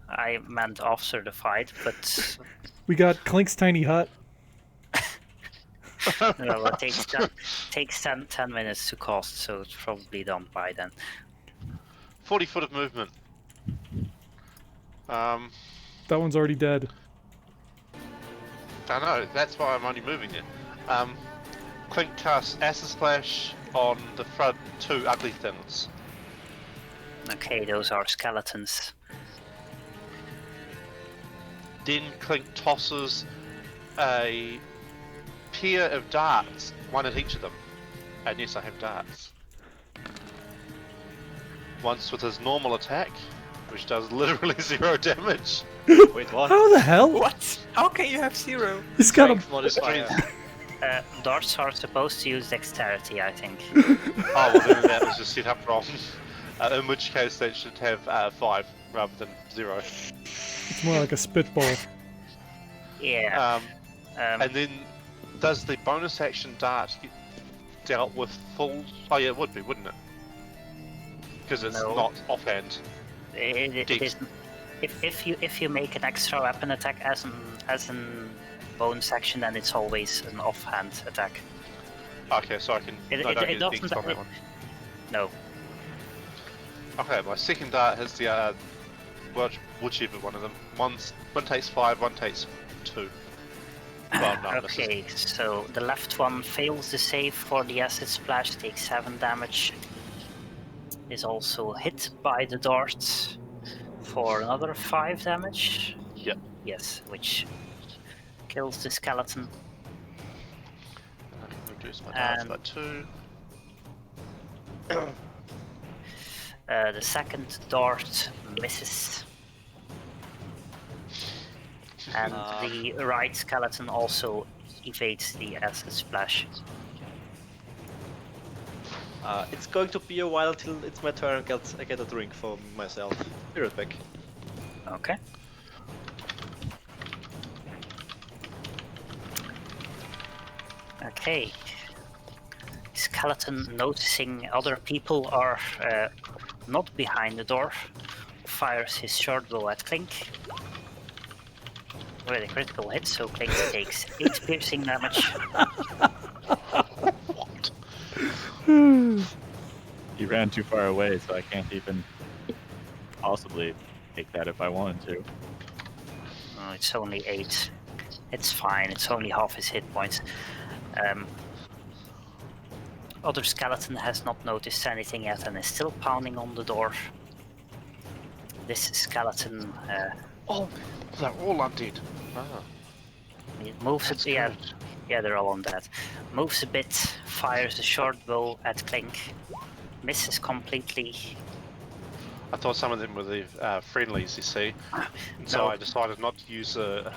B: I meant after the fight, but
C: We got Clink's tiny hut.
B: well, it takes 10 minutes to cast, so it's probably done by then.
A: 40 foot of movement.
C: That one's already dead.
A: I know, that's why I'm only moving it. Clink casts Acid Splash on the front two ugly things.
B: Okay, those are skeletons.
A: Then Clink tosses a pair of darts, one at each of them. And yes, I have darts. Once with his normal attack, which does literally 0 damage.
D: Wait, what?
C: How the hell?
E: What? How can you have 0?
C: He's got a...
D: Strength modifier.
B: Darts are supposed to use dexterity, I think.
A: Oh, well then that was just set up wrong. In which case that should have 5 rather than 0.
C: It's more like a spitball.
B: Yeah.
A: And then does the bonus action dart get dealt with full... Oh yeah, it would be, wouldn't it? Because it's
B: No.
A: not offhand.
B: It
A: Dex.
B: isn't. If you make an extra weapon attack as an bonus action, then it's always an offhand attack.
A: Okay, so I can...
B: It-
A: I
B: it-
A: don't
B: it
A: get Dex
B: doesn't-
A: on that one.
B: No.
A: Okay, my second dart has the... whichever one of them. One takes 5, one takes 2. Well, no, this is-
B: Okay, so the left one fails the save for the acid splash, takes 7 damage. Is also hit by the darts for another 5 damage.
A: Yep.
B: Yes, which kills the skeleton.
A: I can reduce my darts
B: And-
A: by 2.
B: The second dart misses. And the right skeleton also evades the acid splash.
D: It's going to be a while until it's my turn. I get a drink for myself. Be right back.
B: Okay. Okay. Skeleton, noticing other people are not behind the door, fires his short bow at Clink. With a critical hit, so Clink takes 8 piercing damage.
A: What?
F: He ran too far away, so I can't even possibly take that if I wanted to.
B: Oh, it's only 8. It's fine, it's only half his hit points. Other skeleton has not noticed anything yet and is still pounding on the door. this skeleton
A: Oh, they're all undead. Ah,
B: it moves a
A: that's
B: bit.
A: good.
B: Yeah, they're all on that. Moves a bit, fires a short bow at Clink, misses completely.
A: I thought some of them were the friendlies, you see. And so
B: No.
A: I decided not to use a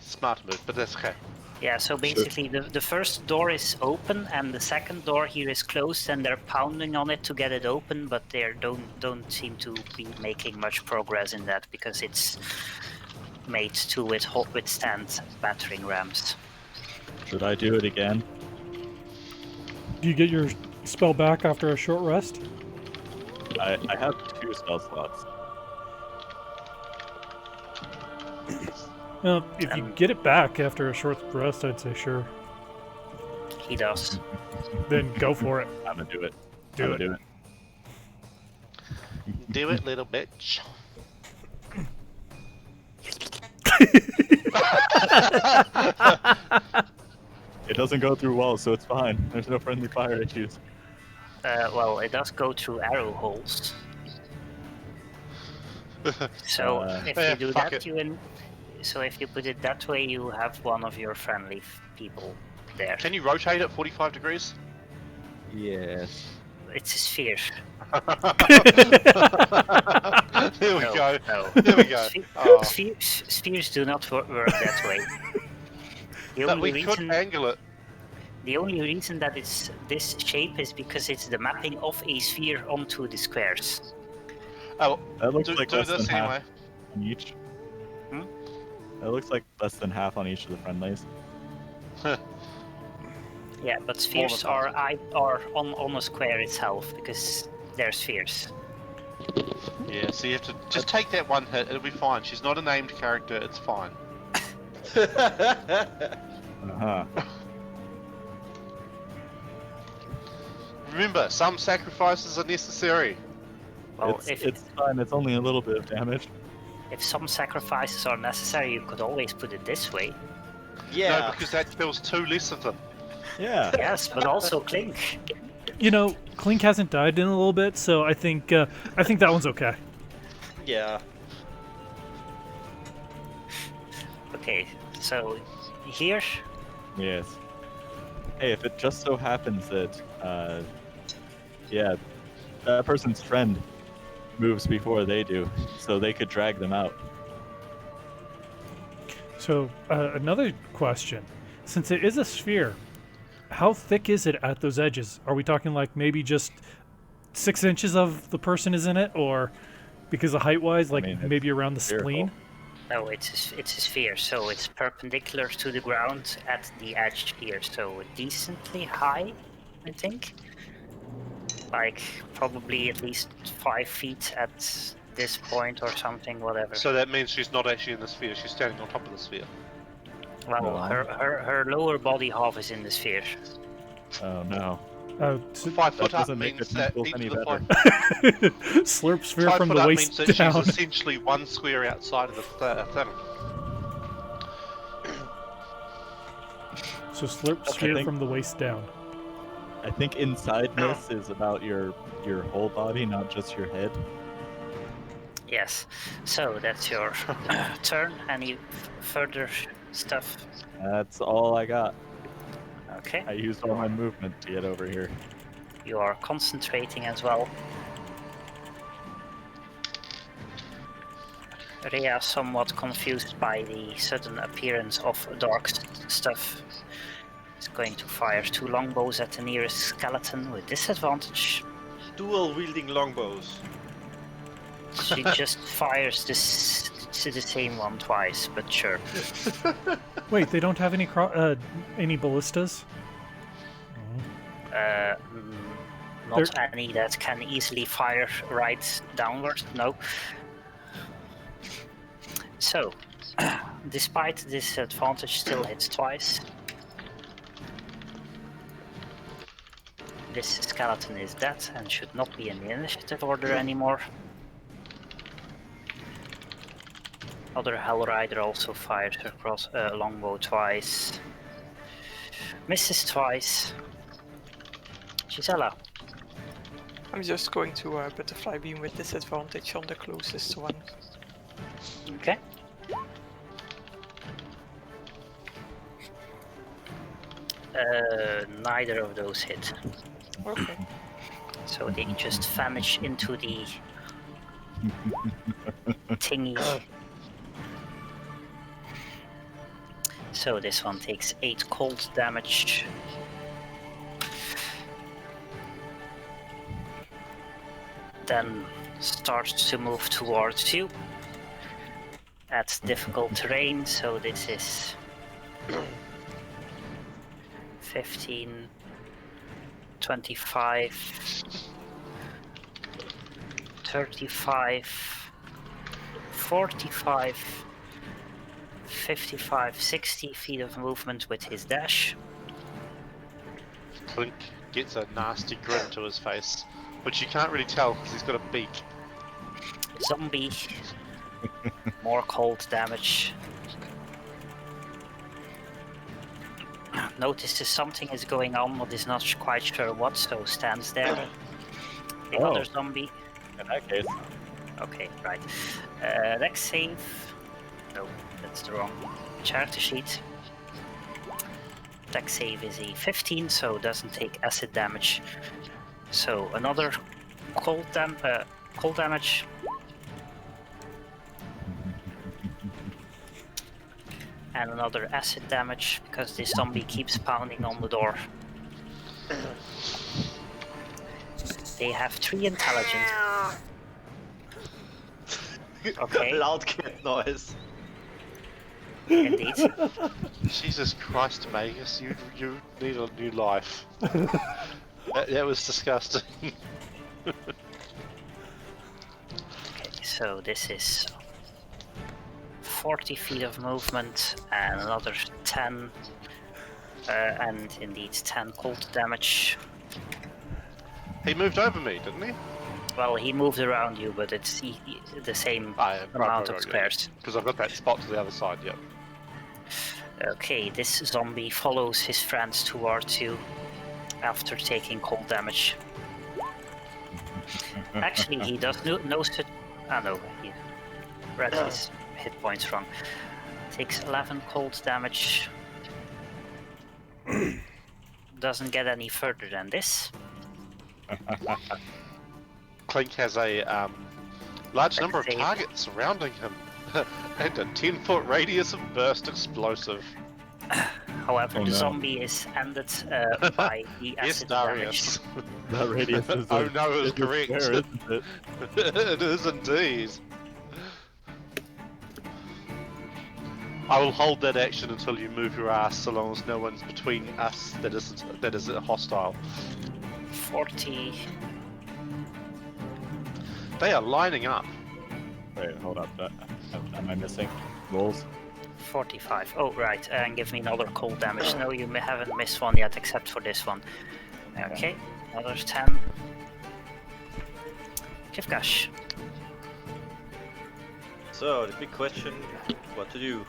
A: smart move, but that's okay.
B: Yeah, so basically the first door is open and the second door here is closed, and they're pounding on it to get it open, but they don't seem to be making much progress in that because it's made to withstand battering rams.
F: Should I do it again?
C: Do you get your spell back after a short rest?
F: I have 2 spell slots.
C: If you get it back after a short rest, I'd say sure.
B: He does.
C: Then go for it.
F: I'm gonna do it.
C: Do
F: I'm
C: it.
F: gonna do
A: Do it, little bitch.
F: It doesn't go through walls, so it's fine. There's no friendly fire issues.
B: Well, it does go through arrow holes. So if
A: yeah,
B: you do
A: fuck
B: that,
A: it.
B: so if you put it that way, you have one of your friendly people there.
A: Can you rotate it 45 degrees?
F: Yes.
B: It's a sphere.
A: There we
B: No,
A: go.
B: no.
A: There we go. Oh.
B: Spheres do not work that way. The
A: But
B: only
A: we could
B: reason,
A: angle it.
B: the only reason that it's this shape is because it's the mapping of a sphere onto the squares.
A: Oh,
F: That looks
A: do
F: like
A: this
F: less than
A: anyway.
F: half on each.
B: Hmm?
F: That looks like less than half on each of the friendlies.
B: Yeah, but spheres are on a square itself because they're spheres.
A: Yeah, so you have to just take that one hit, it'll be fine. She's not a named character, it's fine.
F: Uh-huh.
A: Remember, some sacrifices are necessary.
B: Well,
F: It's fine, it's only a little bit of damage.
B: if some sacrifices are necessary, you could always put it this way.
D: Yeah.
A: No, because that kills 2 less of them.
F: Yeah.
B: Yes, but also Clink.
C: You know, Clink hasn't died in a little bit, so I think that one's okay.
D: Yeah.
B: Okay, so here,
F: Yes. Hey, if it just so happens that, yeah, that person's friend moves before they do, so they could drag them out.
C: So another question: since it is a sphere, how thick is it at those edges? Are we talking like maybe just 6 inches of the person is in it, or because of height-wise, like
F: mean, it's
C: maybe around the
F: spherical.
C: spleen?
B: no, it's a sphere, so it's perpendicular to the ground at the edge here, so decently high, I think. Like probably at least 5 feet at this point or something, whatever.
A: So that means she's not actually in the sphere, she's standing on top of the sphere.
B: Well,
F: No.
B: her lower body half is in the sphere.
F: Oh no.
C: So
A: 5 foot up
F: doesn't make
A: means
F: the
A: that
F: tentacles
A: each
F: any
A: of the
F: better.
C: slurp sphere
A: 5
C: from
A: foot
C: the
A: up
C: waist
A: means that
C: down.
A: she's essentially 1 square outside of the thing.
C: So slurp
F: I
C: sphere
F: think-
C: from the waist down.
F: I think insideness is about your whole body, not just your head.
B: Yes. So that's your turn. Any further stuff?
F: That's all I got.
B: Okay.
F: I used all my movement to get over here.
B: You are concentrating as well. Rhea, somewhat confused by the sudden appearance of dark stuff, is going to fire 2 longbows at the nearest skeleton with disadvantage.
D: Dual wielding longbows.
B: She just fires the same one twice, but sure.
C: Wait, they don't have any ballistas?
B: Not any that can easily fire right downward, no. So, despite this advantage, still hits twice. This skeleton is dead and should not be in the initiative order anymore. Other Hell Rider also fires across a longbow twice. Misses twice. Gisela.
E: I'm just going to butterfly beam with disadvantage on the closest one.
B: Okay. Neither of those hit.
E: Okay.
B: So they just vanish into the thingy. So this one takes 8 cold damage. Then starts to move towards you at difficult terrain, so this is 15, 25, 35, 45, 55, 60 feet of movement with his dash.
A: Clink gets a nasty grin to his face, which you can't really tell because he's got a beak.
B: Zombie. More cold damage. Notices something is going on, but is not quite sure what, so stands there. The other zombie.
F: In that case,
B: Okay, right. Dex save. No, that's the wrong character sheet. Dex save is a 15, so doesn't take acid damage. So another cold damage. And another acid damage because this zombie keeps pounding on the door. They have 3 intelligence. Okay.
D: Loud cat noise.
B: Indeed.
A: Jesus Christ, Magus, you need a new life. that was disgusting.
B: Okay, so this is 40 feet of movement and another 10. And indeed 10 cold damage.
A: He moved over me, didn't he?
B: Well, he moved around you, but it's the same amount of squares.
A: Because I've got that spot to the other side, yep.
B: Okay, this zombie follows his friends towards you after taking cold damage. Actually, he does no such. Ah, no, he read his hit points wrong. Takes 11 cold damage. Doesn't get any further than this.
A: Clink has a large number of targets surrounding him, and a 10-foot radius of burst explosive.
B: However,
F: Oh,
B: the
F: no.
B: zombie is ended by the
A: Yes,
B: acid damage.
A: Darius.
F: that radius is
A: Oh no, it was correct.
F: Fair, isn't it?
A: It is indeed. I will hold that action until you move your ass, so long as no one's between us that is hostile.
B: 40.
A: They are lining up.
F: Wait, hold up. Am I missing rolls?
B: 45. Oh, right. And give me another cold damage. No, you haven't missed one yet, except for this one. Okay, another 10. Kivkash.
D: So the big question: what to do?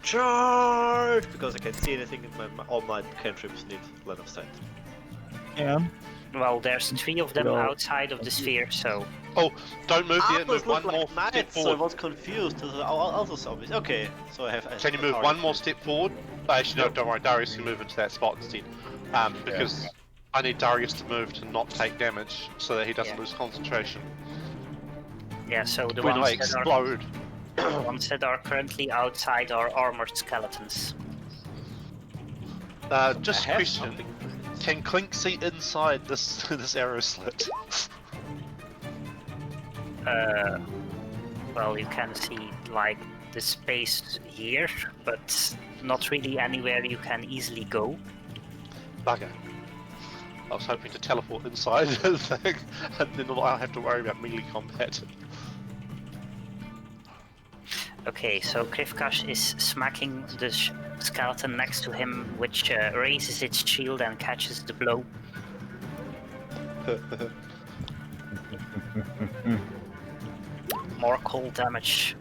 D: Charge! Because I can't see anything in all my cantrips need line of sight.
F: And
B: Well, there's 3 of them
F: Well,
B: outside of the sphere, so
A: Oh, don't move yet.
D: Those
A: Move one
D: look
A: more
D: like
A: step
D: knights, so I
A: forward.
D: was confused. Other zombies. Okay, so I have.
A: Can you move one more step forward? Actually, no, don't worry. Darius can move into that spot instead. Because I need Darius to move to not take damage, so that he doesn't
B: Yeah.
A: lose concentration.
B: yeah, so the
A: When I
B: ones that,
A: explode.
B: the ones that are currently outside are armored skeletons.
A: Just
D: I
A: a
D: have
A: question.
D: something.
A: Can Clink see inside this this arrow slit?
B: Well, you can see like the space here, but not really anywhere you can easily go.
A: Bugger. I was hoping to teleport inside the thing, and then I'll have to worry about melee combat.
B: Okay, so Krivkash is smacking the skeleton next to him, which raises its shield and catches the blow. More cold damage.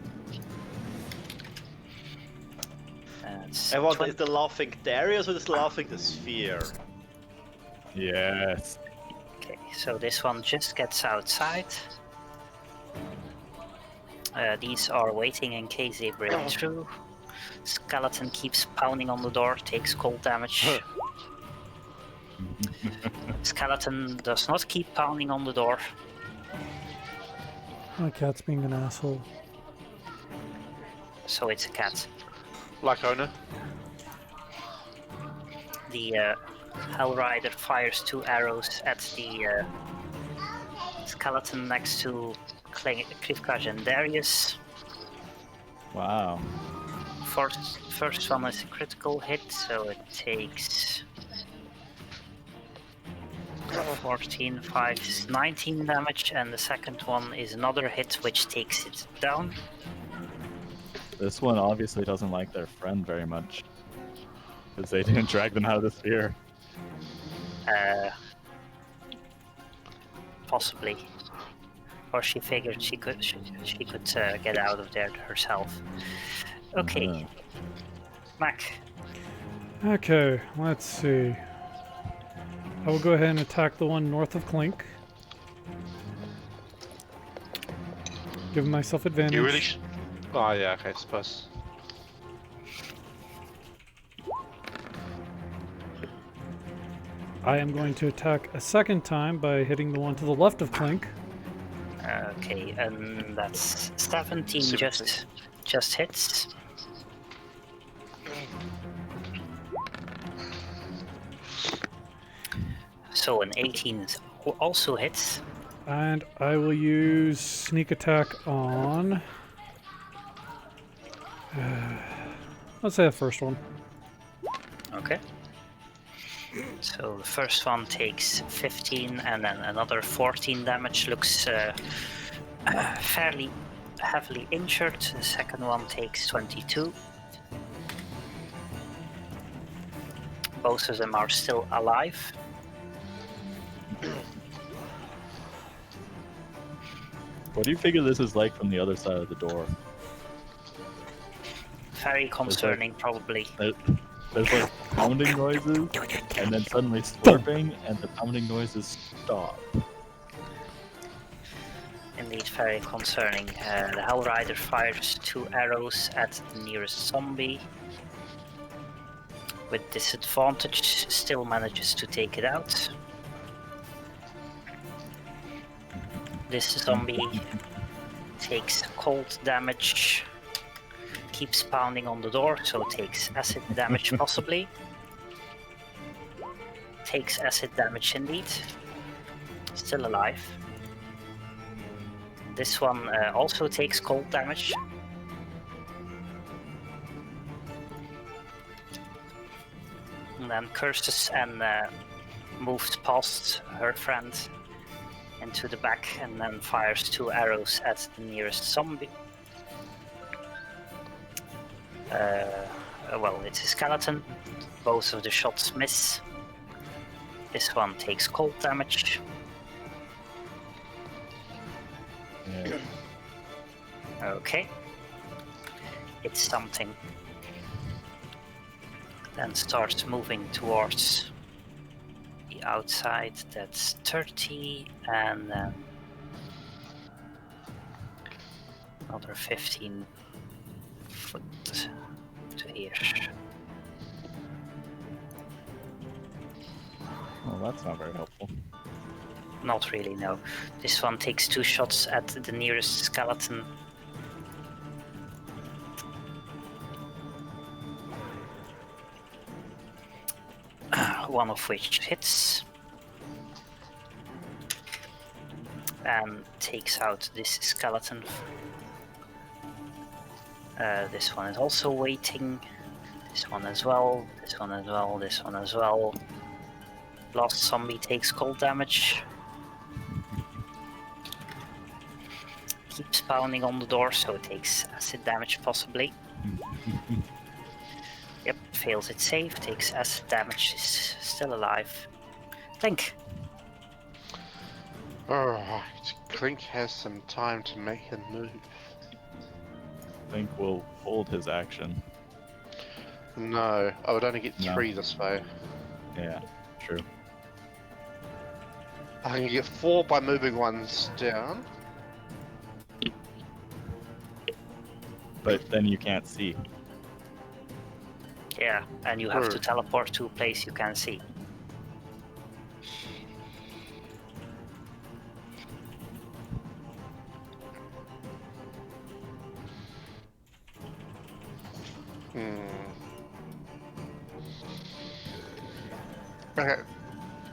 D: And what is the laughing Darius or is laughing the sphere?
F: yes.
B: Okay, so this one just gets outside. These are waiting in case they break through. Skeleton keeps pounding on the door, takes cold damage. Skeleton does not keep pounding on the door.
C: My cat's being an asshole.
B: So it's a cat.
A: Like owner.
B: The Hellrider fires 2 arrows at the skeleton next to Krivka and Darius.
F: Wow.
B: First one is a critical hit, so it takes 14, 5, 19 damage, and the second one is another hit which takes it down.
F: This one obviously doesn't like their friend very much. Because they didn't drag them out of the sphere.
B: Possibly. Or she figured she could get out of there herself. Okay. Mac.
C: Okay, let's see. I will go ahead and attack the one north of Clink. Giving myself advantage.
A: You really Oh yeah, okay, I suppose.
C: I am going to attack a second time by hitting the one to the left of Clink.
B: Okay, and that's 17
A: 17.
B: just hits. So an 18 also hits.
C: And I will use sneak attack on... let's say the first one.
B: Okay. So the first one takes 15 and then another 14 damage. Looks fairly heavily injured. The second one takes 22. Both of them are still alive.
F: What do you figure this is like from the other side of the door?
B: Very concerning, probably.
F: There's like pounding noises, and then suddenly slurping, and the pounding noises stop.
B: Indeed, very concerning. The Hellrider fires 2 arrows at the nearest zombie. With disadvantage, still manages to take it out. This zombie takes cold damage, keeps pounding on the door, so takes acid damage possibly. Takes acid damage indeed. Still alive. This one also takes cold damage. And then curses and moves past her friend into the back and then fires 2 arrows at the nearest zombie. Well, it's a skeleton. Both of the shots miss. This one takes cold damage.
F: Yeah.
B: Okay. It's something. Then starts moving towards the outside. That's 30 and then another 15 foot to here.
F: Well, that's not very helpful.
B: Not really, no. This one takes 2 shots at the nearest skeleton. One of which hits. And takes out this skeleton. This one is also waiting. This one as well. This one as well. This one as well. Last zombie takes cold damage. Keeps pounding on the door, so it takes acid damage possibly. Yep, fails its save, takes acid damage, is still alive. Clink.
A: Alright, Clink has some time to make a move.
F: I think we'll hold his action.
A: No, I would only get
F: No.
A: 3 this way.
F: Yeah, true.
A: I can get 4 by moving ones down.
F: But then you can't see.
B: Yeah, and you have to teleport to a place you can see.
A: Okay.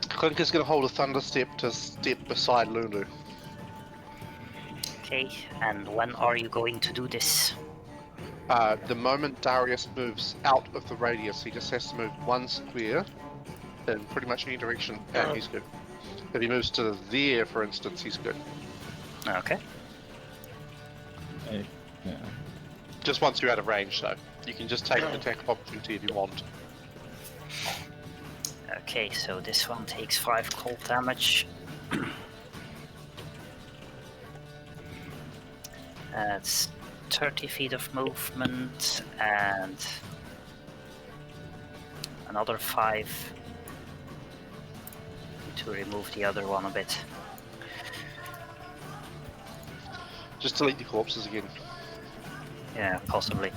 A: Clink is going to hold a thunder step to step beside Lulu.
B: Okay, and when are you going to do this?
A: The moment Darius moves out of the radius, he just has to move 1 square in pretty much any direction, and he's good. If he moves to there, for instance, he's good.
B: Okay.
F: Yeah.
A: Just once you're out of range, though. You can just take an attack of opportunity if you want.
B: Okay, so this one takes 5 cold damage. That's 30 feet of movement and another 5 to remove the other one a bit.
A: Just delete the corpses again.
B: Yeah, possibly.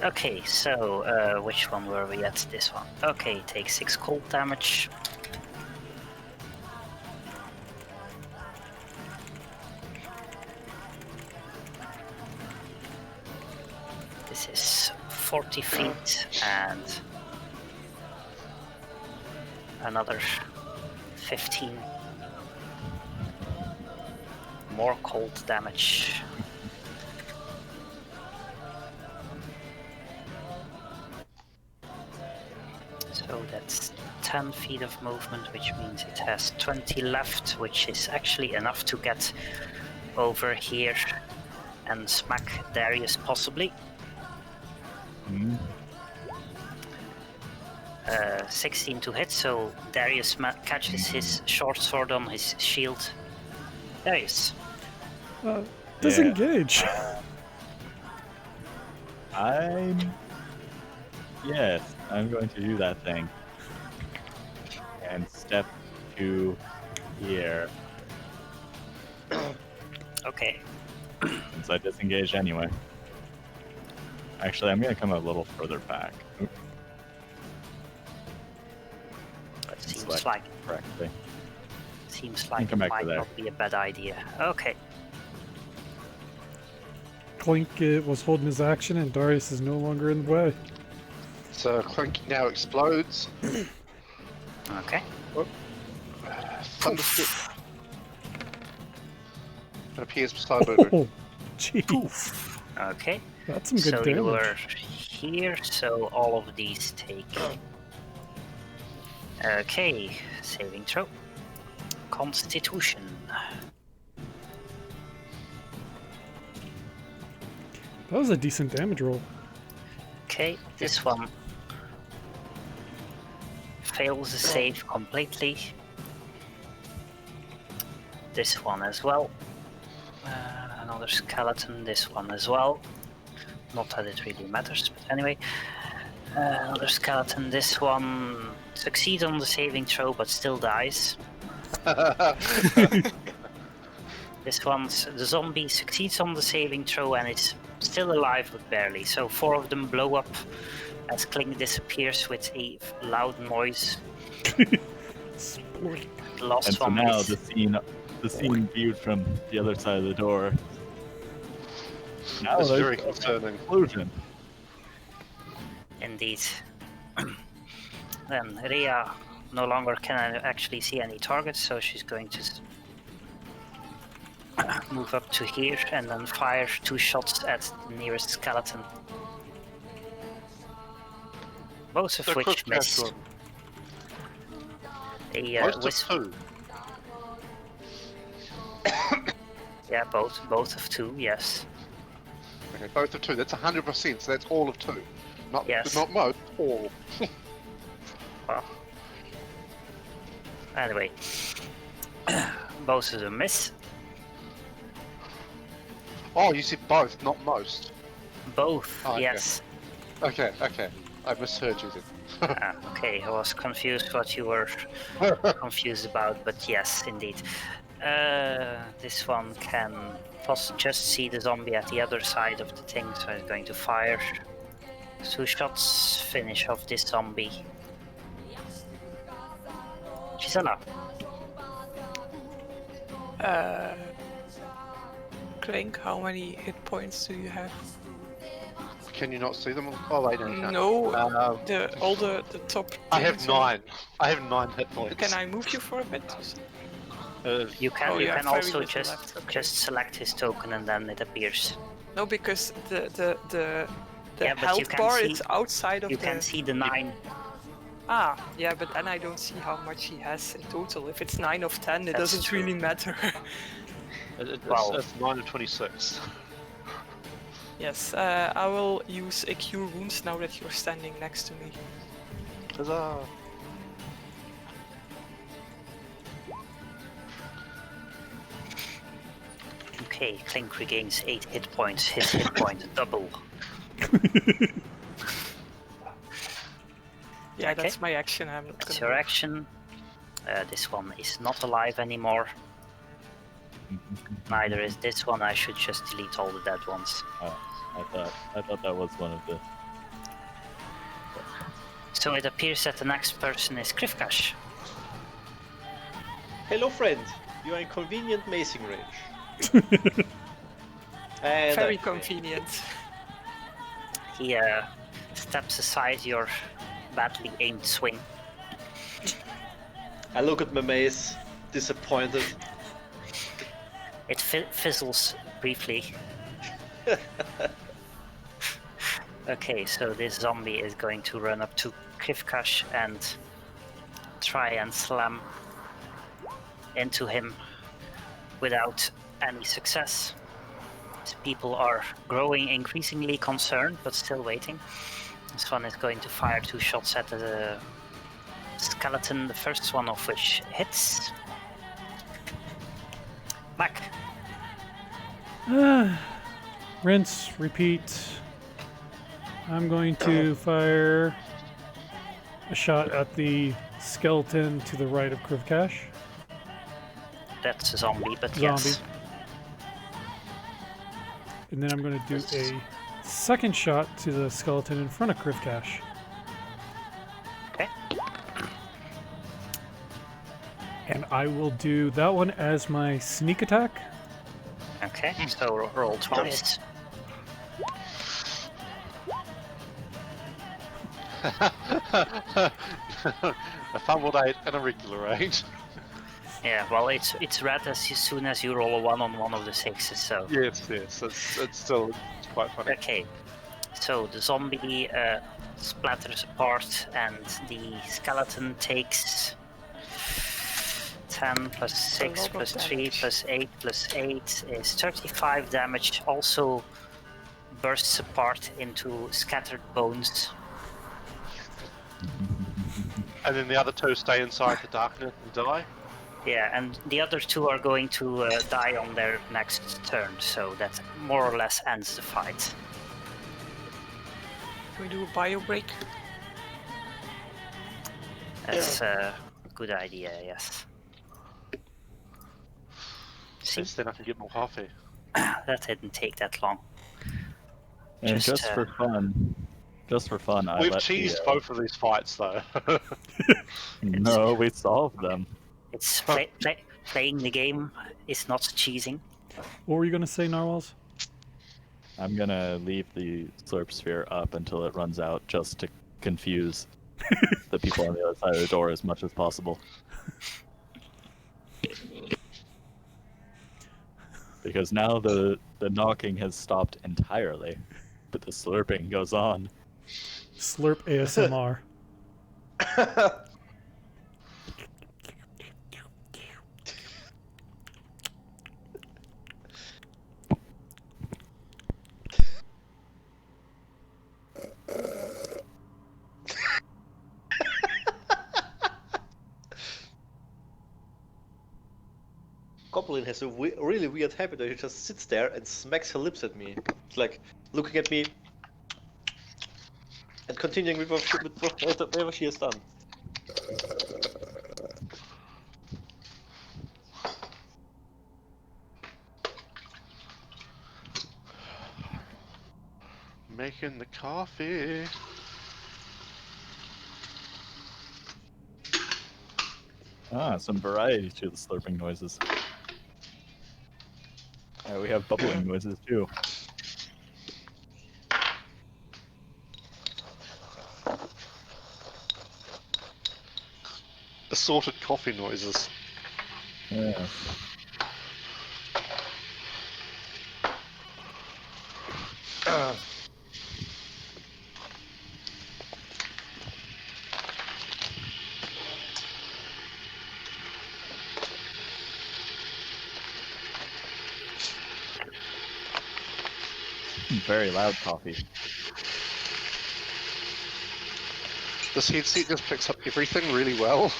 B: Okay, so which one were we at? This one. Okay, takes 6 cold damage. This is 40 feet and another 15 more cold damage. So that's 10 feet of movement, which means it has 20 left, which is actually enough to get over here and smack Darius possibly. 16 to hit, so Darius catches his short sword on his shield. Darius.
C: Disengage.
F: I'm going to do that thing. And step to here.
B: Okay.
F: Since I disengaged anyway. Actually, I'm going to come a little further back.
B: That seems
F: Select
B: like
F: correctly.
B: it
F: come back to
B: might
F: there.
B: not be a bad idea. Okay.
C: Clink was holding his action, and Darius is no longer in the way.
A: So Clink now explodes.
B: Okay.
A: Thunder step. It appears beside Lulu.
C: Oh, jeez.
B: Okay.
C: That's some good
B: So
C: damage.
B: you were here, so all of these take. Okay, saving throw. Constitution.
C: That was a decent damage roll.
B: Okay, this one fails the save completely. This one as well. Another skeleton, this one as well. Not that it really matters, but anyway. Another skeleton, this one succeeds on the saving throw but still dies. This one's the zombie succeeds on the saving throw and is still alive but barely. So 4 of them blow up as Clink disappears with a loud noise.
C: Splurk.
B: The last
F: And so
B: one
F: now
B: is
F: the scene viewed from the other side of the door. Now
A: That's
F: there's
A: very
F: an
A: concerning.
F: explosion.
B: indeed. Then Rhea no longer can actually see any targets, so she's going to move up to here and then fire 2 shots at the nearest skeleton. Both of
A: So
B: which
A: quick
B: miss.
A: cash
B: A
A: Most
B: wisp.
A: of 2.
B: Yeah, both of 2. Yes.
A: Okay, both of 2. That's 100%. So that's all of 2. Not
B: Yes.
A: not most. All.
B: Well. Anyway, both of them miss.
A: Oh, you said both, not most.
B: Both.
A: Oh, okay.
B: Yes.
A: Okay. Okay. I misheard you then.
B: Okay, I was confused what you were confused about, but yes, indeed. This one can just see the zombie at the other side of the thing, so it's going to fire 2 shots, finish off this zombie. Gisela.
E: Clink, how many hit points do you have?
A: Can you not see them? Oh wait, no, you can't.
E: No, all the top.
A: I have
E: things are-
A: 9. I have 9 hit points.
E: Can I move you for a bit?
B: You can
E: Oh,
B: you
E: you
B: can
E: have very
B: also
E: little left, okay.
B: just select his token and then it appears.
E: No, because the
B: Yeah, but you
E: health
B: can
E: bar
B: see-
E: is outside of
B: You
E: the.
B: can see the 9.
E: Ah, yeah, but then I don't see how much he has in total. If it's 9 of 10, it
B: That's
E: doesn't
B: true.
E: really matter.
B: Wow.
A: It's 9 of 26.
E: Yes, I will use a cure wounds now that you're standing next to me.
A: Huzzah!
B: Okay, Clink regains 8 hit points. His hit point double.
E: Yeah,
B: Okay.
E: that's my action. I'm not
B: That's
E: gonna
B: your
E: move.
B: action. This one is not alive anymore. Neither is this one. I should just delete all the dead ones.
F: I thought that was one of the.
B: So it appears that the next person is Krivkash.
D: Hello, friend. You are in convenient macing range. And
E: Very
D: I-
E: convenient.
B: He steps aside your badly aimed swing.
D: I look at my mace, disappointed.
B: It fizzles briefly. Okay, so this zombie is going to run up to Krivkash and try and slam into him without any success. These people are growing increasingly concerned, but still waiting. This one is going to fire 2 shots at the skeleton, the first one of which hits. Mac.
C: Rinse, repeat. I'm going to fire a shot at the skeleton to the right of Krivkash.
B: That's a zombie, but
C: Zombie.
B: yes.
C: And then I'm going to do a second shot to the skeleton in front of Krivkash.
B: Okay.
C: And I will do that one as my sneak attack.
B: Okay, so roll twice.
A: A fumbled 8 and a regular 8.
B: Yeah, well, it's red as soon as you roll a 1 on one of the 6s, so...
A: Yes, it's still quite funny.
B: Okay, so the zombie splatters apart and the skeleton takes 10 plus 6
E: lot
B: plus
E: of
B: 3
E: damage.
B: plus 8 plus 8 is 35 damage, also bursts apart into scattered bones.
A: And then the other 2 stay inside the darkness and die.
B: Yeah, and the other 2 are going to die on their next turn, so that more or less ends the fight.
E: Can we do a bio break?
B: That's a good idea, yes. See,
A: Since then I can get more coffee.
B: that didn't take that long.
F: And
B: Just,
F: just for fun, I
A: We've
F: let
A: cheesed
F: the,
A: both of these fights though.
F: No, we solved them.
B: It's playing the game is not cheesing.
C: What were you going to say, Narwhals?
F: I'm gonna leave the Slurp sphere up until it runs out, just to confuse the people on the other side of the door as much as possible. Because now the knocking has stopped entirely, but the slurping goes on.
C: Slurp ASMR.
D: Goblin has a really weird habit that he just sits there and smacks her lips at me. It's like looking at me And continuing with whatever she has done.
A: Making the coffee.
F: Some variety to the slurping noises. We have bubbling noises too.
A: Assorted coffee noises.
F: Yeah. Very loud coffee.
A: This headset just picks up everything really well.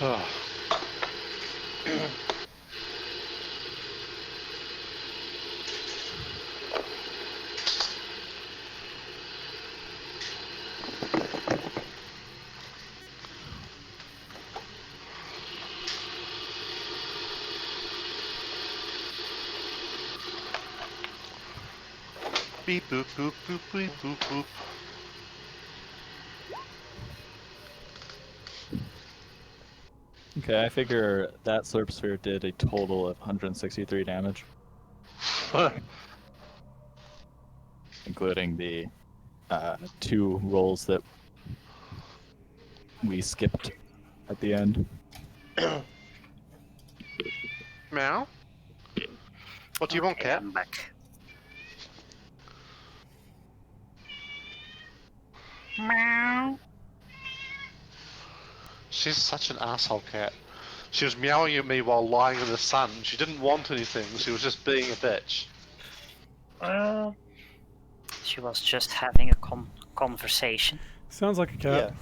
A: Oh. Beep boop boop boop beep boop boop.
F: Okay, I figure that Slurp Sphere did a total of 163 damage, including the 2 rolls that we skipped at the end.
A: Meow? What do you want,
B: Okay,
A: cat?
B: I'm back. Meow.
A: She's such an asshole cat. She was meowing at me while lying in the sun. She didn't want anything, she was just being a bitch.
B: She was just having a conversation.
C: Sounds like a cat.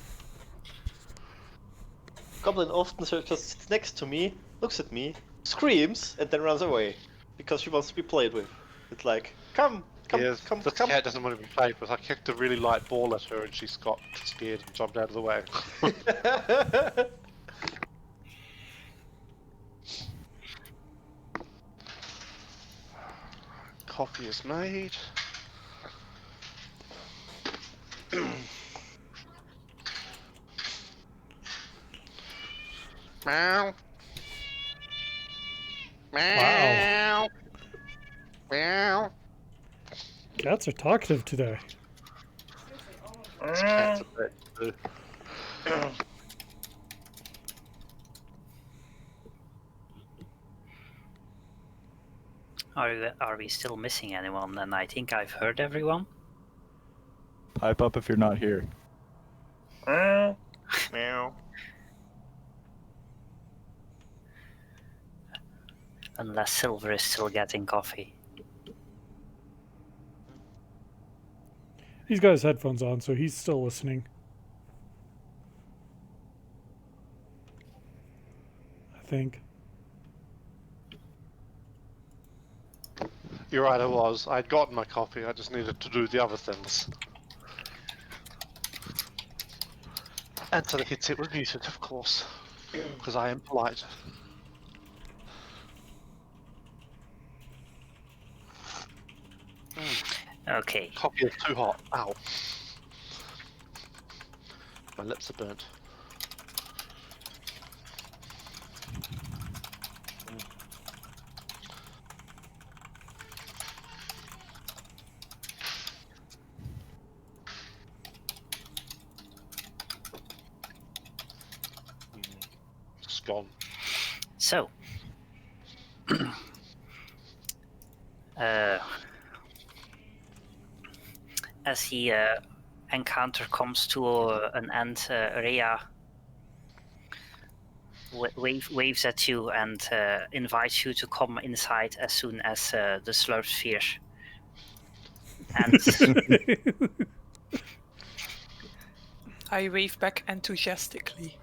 D: Goblin often just sits next to me, looks at me, screams, and then runs away. Because she wants to be played with. It's like, come,
A: This cat doesn't want to be played with. I kicked a really light ball at her and she got scared and jumped out of the way. Coffee is made. Meow. Meow. Meow.
C: Cats are talkative today.
A: This cat's a bitch too.
B: Are we still missing anyone? And I think I've heard everyone.
F: Pipe up if you're not here.
A: Meow.
B: Unless Silver is still getting coffee.
C: He's got his headphones on, so he's still listening. I think.
A: You're right, I was. I'd gotten my coffee, I just needed to do the other things. And so the headset was muted, of course. Because I am polite.
B: Okay.
A: Coffee is too hot. Ow. My lips are burnt. It's gone.
B: So, as the encounter comes to an end, Rhea waves at you and invites you to come inside as soon as the Slurp sphere ends.
E: I wave back enthusiastically.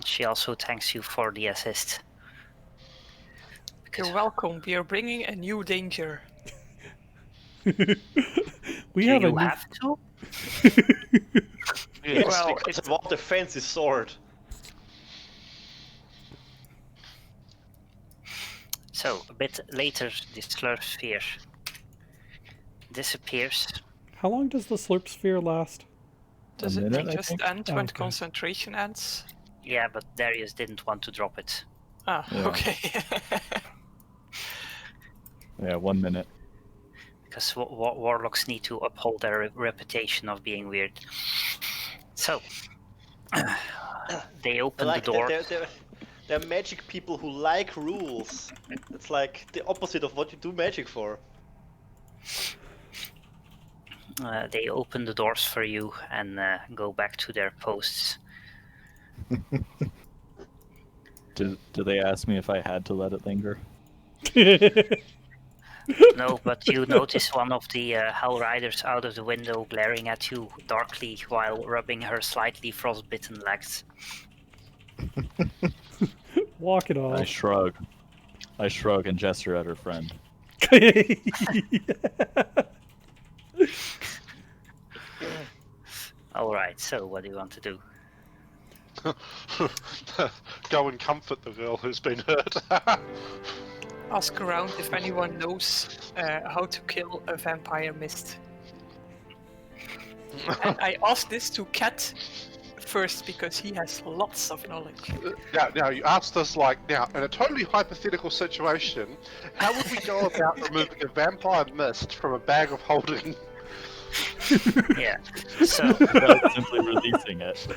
B: She also thanks you for the assist.
E: You're welcome. We are bringing a new danger.
C: We
B: Do
C: have a
B: you
C: new.
B: have to?
D: Yes,
E: Well,
D: because
E: it-
D: I want a fancy sword.
B: So, a bit later, the Slurp sphere disappears.
C: How long does the slurp sphere last?
E: Does it
F: minute, I
E: just
F: think.
E: end when
C: Okay.
E: concentration ends?
B: Yeah, but Darius didn't want to drop it.
E: Ah,
F: Yeah.
E: okay.
F: Yeah, 1 minute.
B: Because warlocks need to uphold their reputation of being weird. So, they open
D: Like
B: the door.
D: they're magic people who like rules. It's like the opposite of what you do magic for.
B: They open the doors for you and go back to their posts.
F: Do they ask me if I had to let it linger?
B: No, but you notice one of the Hell Riders out of the window glaring at you darkly while rubbing her slightly frostbitten legs.
C: Walk it
F: I
C: off.
F: shrug. I shrug and gesture at her friend.
B: Alright, so what do you want to do?
A: Go and comfort the girl who's been hurt.
E: Ask around if anyone knows how to kill a vampire mist. And I asked this to Cat first because he has lots of knowledge.
A: Now, you asked us, like, now, in a totally hypothetical situation, how would we go about removing a vampire mist from a bag of holding?
B: Yeah, so
F: Without simply releasing it.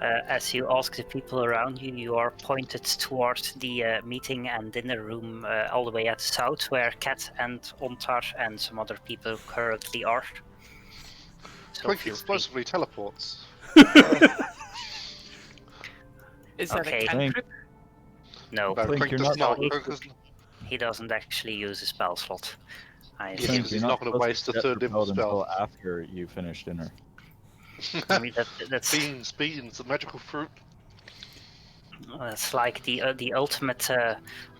B: as you ask the people around you, you are pointed towards the meeting and dinner room all the way at the south, where Kat and Ontar and some other people currently are. So
A: Clink
B: feel free.
A: explosively teleports.
E: Is that
B: Okay.
E: a cantrip?
B: No,
A: No,
F: Clink,
A: Clink
F: you're
A: does
F: not
A: not.
F: supposed
B: he doesn't actually use a spell slot. I
A: Yeah,
B: assume.
F: Clink,
A: because
F: you're
A: he's not gonna
F: supposed
A: waste a
F: get
A: third level
F: propelled
A: spell.
F: until after you finish dinner.
B: I mean, that's
A: Beans, a magical fruit.
B: It's like the ultimate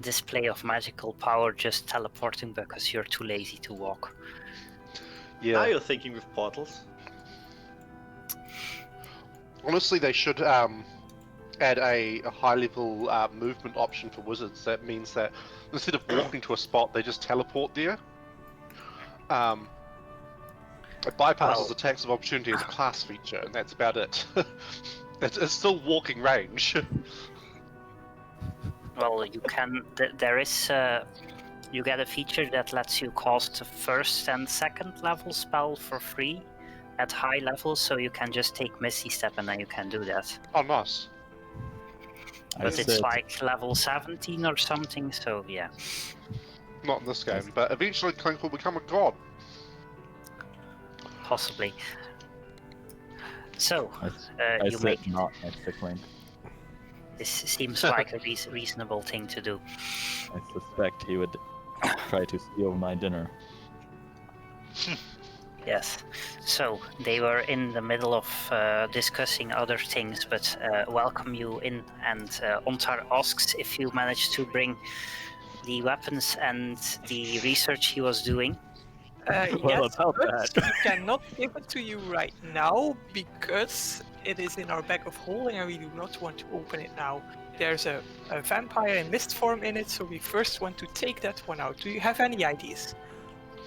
B: display of magical power, just teleporting because you're too lazy to walk.
A: Yeah.
D: Now you're thinking with portals.
A: Honestly, they should add a high-level movement option for wizards. That means that instead of walking to a spot, they just teleport there. It bypasses
B: Well-
A: attacks of opportunity as a class feature, and that's about it. It's still walking range.
B: Well, you can. There is. You get a feature that lets you cast a first and second level spell for free at high levels, so you can just take Misty Step and then you can do that.
A: Oh, nice.
F: I
B: But it's
F: said,
B: like level 17 or something, so yeah.
A: Not in this game, but eventually Clink will become a god.
B: Possibly. So,
F: I
B: you
F: sit
B: make.
F: not next to Clink.
B: This seems like a reasonable thing to do.
F: I suspect he would try to steal my dinner.
B: Yes. So they were in the middle of discussing other things, but welcome you in. And Ontar asks if you managed to bring the weapons and the research he was doing.
F: Well,
E: Yes,
F: about
E: but
F: that.
E: we cannot give it to you right now because it is in our bag of holding and we do not want to open it now. There's a vampire in mist form in it, so we first want to take that one out. Do you have any ideas?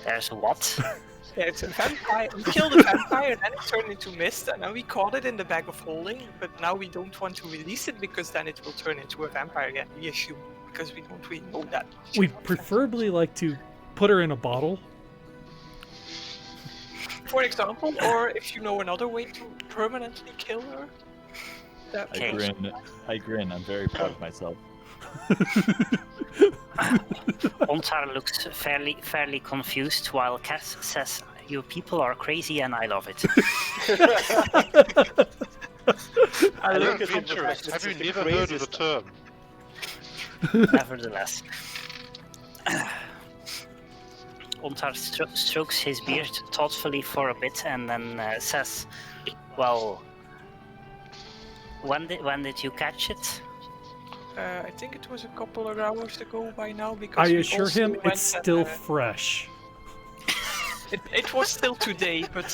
B: There's a what?
E: There's a vampire. We killed a vampire and then it turned into mist, and then we caught it in the bag of holding. But now we don't want to release it because then it will turn into a vampire again. We assume because we don't really know that. much
C: We'd
E: about
C: preferably like to put her in a bottle.
E: vampires. For example, or if you know another way to permanently kill her. That
B: Okay.
F: I grin. I'm very proud of myself.
B: Ontar looks fairly confused, while Cass says, "You people are crazy, and I love it."
D: I
A: You're
D: look at him with
A: adventurous.
D: like,
A: Have you
D: "This is the
A: never heard of the
D: craziest-"
A: term?
B: Nevertheless, Ontar strokes his beard thoughtfully for a bit, and then says, "Well, when did you catch it?"
E: I think it was a couple of hours ago by now because
C: I
E: we
C: assure
E: also
C: him
E: went
C: it's
E: and,
C: still fresh.
E: it was still today, but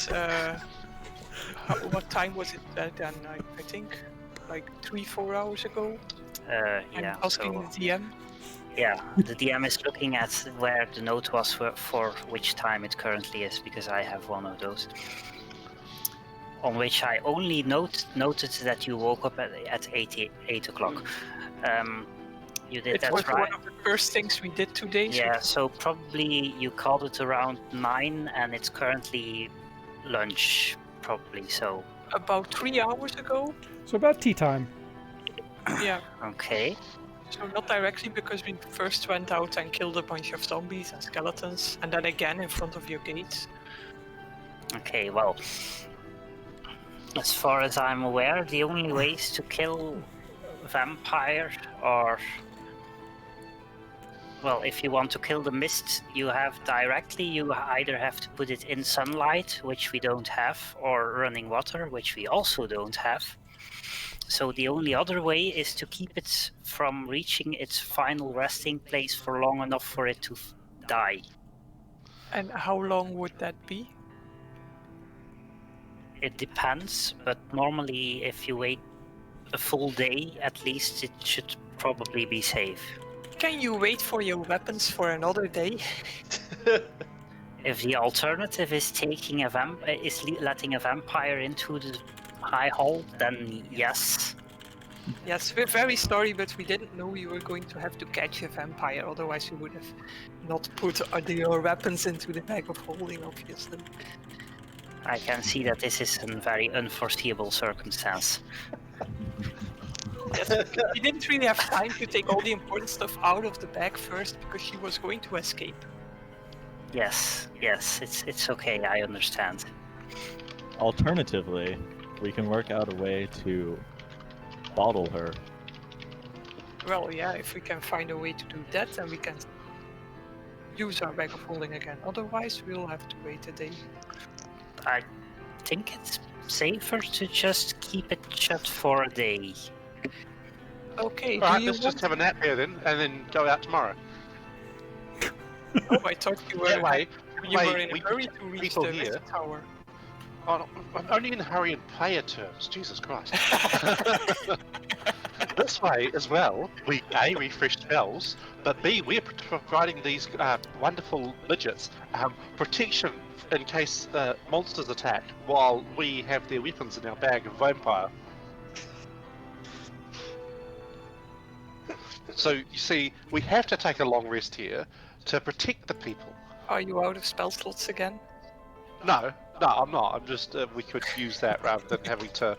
E: what time was it then? I think like 3-4 hours ago. I'm
B: Yeah.
E: asking
B: So
E: the DM.
B: yeah, the DM is looking at where the note was for which time it currently is, because I have one of those. On which I only noted that you woke up at 8 o'clock. You did
E: It
B: that
E: was
B: right?
E: one of the first things we did today.
B: Yeah, so probably you called it around 9, and it's currently lunch, probably. So
E: About 3 hours ago.
C: So about tea time.
E: Yeah.
B: okay,
E: So not directly because we first went out and killed a bunch of zombies and skeletons, and then again in front of your gates.
B: okay. Well, as far as I'm aware, the only ways to kill vampire are, well, if you want to kill the mist, you either have to put it in sunlight, which we don't have, or running water, which we also don't have. So the only other way is to keep it from reaching its final resting place for long enough for it to die.
E: And how long would that be?
B: It depends, but normally if you wait a full day, at least it should probably be safe.
E: Can you wait for your weapons for another day?
B: If the alternative is letting a vampire into the high hall, then yes.
E: Yes, we're very sorry, but we didn't know you were going to have to catch a vampire. Otherwise, we would have not put your weapons into the bag of holding, obviously.
B: I can see that this is a very unforeseeable circumstance.
E: Yes, we didn't really have time to take all the important stuff out of the bag first because she was going to escape.
B: Yes, it's okay, I understand.
F: Alternatively, we can work out a way to bottle her.
E: Well, yeah, if we can find a way to do that, then we can use our bag of holding again. Otherwise, we'll have to wait a day.
B: I think it's safer to just keep it shut for a day.
E: Okay,
A: Alright,
E: do you
A: let's just have a nap here then, and then go out tomorrow.
E: Oh, I thought you were,
A: That way,
E: you were in a hurry to reach
A: people
E: the
A: here.
E: rest tower.
A: Oh, no, I'm only in a hurry in player terms, Jesus Christ. This way as well, we A, refresh spells, but B, we're providing these wonderful midgets protection in case monsters attack, while we have their weapons in our bag of vampire. So, you see, we have to take a long rest here to protect the people.
E: Are you out of spell slots again?
A: No, I'm not. I'm just, we could use that rather than having to...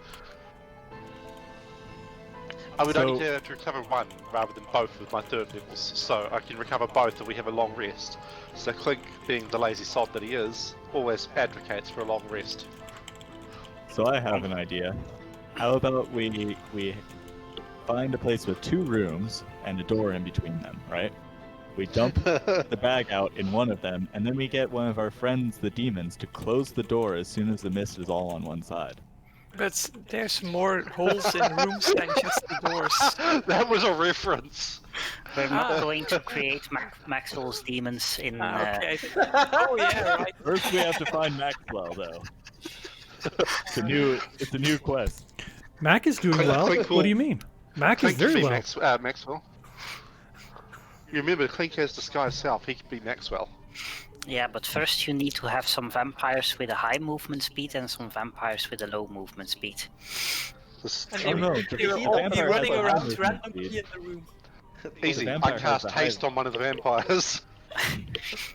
A: I would only have to recover one rather than both with my third levels, so I can recover both if we have a long rest. So Clink, being the lazy sod that he is, always advocates for a long rest.
F: So I have an idea. How about we find a place with 2 rooms and a door in between them, right? We dump the bag out in one of them, and then we get one of our friends, the demons, to close the door as soon as the mist is all on one side.
E: But there's more holes in rooms than just the doors.
A: That was a reference.
B: We're not going to create Maxwell's demons in...
E: Okay. Oh yeah, right.
F: First, we have to find Maxwell, though. It's a new quest.
C: Mac is doing well.
A: Clink
C: What do you mean? Mac is
A: Clink can
C: very
A: be
C: well.
A: Maxwell. You remember, Clink has disguised self, he could be Maxwell.
B: Yeah, but first you need to have some vampires with a high movement speed and some vampires with a low movement speed.
A: This
E: And
F: Oh, no,
E: they will
F: the
E: all be
F: vampire
E: running
F: has a high
E: around
F: movement
E: randomly
F: speed.
E: in the room.
A: easy, I
F: vampire has
A: cast
F: the high-
A: haste on one of the vampires.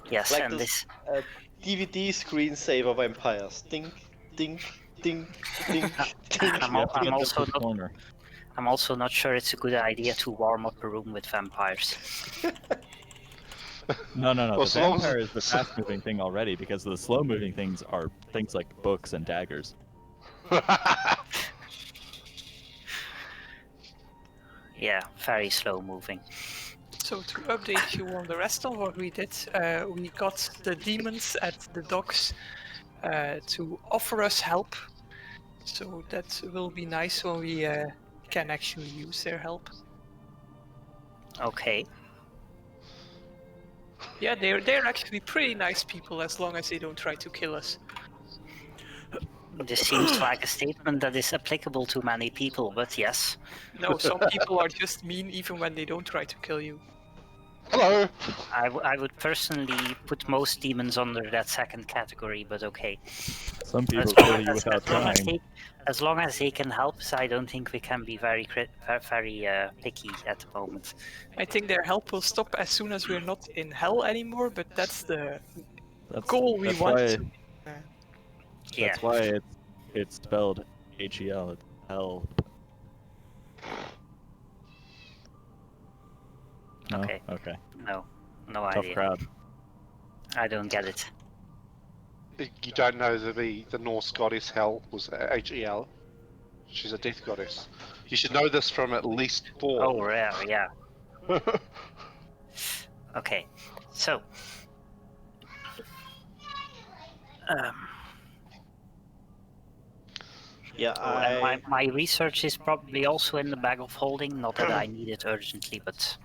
B: Yes,
D: Like
B: and
D: this
B: this...
D: DVD screensaver vampires. Dink, dink, dink, dink, dink.
B: I'm
F: You have to get
B: also
F: them to the
B: not-
F: corner.
B: I'm also not sure it's a good idea to warm up a room with vampires.
F: No.
A: Well,
F: The
A: so long as-
F: vampire is the fast-moving thing already, because the slow-moving things are things like books and daggers.
B: Yeah, very slow moving.
E: So to update you on the rest of what we did, we got the demons at the docks to offer us help. So that will be nice when we can actually use their help.
B: Okay.
E: Yeah, they're actually pretty nice people as long as they don't try to kill us.
B: This seems like a statement that is applicable to many people, but yes.
E: No, some people are just mean even when they don't try to kill you.
A: Hello.
B: I would personally put most demons under that second category, but okay.
F: Some people
B: As
F: kill
B: long
F: you
B: as,
F: without trying.
B: as long as they can help us, I don't think we can be very picky at the moment.
E: I think their help will stop as soon as we're not in hell anymore, but that's the goal we
F: that's
E: want
F: why,
E: to.
B: Yeah.
F: That's why it's spelled HEL. It's hell. No?
B: Okay.
F: Okay.
B: No
F: Tough
B: idea.
F: crowd.
B: I don't get it.
A: You don't know the Norse goddess Hel was Hel. She's a death goddess. You should know this from at least Thor.
B: Oh, yeah. Okay. So.
D: Yeah,
B: And my research is probably also in the bag of holding. Not that I need it urgently, but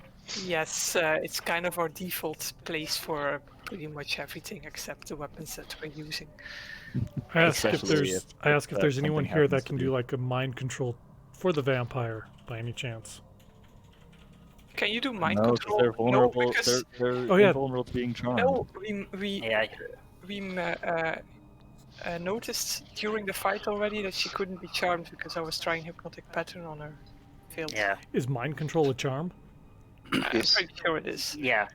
E: Yes, it's kind of our default place for pretty much everything except the weapons that we're using.
C: I ask if
F: Especially
C: there's
F: something
C: anyone here
F: happens
C: that
F: to
C: can
F: be-
C: do like a mind control for the vampire by any chance.
E: Can you do mind
F: No, 'cause
E: control?
F: they're vulnerable.
E: No, because
F: They're
C: Oh, yeah.
F: invulnerable to being charmed.
E: no,
B: yeah.
E: we noticed during the fight already that she couldn't be charmed because I was trying hypnotic pattern on her. Failed.
B: Yeah.
C: Is mind control a charm?
E: I'm
A: Yes.
E: pretty sure it is.
B: Yeah.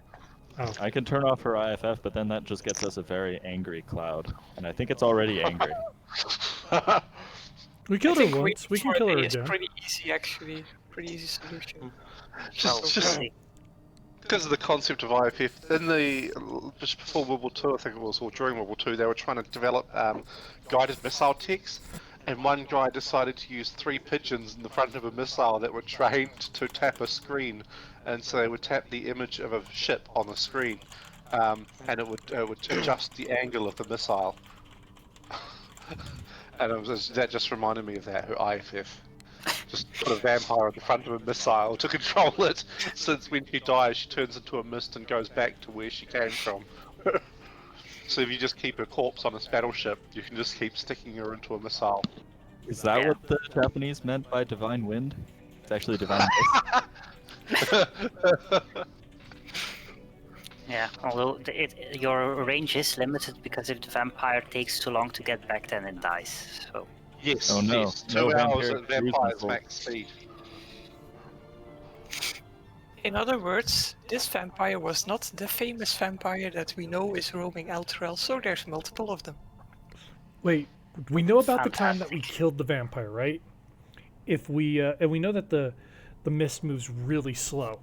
C: Oh,
F: I can turn off her IFF, but then that just gets us a very angry cloud, and I think it's already angry.
C: we
E: I
C: killed her
E: think
C: once. We
E: waiting
C: can
E: for a
C: kill her
E: day is
C: again.
E: pretty easy actually. Pretty easy solution.
A: just
B: Well,
A: just
B: see.
A: because of the concept of IFF in the just before World War II, I think it was, or during World War II, they were trying to develop guided missile techs, and one guy decided to use 3 pigeons in the front of a missile that were trained to tap a screen, and so they would tap the image of a ship on the screen, and it would adjust the angle of the missile. And that just reminded me of that, her IFF. Just put a vampire at the front of a missile to control it, since when she dies she turns into a mist and goes back to where she came from. So if you just keep her corpse on a battleship, you can just keep sticking her into a missile.
F: Is that
B: Yeah.
F: what the Japanese meant by divine wind? It's actually divine mist.
B: Yeah. Although your range is limited because if the vampire takes too long to get back, then it dies. So.
A: Yes,
F: Oh, no.
A: yes, 2
F: No
A: hours
F: vampiric
A: at
F: cruise
A: vampire's
F: missile.
A: max speed.
E: In other words, this vampire was not the famous vampire that we know is roaming Elturel, so there's multiple of them.
C: Wait, we know about the time that we
B: Fantastic.
C: killed the vampire, right? If we and we know that the mist moves really slow.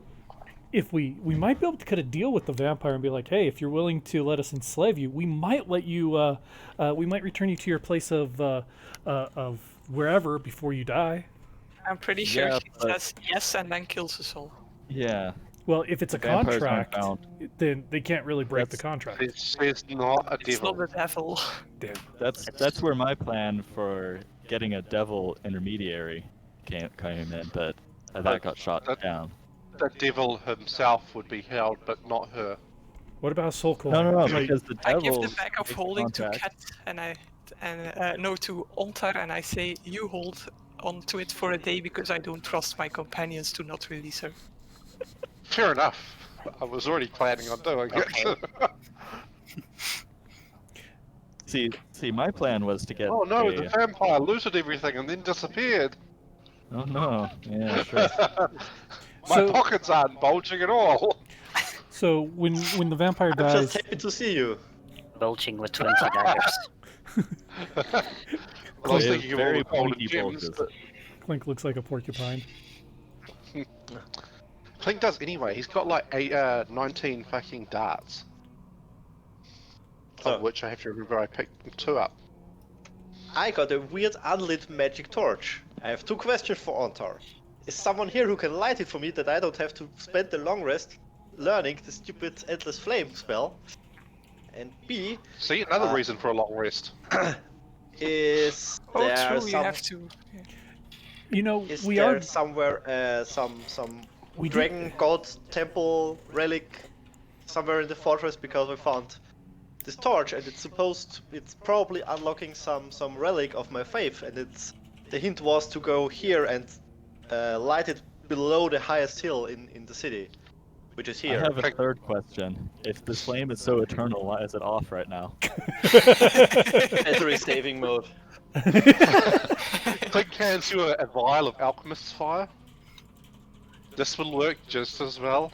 C: If we might be able to cut a deal with the vampire and be like, hey, if you're willing to let us enslave you, we might let you. We might return you to your place of wherever before you die.
E: I'm pretty sure
F: Yeah,
E: she
F: but-
E: says yes and then kills us all.
F: Yeah.
C: Well, if it's a
F: The vampires aren't
C: contract,
F: bound.
C: then they can't really break the
F: That's-
C: contract.
A: It's not a
E: It's
A: devil.
E: not the devil.
F: That's where my plan for getting a devil intermediary came in, but that got shot down.
A: The devil himself would be held, but not her.
C: What about soul coin?
F: No,
C: Like,
F: because the
E: I give
F: devil.
E: the bag of holding to Kat to Ontar, and I say you hold on to it for a day because I don't trust my companions to not release her.
A: Fair enough. I was already planning on doing it.
F: See, my plan was to get.
A: Oh no,
F: a-
A: the vampire looted everything and then disappeared.
F: Oh no! Yeah, sure.
A: My
C: So-
A: pockets aren't bulging at all.
C: So when the vampire
D: I'm just
C: dies,
D: happy to see you.
B: Bulging with 20 daggers.
A: Well, I was
F: They have
A: thinking of all
F: very
A: the golden
F: pointy
A: gems,
F: bulges.
A: but
C: Clink looks like a porcupine.
A: Clink does anyway. He's got like 19 fucking darts.
D: So-
A: Of which I have to remember I picked 2 up.
D: I got a weird unlit magic torch. I have 2 questions for Ontar. Is someone here who can light it for me that I don't have to spend the long rest learning the stupid endless flame spell? And B,
A: See, another reason for a long rest.
D: is
E: Oh,
D: there
E: true. You
D: some
E: have to. Yeah.
C: You know,
D: is
C: we
D: there
C: are.
D: somewhere some
C: We do-
D: dragon god temple relic somewhere in the fortress, because we found this torch and it's probably unlocking some relic of my faith, and the hint was to go here and light it below the highest hill in the city, which is
F: I
D: here.
F: have a third question. If this flame is so eternal, why is it off right now?
D: Battery saving mode.
A: Clink hands you a vial of alchemist's fire. This will work just as well.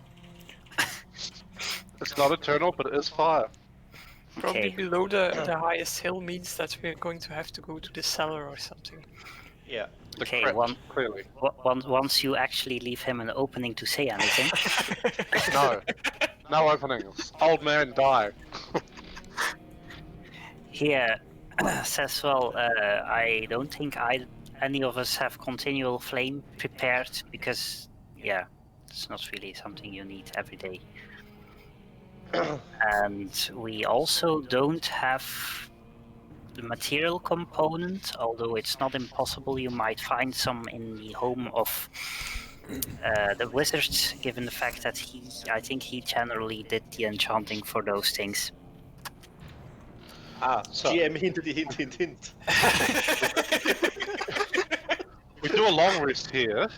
A: It's not eternal, but it is fire.
E: Probably
B: Okay.
E: below the highest hill means that we're going to have to go to the cellar or something.
D: Yeah.
A: The
B: Okay,
A: crypt, clearly.
B: Once you actually leave him an opening to say anything.
A: No. No openings. Old man die.
B: Here, says, well, I don't think any of us have continual flame prepared because, yeah, it's not really something you need every day. And we also don't have the material component, although it's not impossible. You might find some in the home of the wizard, given the fact that I think he generally did the enchanting for those things.
A: So-
D: GM hint.
A: We do a long rest here.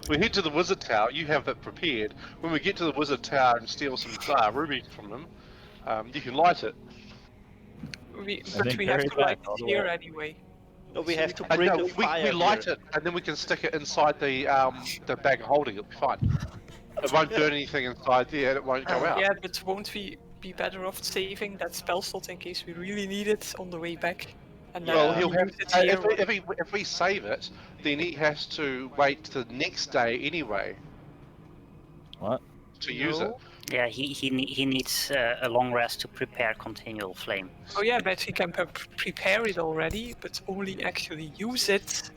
A: We head to the wizard tower. You have that prepared. When we get to the wizard tower and steal some rubies from them, you can light it.
E: But
F: think
E: we have
F: carry
E: to
F: it
E: light
F: back all
E: it
F: the
E: here
F: way.
E: anyway.
D: No, we have to
A: And
D: bring
A: no,
D: the
A: we
D: fire
A: light
D: here.
A: it, and then we can stick it inside the bag of holding. It'll be fine. It won't burn anything inside there, and it won't go out.
E: Yeah, but won't we be better off saving that spell slot in case we really need it on the way back? And
A: Well,
E: then
A: he'll
E: we
A: have.
E: use it here.
A: If we save it, then he has to wait to the next day anyway
F: What?
A: to use it.
B: Yeah, he needs a long rest to prepare continual flame.
E: Oh yeah, but he can prepare it already, but only actually use it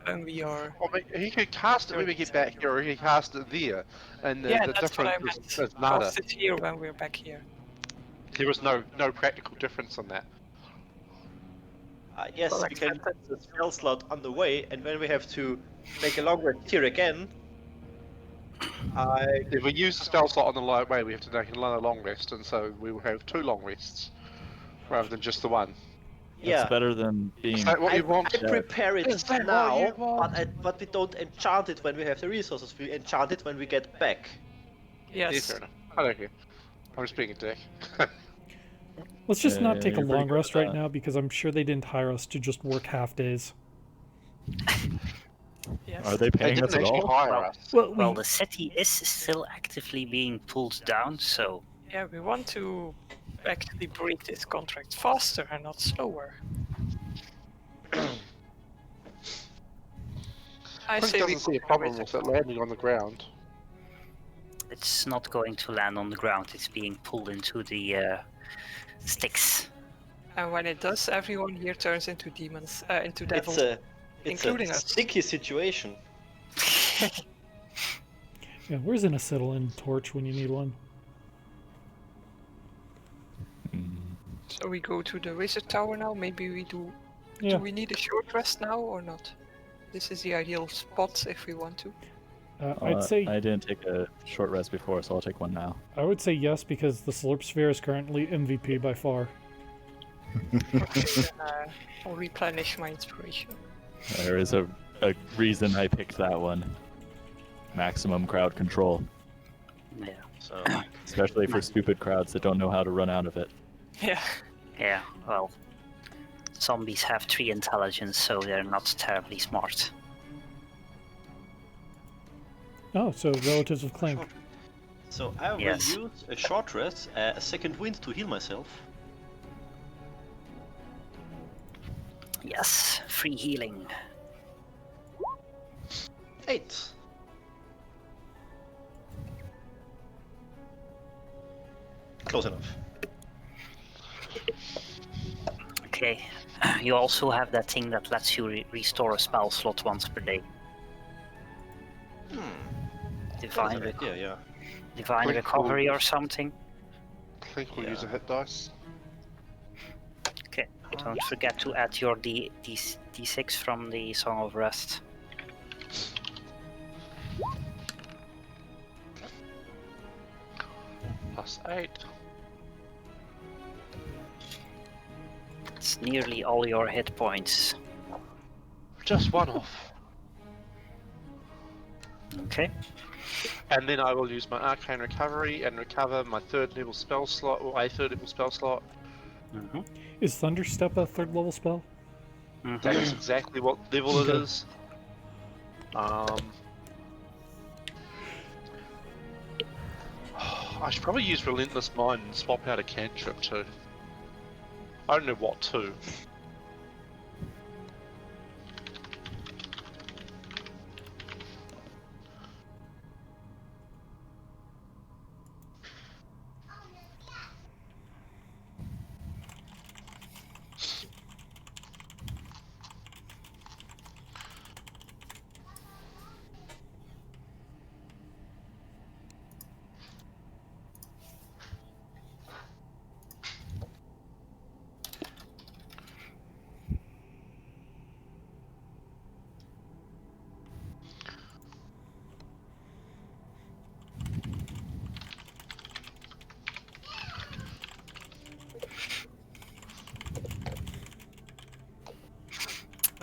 E: when we are.
A: I mean, he could cast it when we get back here, or he could cast it there, and
E: Yeah,
A: the
E: that's what I
A: difference
E: meant.
A: is nada.
E: Cast it here when we're back here.
A: There is no practical difference on that.
D: Yes,
E: Well,
D: we can
E: accepted.
D: use the spell slot on the way, and when we have to make a long rest here again,
A: If we use the spell slot on the light way, we have to make another long rest, and so we will have 2 long rests rather than just the one.
D: yeah.
F: It's better than being.
A: Is that what you want?
D: I prepare it
A: Is that what
D: now,
A: you want?
D: but we don't enchant it when we have the resources. We enchant it when we get back.
A: Yeah,
E: Yes.
A: fair enough. I don't care. I'm just being a dick.
C: Let's just not take a
F: you're pretty
C: long
F: good
C: rest
F: at
C: right
F: that.
C: now because I'm sure they didn't hire us to just work half days.
E: Yes.
F: Are they
A: They
F: paying us
A: didn't
F: at
A: actually
F: all?
A: hire
B: Well-
A: us.
B: Well, the city is still actively being pulled down, so
E: Yeah, we want to actually break this contract faster and not slower. I
A: Clink
E: say we
A: doesn't see a
E: go
A: problem
E: with
A: with it landing on the ground.
B: it's not going to land on the ground. It's being pulled into the sticks.
E: And when it does, everyone here turns into demons, into
D: It's
E: devils.
D: a
E: Including us.
D: sticky situation.
C: Yeah, where's an acetylene torch when you need one?
E: So we go to the wizard tower now. Maybe we do.
C: Yeah.
E: Do we need a short rest now or not? This is the ideal spot if we want to.
C: I'd say
F: I didn't take a short rest before, so I'll take one now.
C: I would say yes because the Slurp sphere is currently MVP by far.
E: I'll replenish my inspiration.
F: There is a reason I picked that one. Maximum crowd control,
B: Yeah,
D: So
F: especially for stupid crowds that don't know how to run out of it.
E: Yeah.
B: yeah. Well, zombies have 3 intelligence, so they're not terribly smart.
C: Oh, so relatives of Clink.
D: So I will
B: Yes.
D: use a short rest, a second wind to heal myself.
B: Yes, free healing.
D: 8. Close enough.
B: Okay. You also have that thing that lets you restore a spell slot once per day. Divine,
D: That's an idea, yeah.
B: divine
A: Clink
B: recovery
A: will-
B: or something.
A: Clink will use a
D: Yeah.
A: hit dice.
B: Okay. Don't forget to add your D6 from the Song of Rest.
A: +8.
B: It's nearly all your hit points.
A: Just one off.
B: Okay.
A: And then I will use my Arcane Recovery and recover my 3rd level spell slot, or a 3rd level spell slot.
B: Mm-hmm.
C: Is Thunderstep a 3rd level spell?
A: That is exactly what level it
C: Okay.
A: is. I should probably use Relentless Mind and swap out a cantrip too. I don't know what to.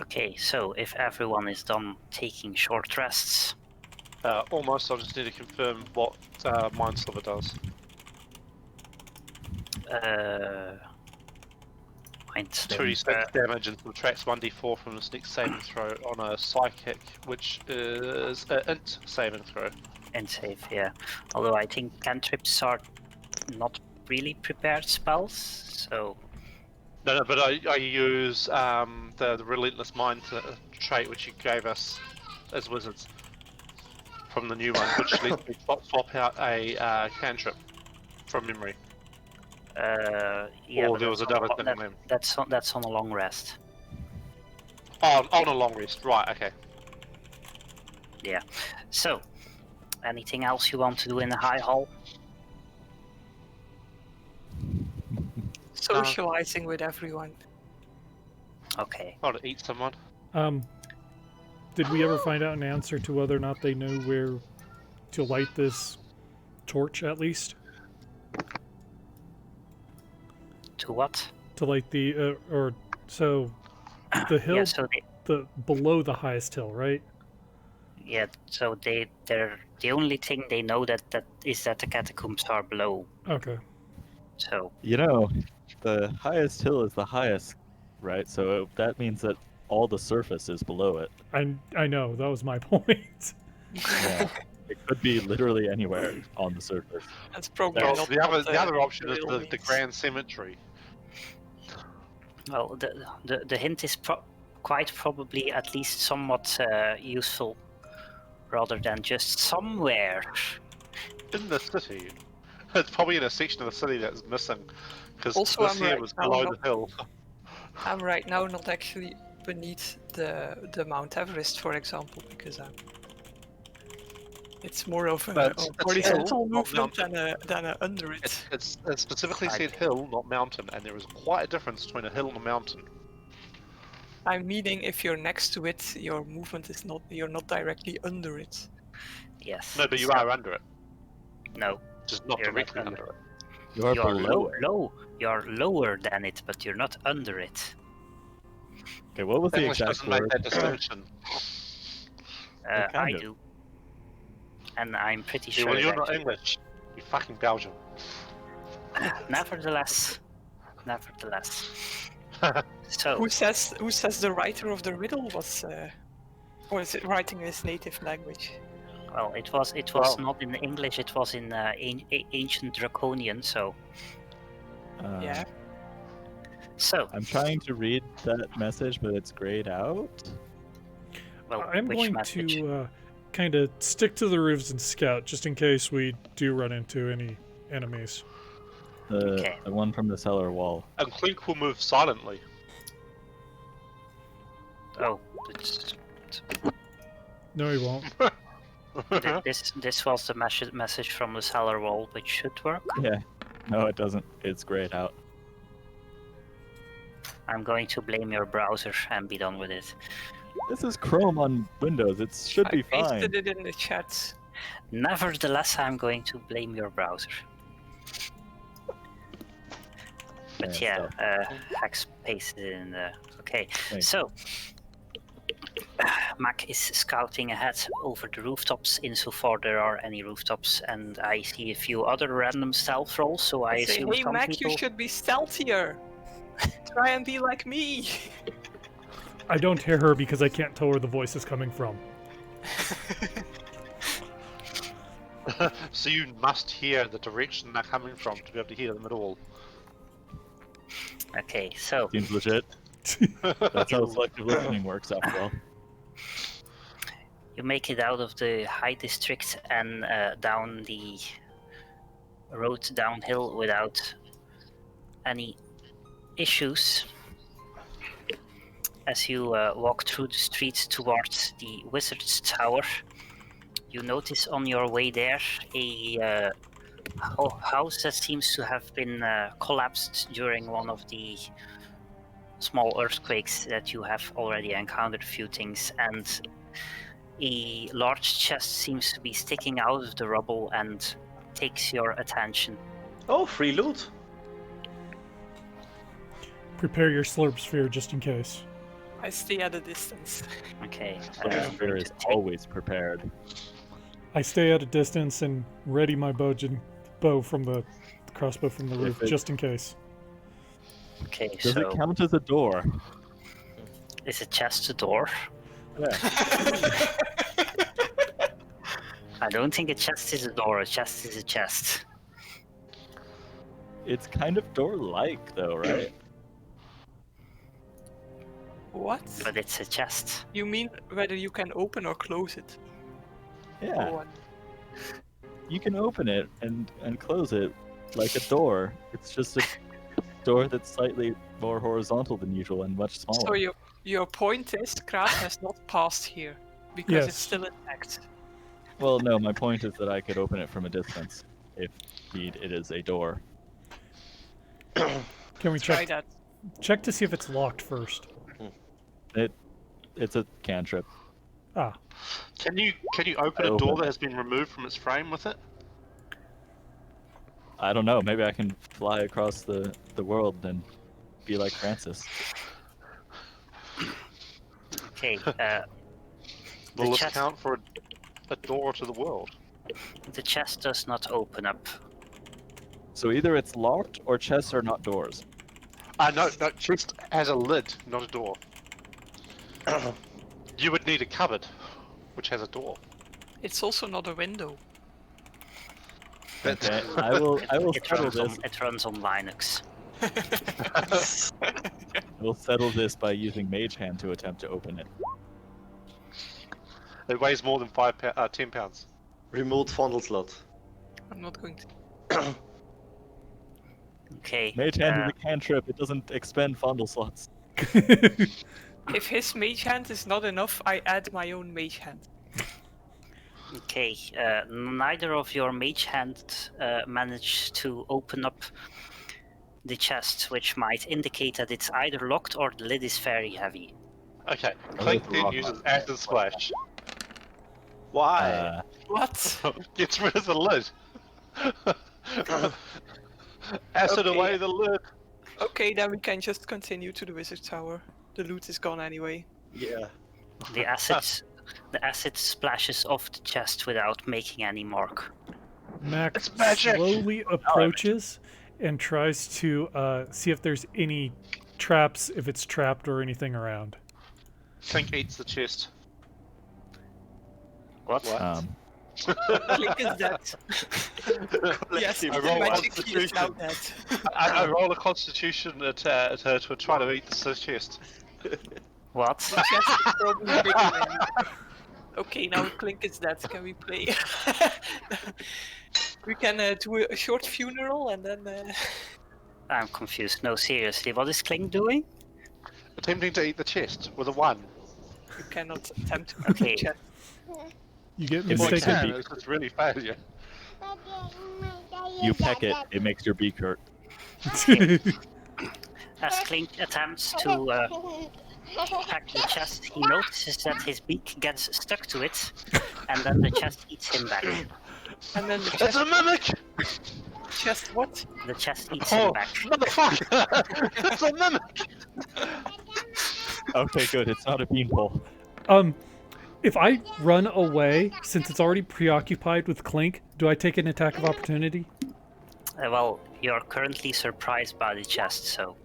B: Okay, so if everyone is done taking short rests,
A: Almost, I just need to confirm what Mind Sliver does.
B: Mind
A: 2d6 damage and subtracts 1d4 from this next saving throw on a Psychic, which is an int saving throw.
B: and save, yeah. Although I think cantrips are not really prepared spells, so
A: No, but I use the Relentless Mind trait which you gave us as wizards from the new one, which lets me swap out a cantrip from memory.
B: yeah.
A: Or
B: But
A: there was
B: that's on a
A: another
B: lo-
A: thing
B: that-
A: on them.
B: that's on a long rest.
A: Oh, on a long rest, right? Okay.
B: Yeah. So, anything else you want to do in the high hall?
E: Socializing with everyone.
B: Okay.
A: I'll eat someone.
C: Did we ever find out an answer to whether or not they know where to light this torch, at least?
B: To what?
C: To light the, the hill,
B: Yeah. So
C: below the highest hill, right?
B: So they're the only thing they know that is that the catacombs are below.
C: Okay.
B: So
F: You know, the highest hill is the highest, right? So that means that all the surface is below it.
C: I know, that was my point.
F: Yeah. It could be literally anywhere on the surface.
E: That's probably
A: Well,
E: not
A: the
E: what
A: other option is
E: real
A: the
E: means.
A: Grand Cemetery.
B: well, the hint is quite probably at least somewhat useful, rather than just somewhere.
A: In the city. It's probably in a section of the city that's missing. Because
E: Also,
A: this
E: I'm
A: here
E: right
A: was
E: now
A: below
E: not-
A: the hill.
E: I'm right now not actually beneath the Mount Everest, for example, because it's more of a,
A: But
E: a
A: it's
E: horizontal
A: hill, not
E: movement than a under it.
A: It specifically
B: I
A: said hill, not mountain, and there is quite a difference between a hill and a mountain.
E: I'm meaning if you're next to it, your movement is not. You're not directly under it.
B: Yes.
A: No, but you
B: so-
A: are under it.
B: No,
A: Just not
B: You're not
A: directly
B: under
A: under it.
F: You are
B: you are
F: below it.
B: You're lower than it, but you're not under it.
F: Okay, what was the
A: English
F: exact
A: doesn't make
F: word?
A: that distinction.
F: kind
B: I
F: of.
B: do, and I'm pretty
A: Yeah,
B: sure.
A: well,
B: it
A: you're not
B: actually-
A: English. You fucking Belgian.
B: Nevertheless. So
E: Who says the writer of the riddle was, or is it writing in his native language?
B: well, it was
A: Well-
B: not in English. It was in ancient Draconian. So
E: Yeah.
F: I'm trying to read that message, but it's grayed out.
B: well,
C: I'm
B: which
C: going
B: message?
C: to kind of stick to the roofs and scout, just in case we do run into any enemies.
B: Okay.
F: The one from the cellar wall.
A: And Clink will move silently.
B: Oh, it's,
C: No, he won't.
B: this was the message from the cellar wall, which should work.
F: Yeah. No, it doesn't. It's grayed out.
B: I'm going to blame your browser and be done with it.
F: This is Chrome on Windows. It should be
E: I
F: fine.
E: pasted it in the chat.
B: Nevertheless, I'm going to blame your browser. But
F: Yeah,
B: Hex pasted it in the... Okay,
F: Thanks.
B: so... Mac is scouting ahead over the rooftops insofar there are any rooftops, and I see a few other random stealth rolls, so I
E: Say,
B: assume
E: hey
B: some
E: Mac,
B: people...
E: you should be stealthier. Try and be like me.
C: I don't hear her because I can't tell where the voice is coming from.
A: So you must hear the direction they're coming from to be able to hear them at all.
B: Okay, so...
F: Seems legit. That's how selective listening works, after all.
B: You make it out of the high district and down the road downhill without any issues. As you walk through the streets towards the Wizard's Tower, you notice on your way there a house that seems to have been collapsed during one of the small earthquakes that you have already encountered a few things, and a large chest seems to be sticking out of the rubble and takes your attention.
D: Oh, free loot.
C: Prepare your slurp sphere just in case.
E: I stay at a distance.
B: Okay.
F: Sphere is always prepared.
C: I stay at a distance and ready my bow from the crossbow from the roof just in case.
B: Okay,
F: Does
B: so
F: it count as a door?
B: is a chest a door?
F: Yeah.
B: I don't think a chest is a door. A chest is a chest.
F: It's kind of door-like, though, right?
E: What?
B: But it's a chest.
E: You mean whether you can open or close it?
F: Yeah.
E: Oh,
F: You can open it and close it like a door. It's just a door that's slightly more horizontal than usual and much smaller.
E: so your point is Kraas has not passed here because
C: Yes.
E: it's still intact.
F: Well, no, my point is that I could open it from a distance, if indeed it is a door.
C: Can we
E: Try
C: check
E: that.
C: check to see if it's locked first?
F: It's a cantrip.
C: Ah,
A: Can you open
F: I
A: a door
F: open
A: that
F: it.
A: has been removed from its frame with it?
F: I don't know, maybe I can fly across the world and be like Francis.
B: Okay.
A: Will
B: The
A: this
B: chest-
A: count for a door to the world?
B: The chest does not open up.
F: So either it's locked or chests are not doors.
A: No, chest has a lid, not a door. You would need a cupboard, which has a door.
E: It's also not a window.
F: Okay, I will settle this.
B: It runs on Linux.
F: We'll settle this by using Mage Hand to attempt to open it.
A: It weighs more than 10 pounds.
D: Remote fondle slot.
E: I'm not going to.
B: Okay.
F: Mage Hand is a cantrip. It doesn't expend fondle slots.
E: If his mage hand is not enough, I add my own mage hand.
B: Okay. Neither of your mage hand managed to open up the chest, which might indicate that it's either locked or the lid is very heavy.
A: Okay, Clink then uses Acid Splash.
D: Why?
E: What?
A: Gets rid of the lid. Acid
E: Okay.
A: away the lid.
E: Okay, then we can just continue to the wizard tower. The loot is gone anyway.
D: Yeah.
B: The acid splashes off the chest without making any mark.
C: Mac
A: It's magic!
C: slowly approaches and tries to see if there's any traps, if it's trapped or anything around.
A: Clink eats the chest.
B: What?
E: Clink is dead. Yes,
A: I roll
E: magically is now
A: Constitution.
E: dead.
A: I roll a Constitution to try to eat the chest.
B: What?
E: The chest is probably bigger than you. Okay, now Clink is dead. Can we play? We can do a short funeral and then.
B: I'm confused. No, seriously, what is Clink doing?
A: Attempting to eat the chest with a 1.
E: You cannot attempt to
B: Okay.
E: check.
C: You get
F: It
A: Well,
F: makes
A: you
C: mistaken.
F: your
A: can,
F: beak.
A: it's just really failure.
F: You peck it, it makes your beak hurt.
B: As Clink attempts to pack the chest, he notices that his beak gets stuck to it, and then the chest eats him back.
E: And then the
A: It's
E: chest.
A: a mimic!
E: Chest what?
B: The chest eats
A: Oh,
B: him back.
A: motherfucker! It's a mimic!
F: Okay, good. It's not a beanpole.
C: If I run away, since it's already preoccupied with Clink, do I take an attack of opportunity?
B: Well, you're currently surprised by the chest, so.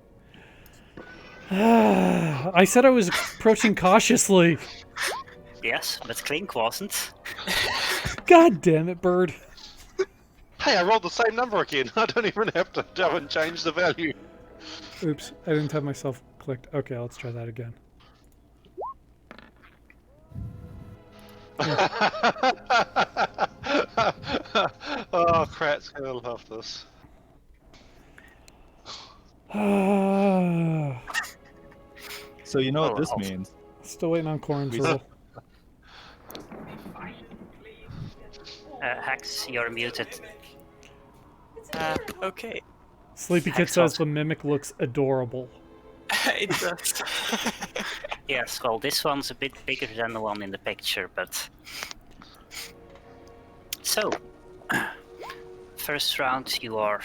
C: I said I was approaching cautiously.
B: Yes, but Clink wasn't.
C: God damn it, Bird.
A: Hey, I rolled the same number again. I don't even have to go and change the value.
C: Oops, I didn't have myself clicked. Okay, let's try that again.
A: Oh, Krat's gonna love this.
F: So you know what
B: Oh,
F: this
B: well.
F: means?
C: Still waiting on Cornsill.
B: Hex, you're muted.
E: Okay.
C: Sleepy Kid says the mimic looks adorable.
E: It does.
B: Yes, well, this one's a bit bigger than the one in the picture, but. So, first round you are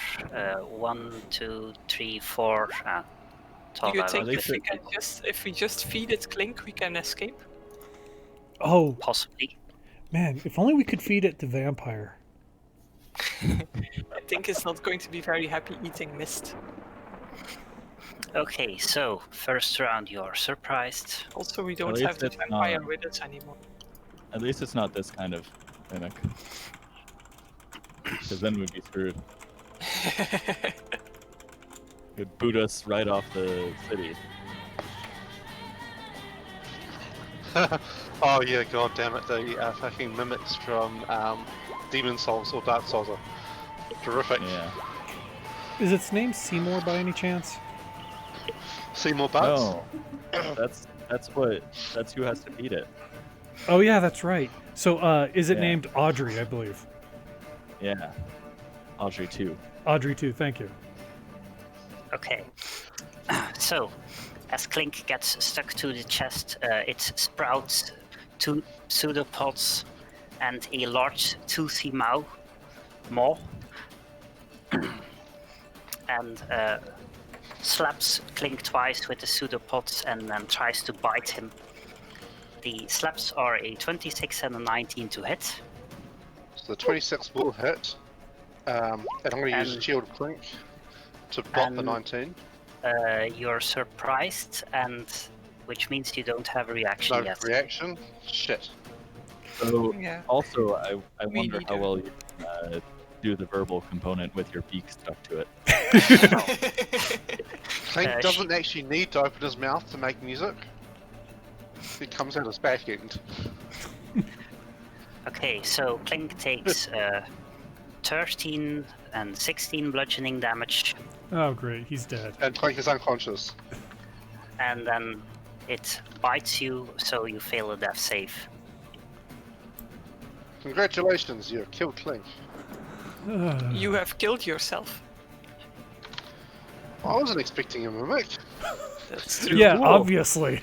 B: 1, 2, 3, 4.
E: Do you think
F: least
E: if we just feed it Clink, we can escape?
C: Oh,
B: Possibly.
C: man, if only we could feed it the vampire.
E: I think it's not going to be very happy eating mist.
B: Okay, so first round you're surprised.
E: Also, we don't
F: least
E: have the
F: it's
E: vampire
F: not-
E: with us anymore.
F: At least it's not this kind of mimic. Because then we'd be screwed. It'd boot us right off the city.
A: Oh yeah, god damn it, the fucking mimics from Demon Souls or Dark Souls are terrific.
F: Yeah.
C: Is its name Seymour by any chance?
A: See more butts?
F: No. That's who has to beat it.
C: Oh yeah, that's right. So, is it
F: Yeah.
C: named Audrey, I believe?
F: Yeah. Audrey too.
C: Audrey too, thank you.
B: Okay. So, as Clink gets stuck to the chest, it sprouts 2 pseudopods and a large toothy maw, and slaps Clink twice with the pseudopods and then tries to bite him. The slaps are a 26 and a 19 to hit.
A: So the 26 will hit. And I'm going to use
B: And-
A: Shield Clink to block the
B: and-
A: 19.
B: You're surprised, and which means you don't have a reaction
A: No
B: yet.
A: reaction? Shit.
F: So
E: Yeah.
F: also, I
E: Me
F: wonder how
E: neither.
F: well you can do the verbal component with your beak stuck to it.
A: Clink doesn't actually need to open his mouth to make music. It comes out his back end.
B: Okay, so Clink takes 13 and 16 bludgeoning damage,
C: Oh great, he's dead.
A: And Clink is unconscious.
B: and then it bites you, so you fail a death save.
A: Congratulations, you have killed Clink.
E: You have killed yourself.
A: I wasn't expecting a mimic.
E: That's true.
C: Yeah,
F: Cool.
C: obviously.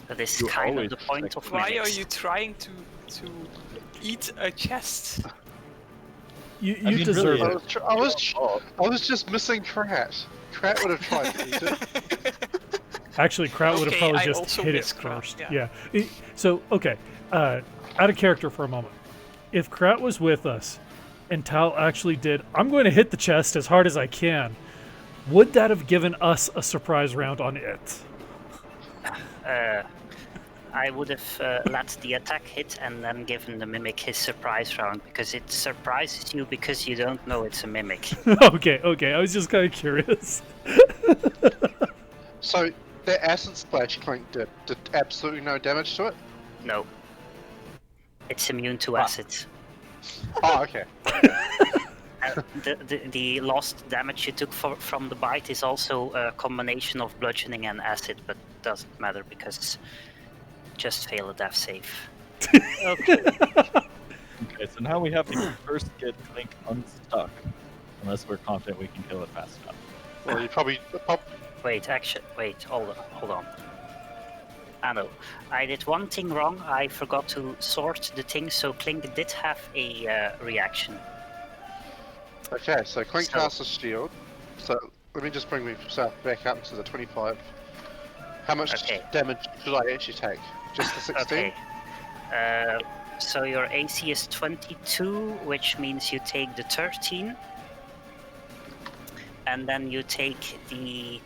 B: That is
F: You
B: kind of
F: always
B: the point of
E: Why are
B: mimics.
E: you trying to eat a chest?
C: You
F: I mean,
C: deserve
F: really,
C: it.
A: I was just missing Krat. Krat would have tried to eat it.
C: Actually, Kraut would have
E: Okay,
C: probably
E: I
C: just
E: also
C: hit it
E: miss Kraut,
C: first.
E: yeah.
C: So, okay, out of character for a moment. If Kraut was with us, and Tal actually did, I'm going to hit the chest as hard as I can, would that have given us a surprise round on it?
B: I would have let the attack hit and then given the mimic his surprise round, because it surprises you because you don't know it's a mimic.
C: Okay, I was just kind of curious.
A: So, that acid splash Clink did absolutely no damage to it?
B: No. It's immune to acid.
A: Oh, okay.
B: The lost damage you took from the bite is also a combination of bludgeoning and acid, but doesn't matter because just fail a death save. Okay.
F: Okay, so now we have to first get Clink unstuck, unless we're confident we can kill it fast enough.
A: Well, you probably.
B: Wait, hold on. I know. I did one thing wrong. I forgot to sort the things, so Clink did have a reaction.
A: Okay, so Clink
B: So-
A: casts a shield. So let me just bring myself back up to the 25. How much
B: Okay.
A: damage should I actually take? Just the 16?
B: Okay. So your AC is 22, which means you take the 13. And then you take the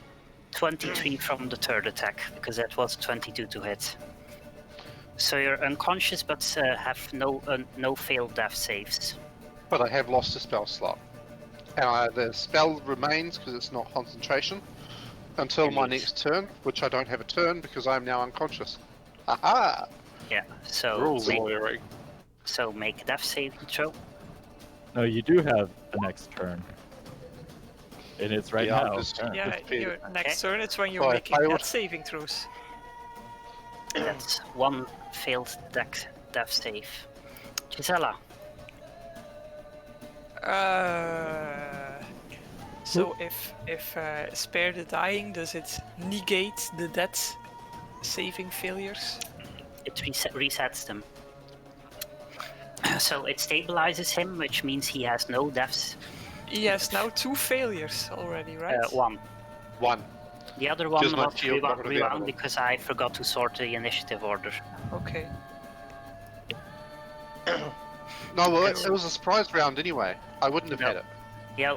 B: 23 from the third attack, because that was 22 to hit. So you're unconscious, but have no failed death saves.
A: But I have lost a spell slot. And the spell remains because it's not concentration until my
B: Indeed.
A: next turn, which I don't have a turn because I'm now unconscious. Aha!
B: Yeah. So
A: Rules
B: make,
A: lawyering.
B: so make a death saving throw.
F: No, you do have the next turn. And it's right
A: Yeah, I'm
F: now.
A: just-
F: turn.
E: Yeah,
A: Defeat.
E: your next turn it's when you're
A: So I
E: making
A: failed.
E: death saving throws.
B: That's one failed death save. Gisela.
E: So if spare the dying, does it negate the death saving failures?
B: It resets them. So it stabilizes him, which means he has no deaths.
E: He has now 2 failures already, right?
B: One.
A: One.
B: The other one
A: Just my
B: not
A: shield, not gonna be able
B: rewound
A: to-
B: because I forgot to sort the initiative order.
E: Okay.
A: No, well, it was a surprise round anyway. I wouldn't have
B: No.
A: had it.
B: Yeah,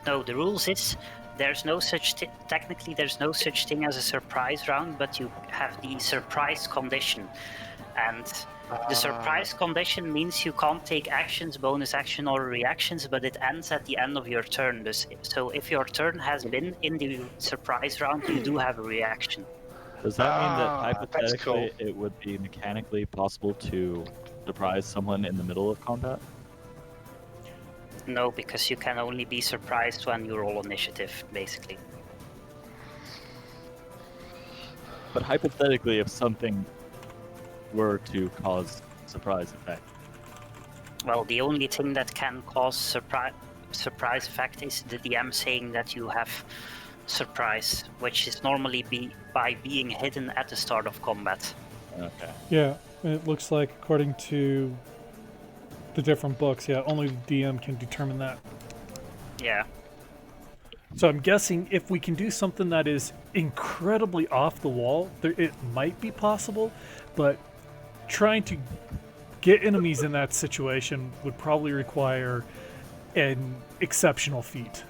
B: no, the rules is there's no such technically there's no such thing as a surprise round, but you have the surprise condition. And the surprise condition means you can't take actions, bonus action, or reactions, but it ends at the end of your turn. So if your turn has been in the surprise round, you do have a reaction.
F: Does that mean that
A: Ah, that's
F: hypothetically
A: cool.
F: it would be mechanically possible to surprise someone in the middle of combat?
B: No, because you can only be surprised when you roll initiative, basically.
F: But hypothetically, if something were to cause surprise effect,
B: Well, the only thing that can cause surprise effect is the DM saying that you have surprise, which is normally by being hidden at the start of combat.
F: okay.
C: Yeah, it looks like according to the different books, yeah, only the DM can determine that.
B: Yeah.
C: So I'm guessing if we can do something that is incredibly off the wall, it might be possible, but trying to get enemies in that situation would probably require an exceptional feat.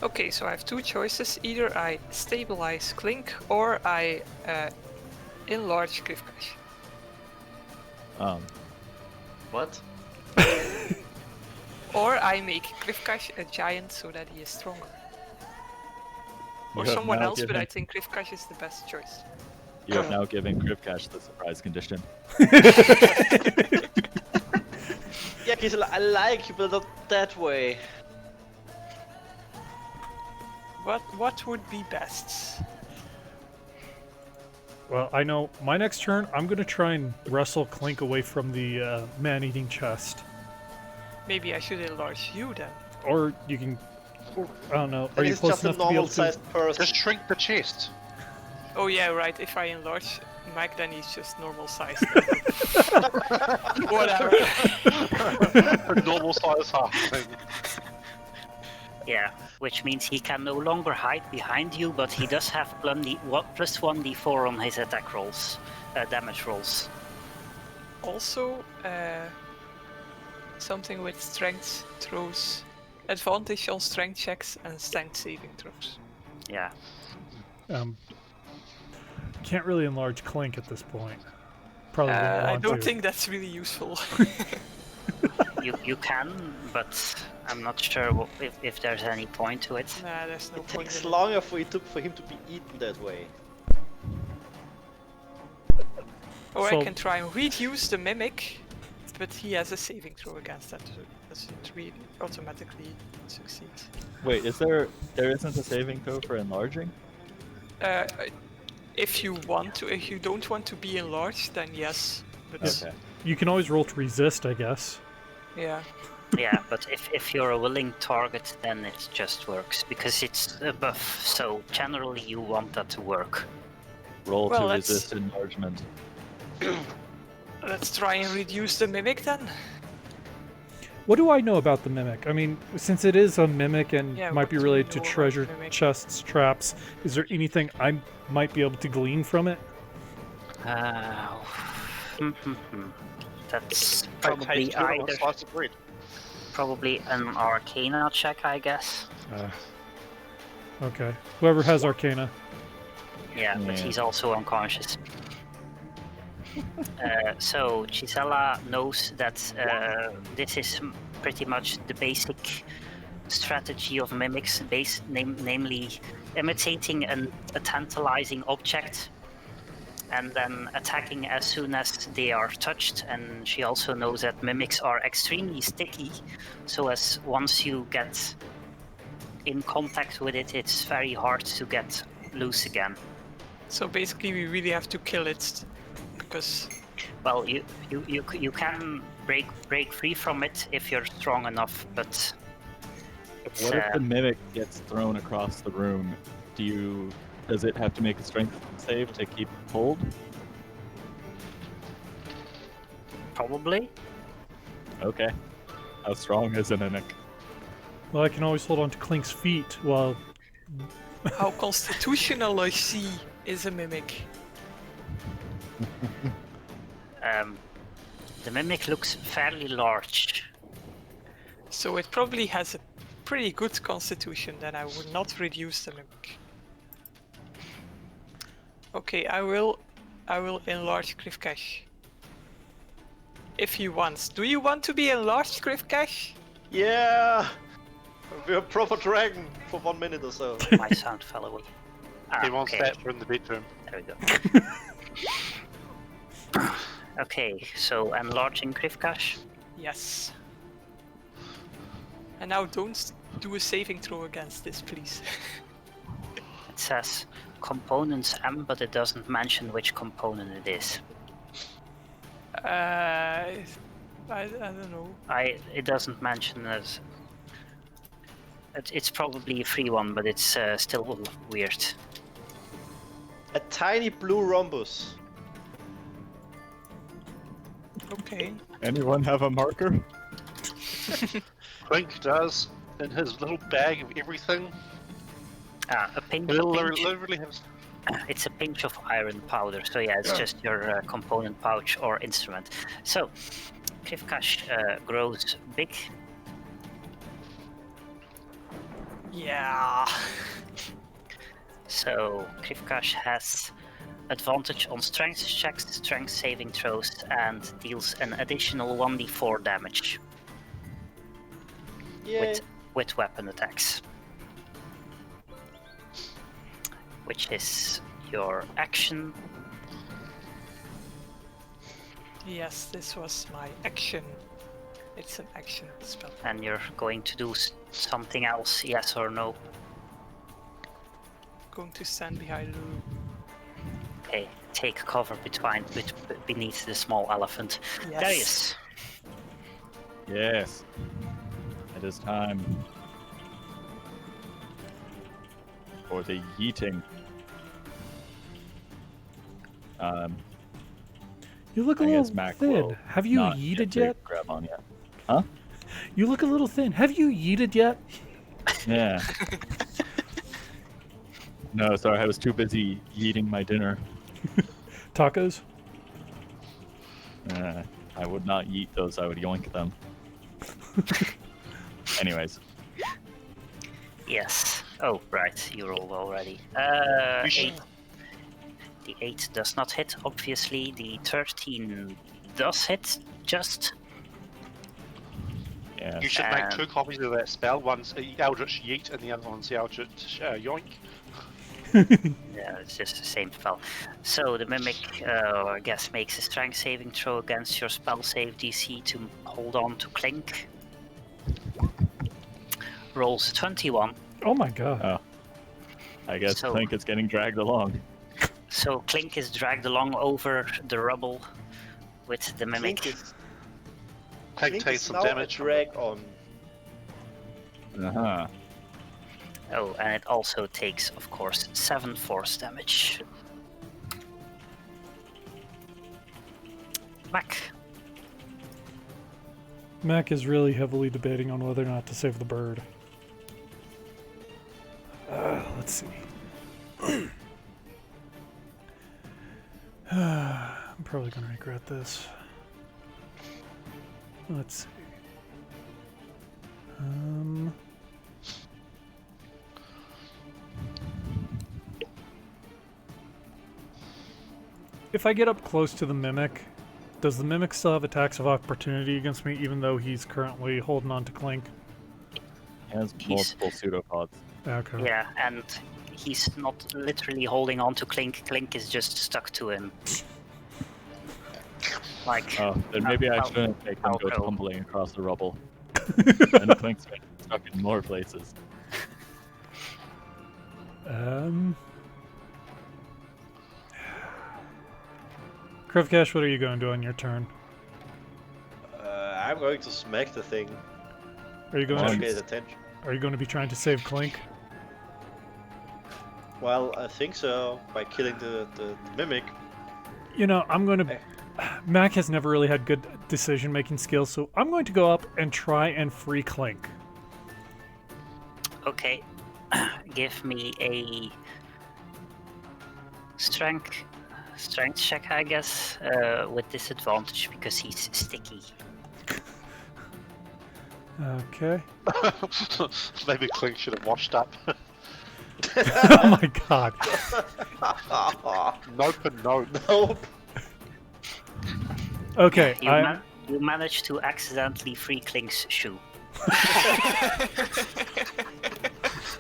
E: Okay, so I have 2 choices. Either I stabilize Clink or I enlarge Grifkash.
D: What?
E: Or I make Grifkash a giant so that he is stronger. Or
F: You have
E: someone
F: now
E: else, but
F: given-
E: I think Grifkash is the best choice.
F: You have now given Krivkash the surprise condition.
D: Yeah, Gisela, I like you, but not that way.
E: What would be best?
C: Well, I know my next turn, I'm going to try and wrestle Clink away from the man-eating chest.
E: Maybe I should enlarge you then.
C: Or you can... I don't know. Are
D: And
C: you
D: he's
C: close
D: just a
C: enough to be able to...
D: normal-sized person.
A: Just shrink the chest.
E: Oh yeah, right. If I enlarge Mike, then he's just normal size. Whatever.
A: A normal size half thing.
B: Yeah, which means he can no longer hide behind you, but he does have plus 1d4 on his attack rolls, damage rolls.
E: Also, something with strength throws, advantage on strength checks and strength saving throws.
B: Yeah.
C: Can't really enlarge Clink at this point. Probably wouldn't
E: I
C: want
E: don't
C: to.
E: think that's really useful.
B: You can, but I'm not sure if there's any point to it.
E: Nah, there's no
D: It
E: point
D: takes
E: in
D: longer for him to be eaten that way.
E: Or
C: So-
E: I can try and reduce the mimic, but he has a saving throw against that, so does it really automatically succeed?
F: Wait, there isn't a saving throw for enlarging?
E: If you want to, if you don't want to be enlarged, then yes. But
F: Okay.
C: You can always roll to resist, I guess.
E: yeah,
B: Yeah, but if you're a willing target, then it just works because it's a buff. So generally, you want that to work.
F: Roll
E: Well,
F: to
E: let's-
F: resist enlargement.
E: let's try and reduce the mimic then.
C: What do I know about the mimic? I mean, since it is a mimic and
E: Yeah,
C: might
E: what
C: be
E: do you
C: related to
E: know about
C: treasure
E: the mimic?
C: chests, traps, is there anything I might be able to glean from it?
B: That's
A: Hey,
B: probably
A: taste good on a
B: either
A: slice of bread.
B: probably an Arcana check, I guess.
C: Okay. Whoever has Arcana.
B: Yeah, but
F: Yeah.
B: he's also unconscious. So Gisela knows that this is pretty much the basic strategy of mimics, namely imitating a tantalizing object and then attacking as soon as they are touched. And she also knows that mimics are extremely sticky, so as once you get in contact with it, it's very hard to get loose again.
E: So basically, we really have to kill it, because
B: Well, you can break free from it if you're strong enough, but it's
F: What if the mimic gets thrown across the room? Does it have to make a strength save to keep hold?
B: probably.
F: Okay. How strong is a mimic?
C: Well, I can always hold on to Clink's feet while.
E: how constitutional I see is a mimic.
B: The mimic looks fairly large.
E: So it probably has a pretty good constitution, then I would not reduce the mimic. Okay, I will enlarge Krivkash. If he wants. Do you want to be enlarged, Krivkash?
D: Yeah! We're a proper dragon for 1 minute or so.
B: My sound fell away.
A: He wants
B: okay.
A: that for in the bedroom.
B: There we go. Okay, so enlarging Krivkash.
E: Yes. And now don't do a saving throw against this, please.
B: It says components M, but it doesn't mention which component it is.
E: I don't know.
B: It doesn't mention as. It's probably a free one, but it's still weird.
D: A tiny blue rhombus.
E: Okay.
F: Anyone have a marker?
A: Clink does in his little bag of everything.
B: A pinch.
A: He
B: A pinch
A: literally has.
B: it's a pinch of iron powder, so yeah, it's just your component pouch or instrument. So, Krivkash grows big.
E: Yeah.
B: So Krivkash has advantage on strength checks, strength saving throws, and deals an additional 1d4 damage
D: Yay!
B: with weapon attacks. Which is your action.
E: Yes, this was my action. It's an action spell.
B: And you're going to do something else, yes or no?
E: Going to stand behind the room.
B: Okay, take cover beneath the small elephant.
E: Yes.
B: Darius.
F: Yes. It is time for the yeeting.
C: You look a
F: I
C: little
F: guess Mac
C: thin.
F: will
C: Have you
F: not
C: yeeted
F: get to
C: yet?
F: grab on yet. Huh?
C: You look a little thin. Have you yeeted yet?
F: Yeah. No, sorry, I was too busy eating my dinner.
C: Tacos?
F: I would not eat those, I would yoink them.
B: Yes. Oh, right, you rolled already.
A: You should-
B: 8. The 8 does not hit, obviously. The 13 does hit, just.
F: Yeah.
A: You should make 2 copies of that spell. One's Eldritch Yeet and the other one's Eldritch Yoink.
B: Yeah, it's just the same spell. So the mimic, I guess, makes a strength saving throw against your spell save DC to hold on to Clink. Rolls 21.
C: Oh my god.
F: Oh. I guess
B: So-
F: Clink is getting dragged along.
B: So Clink is dragged along over the rubble with the mimic.
D: Clink is,
A: Clink
D: Clink
A: takes
D: is
A: some
D: now
A: damage.
D: a
A: from
D: drag on.
F: Uh-huh.
B: Oh, and it also takes, of course, 7 force damage. Mac.
C: Mac is really heavily debating on whether or not to save the bird. Let's see. I'm probably going to regret this. Let's see. If I get up close to the mimic, does the mimic still have attacks of opportunity against me, even though he's currently holding on to Clink?
F: He has multiple pseudopods.
C: Okay.
B: Yeah, and he's not literally holding on to Clink. Clink is just stuck to him. Like,
F: Oh, then maybe I
B: I'll-
F: shouldn't make them
B: I'll
F: go
B: go.
F: tumbling across the rubble. And Clink's getting stuck in more places.
C: Krivkash, what are you going to do on your turn?
D: I'm going to smack the thing.
C: Are you going
D: To
F: Nice.
C: to
D: get attention.
C: Are you going to be trying to save Clink?
D: Well, I think so. By killing the mimic.
C: You know, I'm going to.
D: Eh.
C: Mac has never really had good decision-making skills, so I'm going to go up and try and free Clink.
B: okay, give me a strength check, I guess, with disadvantage because he's sticky.
C: Okay.
A: Maybe Clink should have washed up.
C: Oh my god.
A: Nope and nope.
D: Nope.
C: Okay,
B: You managed to accidentally free Clink's shoe.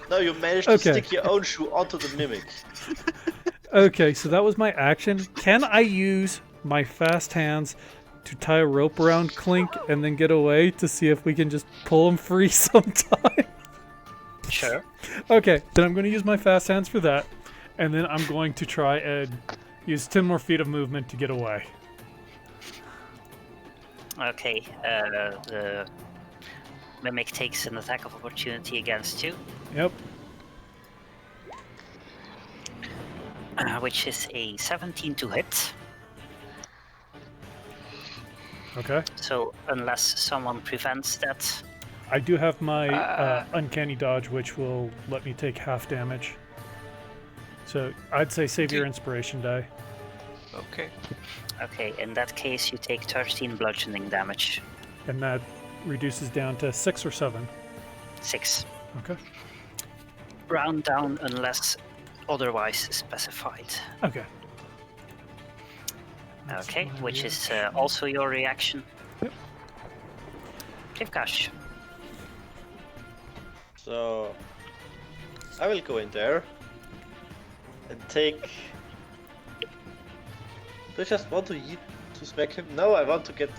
D: No, you managed to
C: Okay.
D: stick your own shoe onto the mimic.
C: Okay, so that was my action. Can I use my fast hands to tie a rope around Clink and then get away to see if we can just pull him free sometime?
B: Sure.
C: Okay, then I'm going to use my fast hands for that, and then I'm going to try and use 10 more feet of movement to get away.
B: Okay, the mimic takes an attack of opportunity against you,
C: Yep.
B: which is a 17 to hit.
C: Okay.
B: So unless someone prevents that,
C: I do have my uncanny dodge, which will let me take half damage. So I'd say save your inspiration die.
E: Okay.
B: okay, in that case you take 13 bludgeoning damage.
C: And that reduces down to 6 or 7.
B: 6.
C: Okay.
B: Round down unless otherwise specified.
C: Okay. That's
B: Okay,
C: my
B: which is
C: reaction.
B: also your reaction.
C: Yep.
B: Krivkash.
D: So I will go in there and take. Do I just want to smack him? No, I want to get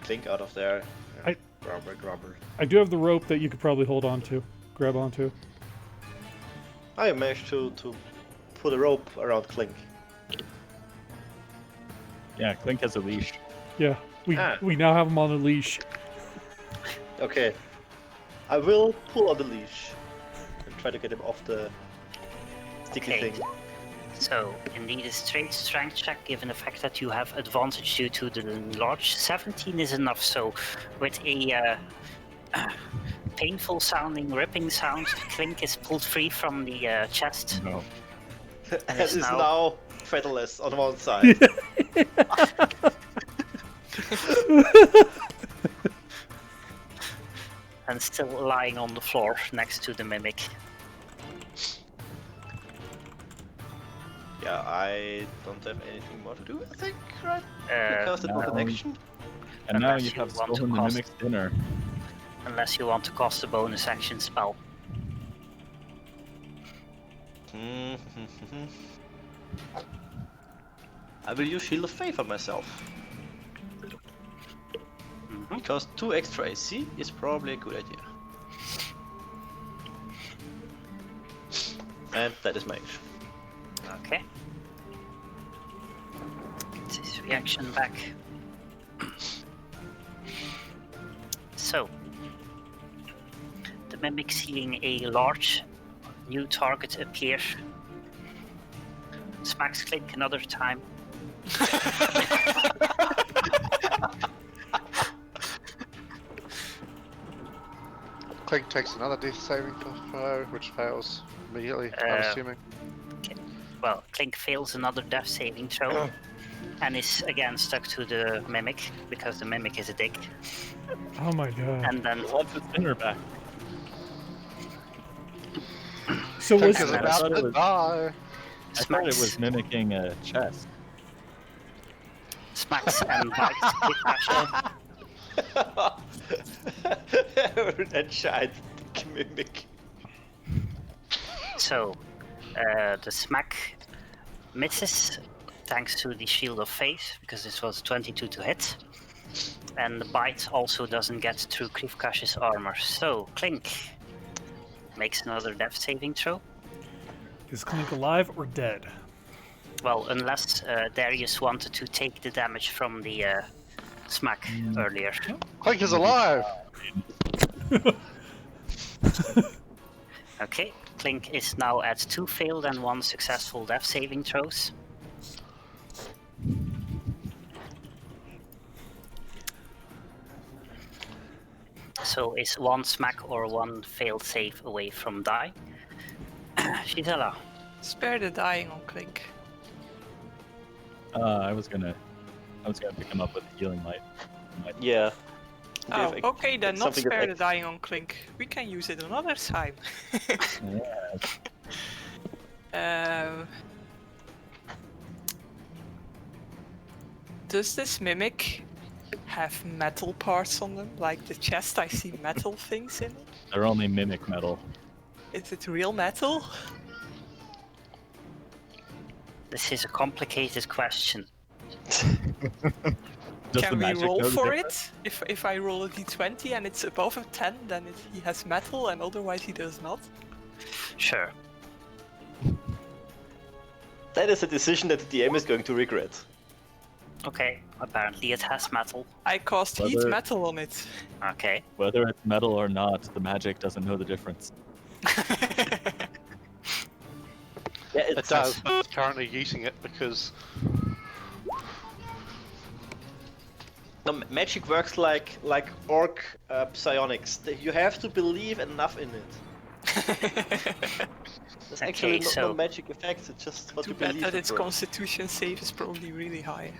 D: Clink out of there.
C: I-
D: Grumble.
C: I do have the rope that you could probably hold on to, grab onto.
D: I managed to put a rope around Clink.
F: Yeah, Clink has a leash.
C: Yeah, we now have him on a leash.
D: Okay. I will pull on the leash and try to get him off the sticky
B: Okay.
D: thing.
B: So, indeed, a straight strength check, given the fact that you have advantage due to the large. 17 is enough, so with a painful sounding, ripping sound, Clink is pulled free from the chest.
F: No.
D: And
B: Yes,
D: is
B: now-
D: now featherless on one side.
B: And still lying on the floor next to the mimic.
D: Yeah, I don't have anything more to do, I think, right?
B: Uh,
D: Because the
F: no.
D: connection.
F: And now
B: Unless
F: you
B: you
F: have
B: want to
F: stolen the
B: cost-
F: mimic's dinner.
B: unless you want to cast a bonus action spell.
D: I will use Shield of Faith on myself. Because 2 extra AC is probably a good idea. And that is my action.
B: Okay. Get his reaction back. So, the mimic seeing a large new target appear, smacks Clink another time.
A: Clink takes another death saving throw, which fails immediately, I'm assuming.
B: Well, Clink fails another death saving throw and is again stuck to the mimic because the mimic is a dick.
C: Oh my god.
B: And then
F: He wants his dinner back.
C: So was
A: Clink is
F: I
A: about
F: thought it
A: to
F: was-
A: die.
F: I thought it was mimicking a chest.
B: smacks and bites Quick
D: That giant mimic.
B: So, the smack misses thanks to the Shield of Faith, because this was 22 to hit. And the bite also doesn't get through Krivkash's armor. So, Clink makes another death saving throw.
C: is Clink alive or dead?
B: Well, unless Darius wanted to take the damage from the smack earlier.
A: Clink is alive!
B: Okay, Clink is now at 2 failed and 1 successful death saving throws. So is 1 smack or 1 failed save away from die. Gisela.
E: Spare the dying on Clink.
F: I was gonna pick him up with healing light.
D: Yeah.
E: Oh,
D: Give
E: okay, then not
D: something
E: spare the
D: effect.
E: dying on Clink. We can use it another time.
F: Yeah.
E: Does this mimic have metal parts on them? Like the chest, I see metal things in it.
F: They're only mimic metal.
E: Is it real metal?
B: This is a complicated question.
F: Does the
E: Can we
F: magic
E: roll
F: know the
E: for
F: difference?
E: it? If I roll a d20 and it's above a 10, then he has metal, and otherwise he does not.
B: Sure.
D: That is a decision that the DM is going to regret.
B: Okay, apparently it has metal.
E: I cast heat
F: Whether-
E: metal on it.
B: Okay.
F: Whether it's metal or not, the magic doesn't know the difference.
D: Yeah,
A: It does, but it's currently using it because
D: No, magic works like orc psionics. You have to believe enough in it. There's actually
B: Okay,
D: no
B: so-
D: magic effects. It's just what
E: Too
D: you
E: bad
D: believe.
E: that its
D: it works.
E: constitution save is probably really high.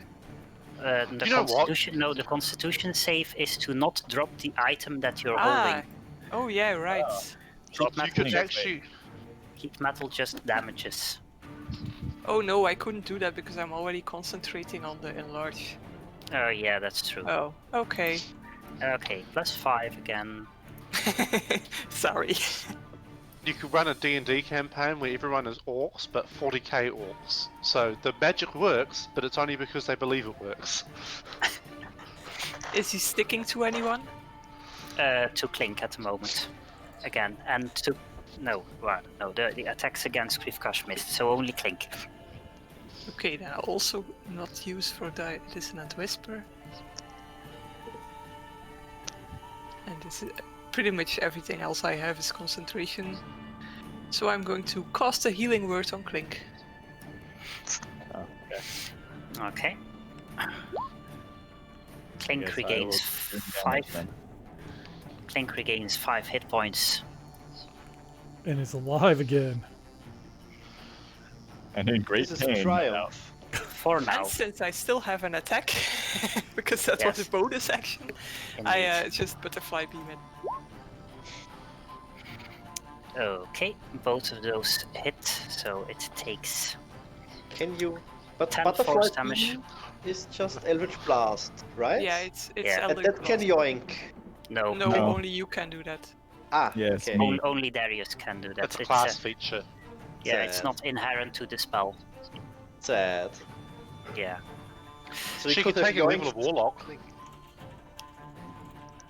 B: The
A: You know what?
B: constitution, no, the constitution save is to not drop the item that you're
E: Ah,
B: holding.
E: oh yeah, right.
B: Heat
A: you
B: metal,
A: could actually.
B: heat metal just damages.
E: Oh no, I couldn't do that because I'm already concentrating on the enlarge.
B: Oh yeah, that's true.
E: Oh, okay.
B: Okay, +5 again.
E: Sorry.
A: You could run a D&D campaign where everyone is orcs, but 40k orcs. So the magic works, but it's only because they believe it works.
E: Is he sticking to anyone?
B: To Clink at the moment. Again, and to... No, well, no, the attacks against Krivkash missed, so only Clink.
E: Okay, then I'll also not use for the Dissonant Whisper. And this is pretty much everything else I have is concentration. So I'm going to cast a healing word on Clink.
F: Oh, okay.
B: Okay. Clink
F: Guess I
B: regains
F: will do damage
B: 5.
F: then.
B: Clink regains 5 hit points.
C: And is alive again.
F: And in great
D: This is
F: pain.
D: a triumph.
B: For now.
E: And since I still have an attack, because that was
B: Yes.
E: a bonus action,
B: Indeed.
E: I just butterfly beam it.
B: Okay, both of those hit, so it takes...
D: Can you? But
B: 10
D: butterfly
B: force damage.
D: beam is just Eldritch Blast, right?
E: Yeah, it's
B: Yeah.
D: And
E: Eldritch
D: that can
E: Blast.
D: yoink.
B: No,
E: No,
F: No.
E: only you can do that.
D: Ah,
F: Yes,
D: okay.
F: me.
B: only Darius can do that.
A: That's a class feature.
B: Yeah, it's
D: Sad.
B: not inherent to the spell.
D: Sad.
B: Yeah.
D: So
A: She
D: could
A: can
D: have
A: take a level
D: yoinked-
A: of Warlock.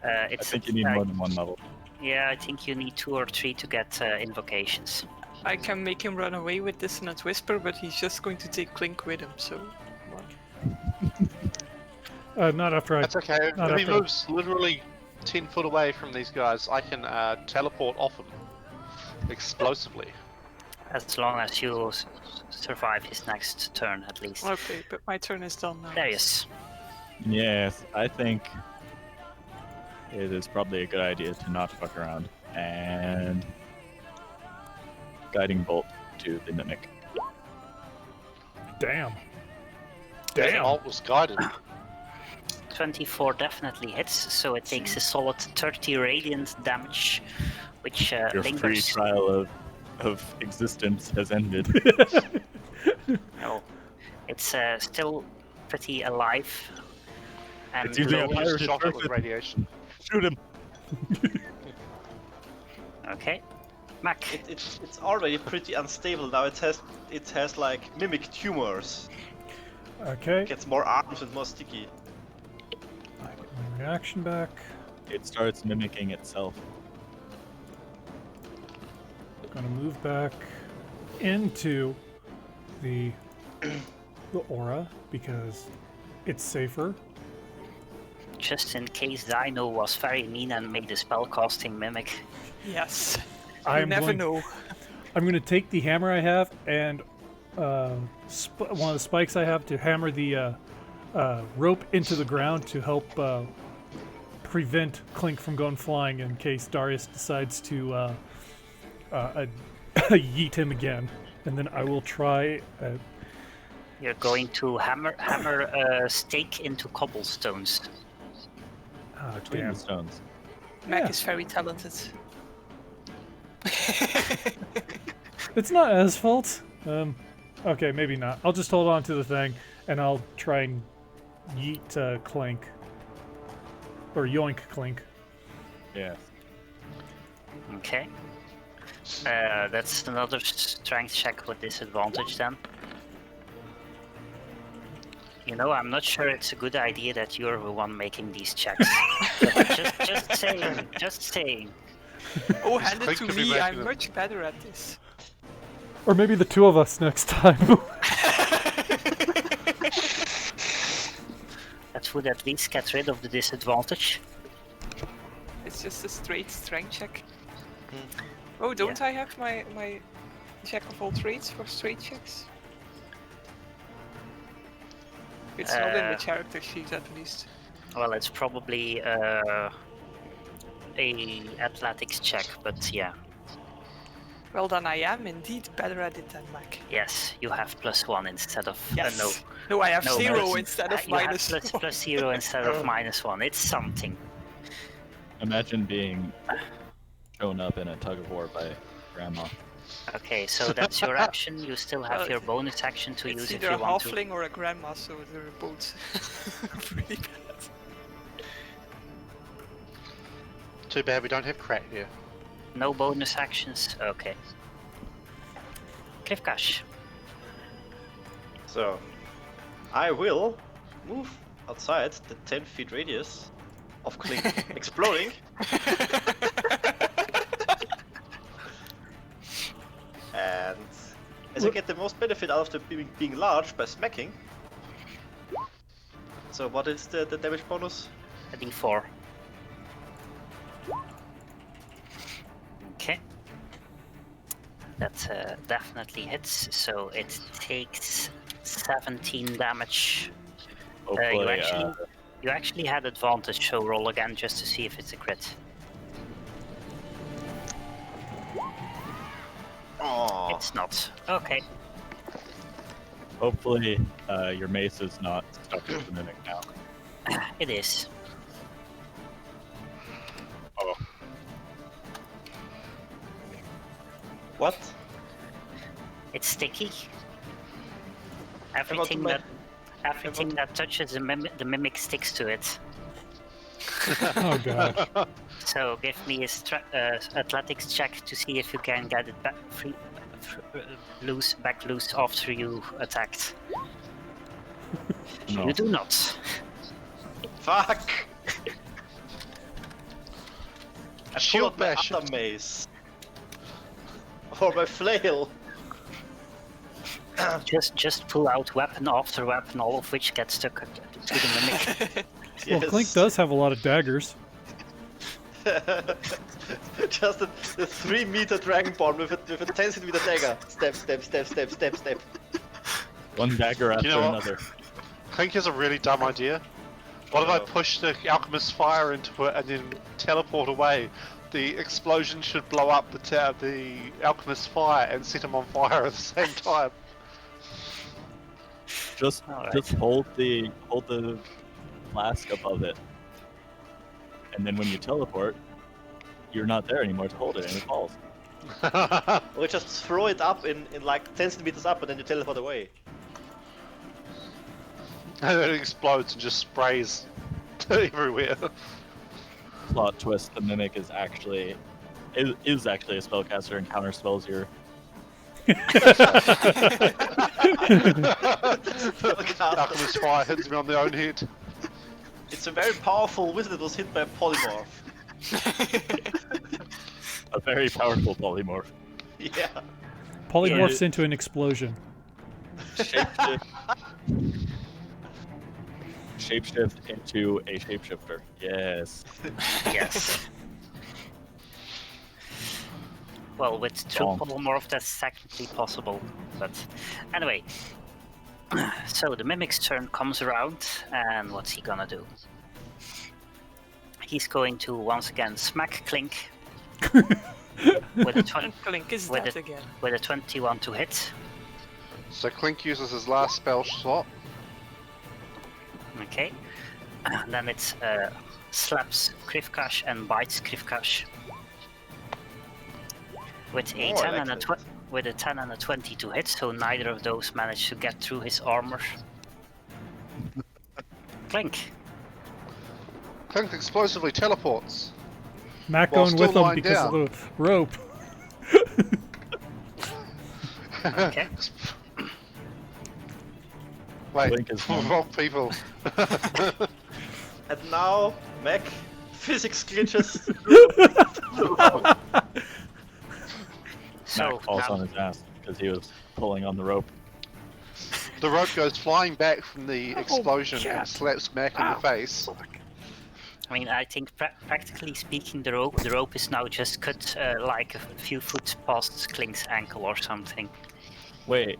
F: I
B: It's
F: think you need more than one level.
B: Yeah, I think you need 2 or 3 to get invocations.
E: I can make him run away with Dissonant Whisper, but he's just going to take Clink with him, so... Well,
C: Not after I.
A: That's okay.
C: Not
A: If he
C: after-
A: moves literally 10 foot away from these guys, I can teleport off him explosively.
B: As long as you survive his next turn, at least.
E: okay, but my turn is done now.
B: There he is.
F: Yes, I think it is probably a good idea to not fuck around and guiding bolt to the mimic.
C: Damn.
A: That
C: Damn.
A: ult was guided.
B: 24 definitely hits, so it takes a solid 30 radiant damage, which
F: Your free
B: lingers.
F: trial of existence has ended.
B: No, it's still pretty alive. And
F: It's using a
B: low-
F: pirate
A: Just shot it with
F: perfect.
A: radiation.
F: Shoot him!
B: Okay, Mac.
D: It's already pretty unstable now. It has like mimic tumors.
C: Okay.
D: It gets more arms and more sticky.
C: I get my reaction back.
F: It starts mimicking itself.
C: Gonna move back into the aura because it's safer.
B: Just in case Dino was very mean and made a spellcasting mimic.
E: Yes.
C: I
E: You
C: am
E: never
C: going-
E: know.
C: I'm going to take the hammer I have and one of the spikes I have to hammer the rope into the ground to help prevent Clink from going flying in case Darius decides to yeet him again. And then I will try.
B: You're going to hammer a stake into cobblestones.
F: Between
C: Damn.
F: the stones.
E: Mac
C: Yeah.
E: is very talented.
C: It's not asphalt. Okay, maybe not. I'll just hold on to the thing and I'll try and yeet Clink. Or yoink Clink.
F: Yeah.
B: Okay. That's another strength check with disadvantage then. You know, I'm not sure it's a good idea that you're the one making these checks. just saying, just saying.
E: Oh, hand it
A: Clink
E: to
A: could be
E: me,
A: making
E: I'm
A: it.
E: much better at this.
C: Or maybe the two of us next time.
B: That would at least get rid of the disadvantage.
E: It's just a straight strength check. Oh, don't I have my jack of all trades for straight checks? It's not in the character sheet at least.
B: Well, it's probably a athletics check, but yeah.
E: Well, then I am indeed better at it than Mac.
B: Yes, you have +1 instead of
E: Yes.
B: no.
E: No, I have
B: No,
E: 0
B: plus-
E: instead of
B: you have
E: minus
B: plus,
E: one.
B: +0 instead of -1. It's something.
F: Imagine being shown up in a tug of war by grandma.
B: Okay, so that's your action. You still have
E: Well,
B: your bonus action to
E: It's
B: use if
E: either
B: you
E: a
B: want to.
E: halfling or a grandma, so they're both pretty bad.
A: Too bad we don't have crack here.
B: No bonus actions. Okay. Krivkash.
D: So, I will move outside the 10 feet radius of Clink exploding. And as I get the most benefit out of the being large by smacking. So what is the damage bonus?
B: A d4. Okay. That definitely hits, so it takes 17 damage.
F: Hopefully,
B: You actually had advantage, so roll again just to see if it's a crit.
D: Oh,
B: It's not. Okay.
F: hopefully your mace is not stuck with the mimic now.
B: It is.
F: Oh,
D: what?
B: It's sticky.
D: want to
B: Everything
D: make-
B: that touches the mimic sticks to it.
C: Oh god.
B: So give me a athletics check to see if you can get it back back loose after you attacked.
F: No.
B: You do not.
D: Fuck! I pull
A: Shield
D: out my
A: bash.
D: other mace. Or my flail.
B: Just pull out weapon after weapon, all of which get stuck to the mimic.
C: Well, Clink does have a lot of daggers.
D: Just a 3-meter dragonborn with a 10-centimeter dagger. Step, step, step, step, step, step.
F: One dagger after
A: You know what?
F: another.
A: Clink has a really dumb idea. What if I
D: Uh-oh.
A: push the alchemist's fire into it and then teleport away? The explosion should blow up the alchemist's fire and set him on fire at the same time.
F: Just
B: Alright.
F: hold the flask above it, and then when you teleport, you're not there anymore to hold it, and it falls.
D: Or just throw it up in like 10 centimeters up and then you teleport away.
A: And then it explodes and just sprays everywhere.
F: Plot twist: the mimic is actually a spellcaster and counter spells your.
A: Alchemist's fire hits me on the own head.
D: It's a very powerful wizard that was hit by a polymorph.
F: A very powerful polymorph.
D: Yeah.
C: Polymorphs into an explosion.
F: Shapeshift into a shapeshifter. Yes.
B: Yes. Well, with true
F: Bonk.
B: polymorph, that's technically possible. But anyway, so the mimic's turn comes around, and what's he gonna do? He's going to once again smack Clink with a
E: Clink is
B: With
E: dead
B: it.
E: again.
B: with a 21 to hit.
A: So Clink uses his last spell slot.
B: Okay. Then it's slaps Krivkash and bites Krivkash. With a
D: Oh, I
B: 10
D: like
B: and a
D: that.
B: with a 10 and a 20 to hit, so neither of those manage to get through his armor. Clink.
A: Clink explosively teleports.
C: Matt
A: While
C: going
A: still
C: with him
A: lying
C: because
A: down.
C: of the rope.
B: Okay.
A: Wait,
F: Clink is one.
A: wrong people.
D: And now, mech, physics glitches.
B: So
F: Mac falls
B: now,
F: on his ass because he was pulling on the rope.
A: The rope goes flying back from the explosion
C: cat.
A: and slaps Mac in the face.
B: I mean, I think practically speaking, the rope is now just cut like a few foot past Clink's ankle or something.
F: Wait.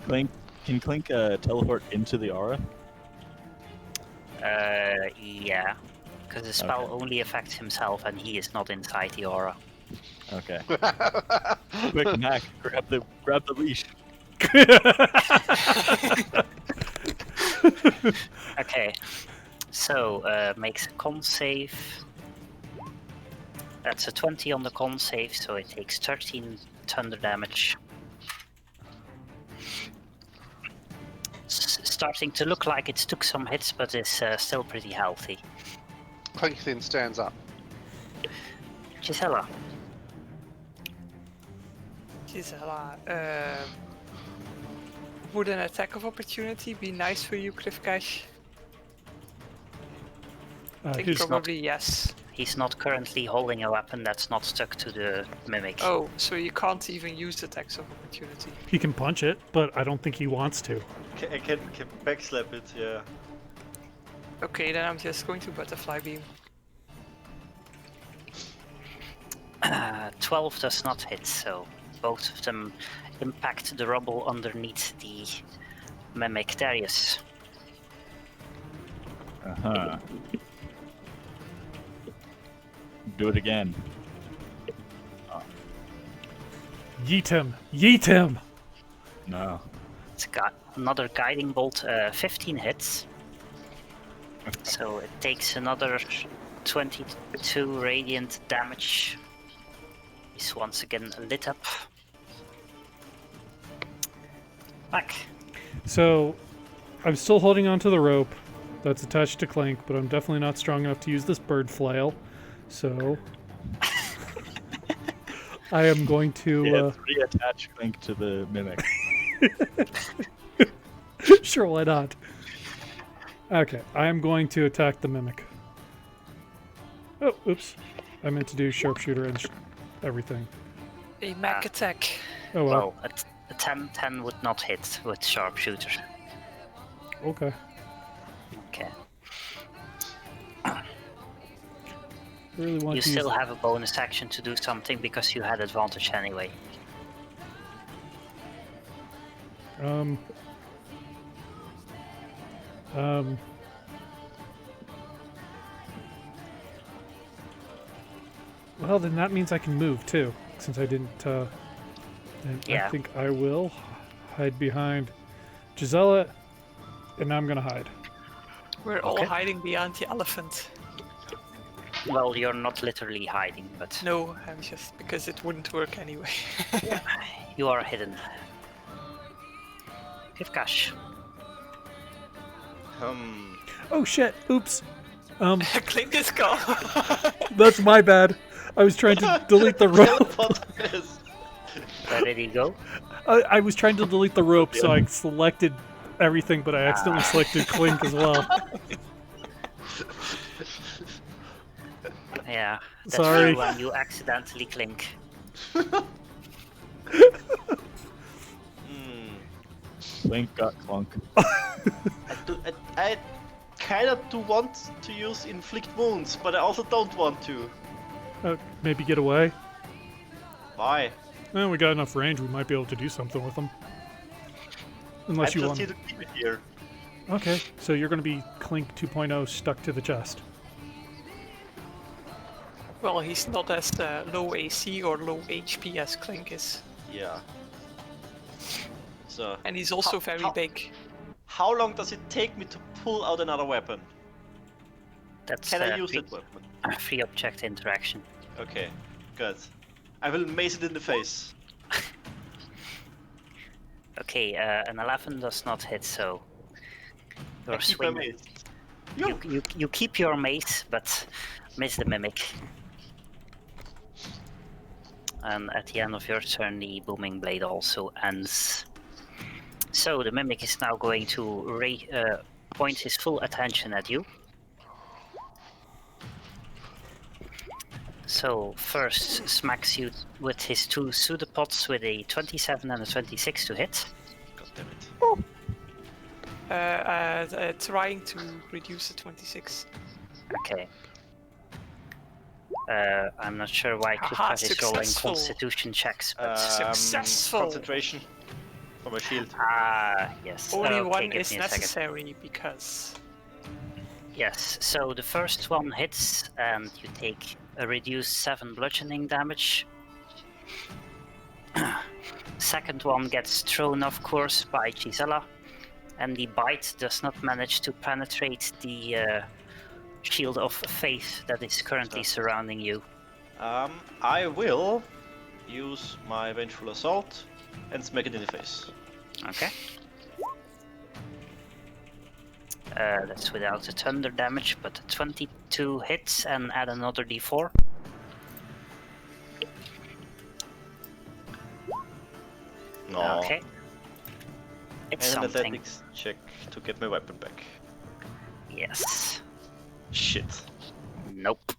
F: Clink, can Clink teleport into the aura?
B: Yeah, because the spell only affects himself, and he is not inside the aura.
F: Okay. Quick, Mac, grab the leash.
B: Okay, so makes a con save. That's a 20 on the con save, so it takes 13 thunder damage. Starting to look like it's took some hits, but is still pretty healthy.
A: Clink then stands up.
B: Gisela,
E: Gisela, would an attack of opportunity be nice for you, Krivkash? I think
C: He's
E: probably yes.
B: he's not currently holding a weapon that's not stuck to the mimic.
E: Oh, so you can't even use attacks of opportunity.
C: He can punch it, but I don't think he wants to.
D: I can backslap it, yeah.
E: Okay, then I'm just going to butterfly beam.
B: 12 does not hit, so both of them impact the rubble underneath the mimic. Darius.
F: Uh-huh. Do it again.
C: Yeet him! Yeet him!
F: No.
B: It's got another guiding bolt, 15 hits. So it takes another 22 radiant damage. He's once again lit up. Back.
C: So, I'm still holding onto the rope that's attached to Clink, but I'm definitely not strong enough to use this bird flail. So, I am going to.
F: Yeah, reattach Clink to the mimic.
C: Sure, why not? Okay, I am going to attack the mimic. Oh, oops. I meant to do sharpshooter and everything.
E: A mech attack.
C: Oh well.
B: Well, a 10 would not hit with sharpshooter.
C: Okay.
B: Okay.
C: I really want
B: You
C: to
B: still
C: use...
B: have a bonus action to do something because you had advantage anyway.
C: Well, then that means I can move too, since I didn't. And
B: Yeah.
C: I think I will hide behind Gisela, and I'm gonna hide.
E: We're all
B: Okay.
E: hiding behind the elephant.
B: Well, you're not literally hiding, but
E: No, I'm just because it wouldn't work anyway.
B: you are hidden. Give cash.
C: Oh shit! Oops.
E: Clink is gone.
C: That's my bad. I was trying to delete the rope.
B: Where did he go?
C: I was trying to delete the rope, so I selected everything, but I accidentally selected Clink as well.
B: Yeah, that's
C: Sorry.
B: when you accidentally clink.
F: Clink got clunk.
D: I kind of do want to use inflict wounds, but I also don't want to.
C: Maybe get away.
D: Why?
C: Well, we got enough range. We might be able to do something with them. Unless
D: I'm
C: you
D: just
C: want.
D: here to keep it here.
C: Okay, so you're going to be Clink 2.0 stuck to the chest.
E: Well, he's not as low AC or low HP as Clink is.
D: Yeah. So.
E: And he's also very big.
D: How long does it take me to pull out another weapon?
B: That's
D: Can I use that weapon?
B: free object interaction.
D: Okay, good. I will mace it in the face.
B: Okay, an 11 does not hit, so
D: I
B: your
D: keep my
B: swing.
D: mace.
B: You keep your mace, but miss the mimic. And at the end of your turn, the booming blade also ends. So the mimic is now going to point his full attention at you. So first smacks you with his two pseudopods with a 27 and a 26 to hit.
D: God damn it.
E: Trying to reduce the 26.
B: Okay. I'm not sure why
E: Haha,
B: Klukar is rolling
E: successful.
B: constitution checks, but
E: Successful.
D: Concentration for my shield.
B: yes.
E: Only
B: Okay,
E: one
B: give
E: is
B: me a second.
E: necessary because
B: Yes, so the first one hits and you take a reduced 7 bludgeoning damage. Second one gets thrown off course by Gisela, and the bite does not manage to penetrate the shield of faith that is currently surrounding you.
D: I will use my vengeful assault and smack it in the face.
B: Okay. That's without the thunder damage, but 22 hits and add another d4.
D: No.
B: Okay. It's
D: And an
B: something.
D: athletics check to get my weapon back.
B: Yes.
D: Shit.
B: Nope.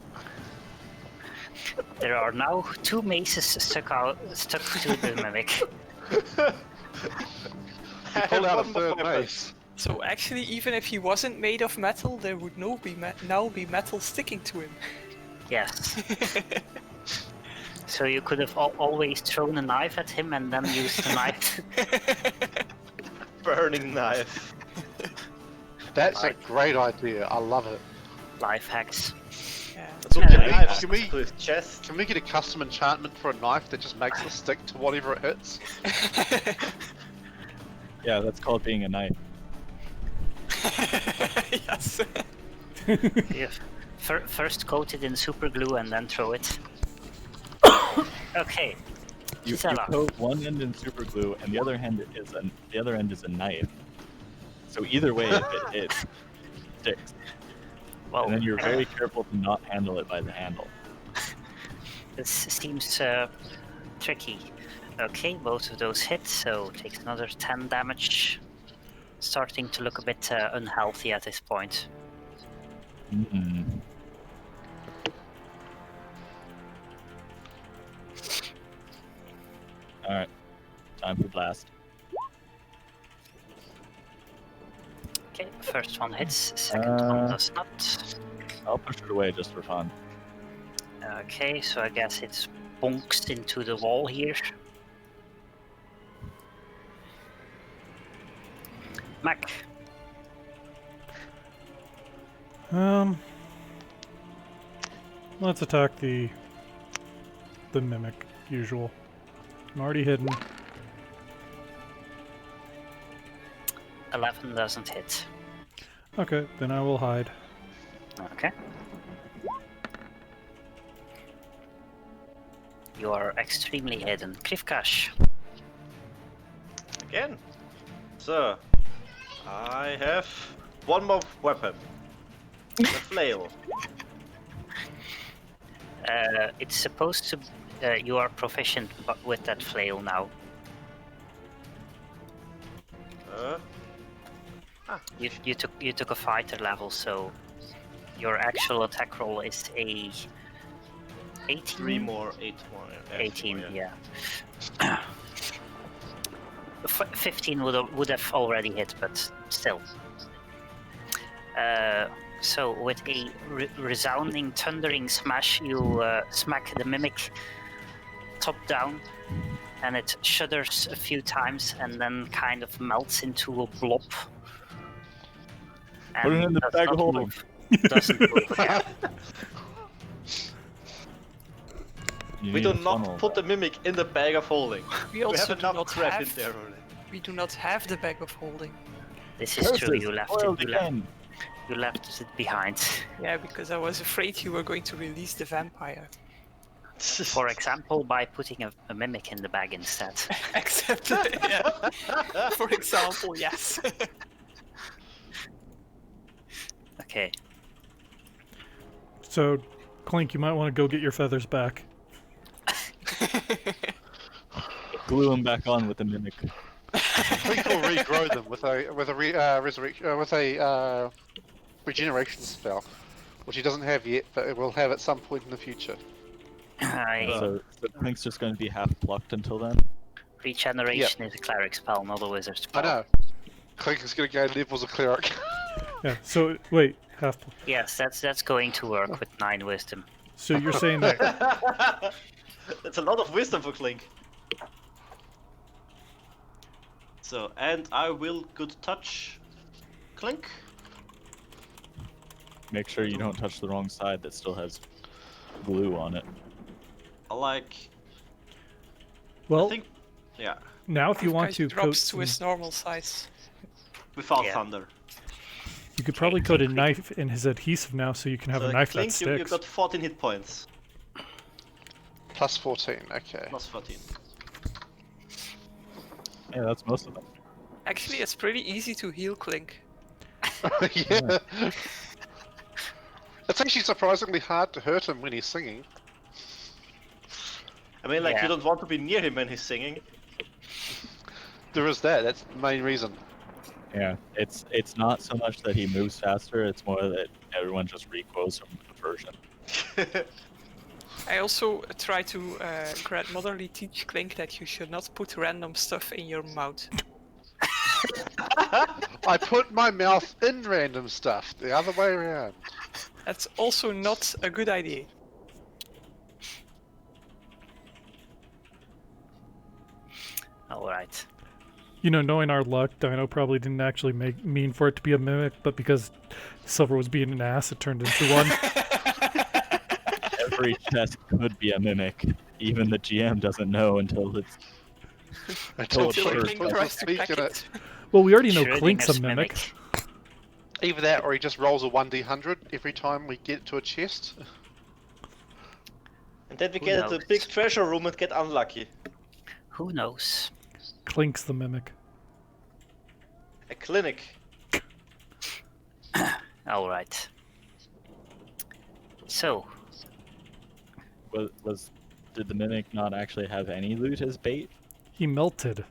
B: There are now 2 maces stuck to the mimic.
D: I
A: Pull
D: have
A: out a
D: one more
A: third
D: weapon.
A: mace.
E: so actually even if he wasn't made of metal, there would now be metal sticking to him.
B: Yes. So you could have always thrown a knife at him and then used the knife.
D: Burning knife.
A: That's a great idea. I love it.
B: Life hacks.
E: Yeah.
D: Took the
B: Yeah.
D: knife
A: Can we-
D: to his chest.
A: Can we get a custom enchantment for a knife that just makes it stick to whatever it hits?
F: Yeah, that's called being a knight.
E: Yes.
B: Yeah. First coat it in super glue and then throw it. Okay.
F: You
B: Gisela.
F: coat one end in super glue, and the other end is a knife. So either way, it sticks.
B: Well,
F: And then you're very careful to not handle it by the handle.
B: this seems tricky. Okay, both of those hit, so takes another 10 damage. Starting to look a bit unhealthy at this point.
F: Mm. All right, time for blast.
B: Okay, first one hits, second one does not.
F: I'll push it away just for fun.
B: Okay, so I guess it's bonks into the wall here. Mac,
C: Let's attack the mimic. Usual. I'm already hidden.
B: 11 doesn't hit.
C: Okay, then I will hide.
B: Okay. You are extremely hidden. Krivkash.
D: Again. So, I have one more weapon. The flail.
B: It's supposed to. You are proficient with that flail now. You took a fighter level, so your actual attack roll is a 18.
D: 3 more, 8 more. Yeah,
B: 18,
D: more,
B: yeah. 15 would have already hit, but still. So with a resounding, thundering smash, you smack the mimic top down, and it shudders a few times and then kind of melts into a blob.
F: Put it in the
B: does
F: bag of
B: not
F: holding.
B: move. Doesn't move again.
F: You
D: We
F: need
D: do
F: a
D: not
F: funnel.
D: put the mimic in the bag of holding.
E: We
D: We
E: also
D: have
E: do
D: enough
E: not
D: crap
E: have.
D: in there already.
E: We do not have the bag of holding.
B: This is true.
F: Curses,
B: You left
F: foiled
B: it.
F: again.
B: You left it behind.
E: Yeah, because I was afraid you were going to release the vampire.
B: For example, by putting a mimic in the bag instead.
E: Except, yeah. For example, yes.
B: Okay.
C: So, Clink, you might want to go get your feathers back.
F: Glue him back on with the mimic.
A: Clink will regrow them with a regeneration spell, which he doesn't have yet, but it will have at some point in the future.
F: So Clink's just going to be half plucked until then.
B: Regeneration is a cleric spell, not a wizard
A: I
B: spell.
A: know. Clink is going to gain levels of cleric.
C: Yeah. So wait, half.
B: Yes, that's going to work with 9 wisdom.
C: So you're saying that
D: That's a lot of wisdom for Clink. So, and I will good touch Clink.
F: Make sure you don't touch the wrong side that still has glue on it.
D: I like.
C: well
D: I think. Yeah.
C: now if you want to coat
E: drops to
C: some,
E: his normal size.
D: Without
B: Yeah.
D: thunder.
C: you could probably coat a knife in his adhesive now, so you can have
D: So
C: a knife
D: Clink,
C: that
D: you
C: sticks.
D: got 14 hit points.
A: Plus 14, okay.
D: Plus 14.
F: Yeah, that's most of them.
E: Actually, it's pretty easy to heal Clink.
A: Yeah. It's actually surprisingly hard to hurt him when he's singing.
D: I mean, like,
B: Yeah.
D: you don't want to be near him when he's singing.
A: There is that, that's the main reason.
F: Yeah, it's not so much that he moves faster, it's more that everyone just recoils from the version.
E: I also try to grandmotherly teach Clink that you should not put random stuff in your mouth.
A: I put my mouth in random stuff, the other way around.
E: That's also not a good idea.
B: Alright.
C: You know, knowing our luck, Dino probably didn't actually mean for it to be a mimic, but because Silver was being an ass, it turned into one.
F: Every chest could be a mimic. Even the GM doesn't know until it's
A: Until
F: Until
A: Clink
E: Clink
A: puts a
E: tries to
A: speak
E: pack
A: in
E: it.
C: Well, we already know Clink's a
B: Schrodinger's
C: mimic.
A: Either that or he just rolls a 1d100 every time we get to a chest.
D: And then we
B: Who
D: get into the
B: knows?
D: big treasure room and get unlucky.
B: Who knows?
C: Clink's the mimic.
D: A clinic.
B: Alright. So,
F: was did the mimic not actually have any loot as bait?
C: He melted.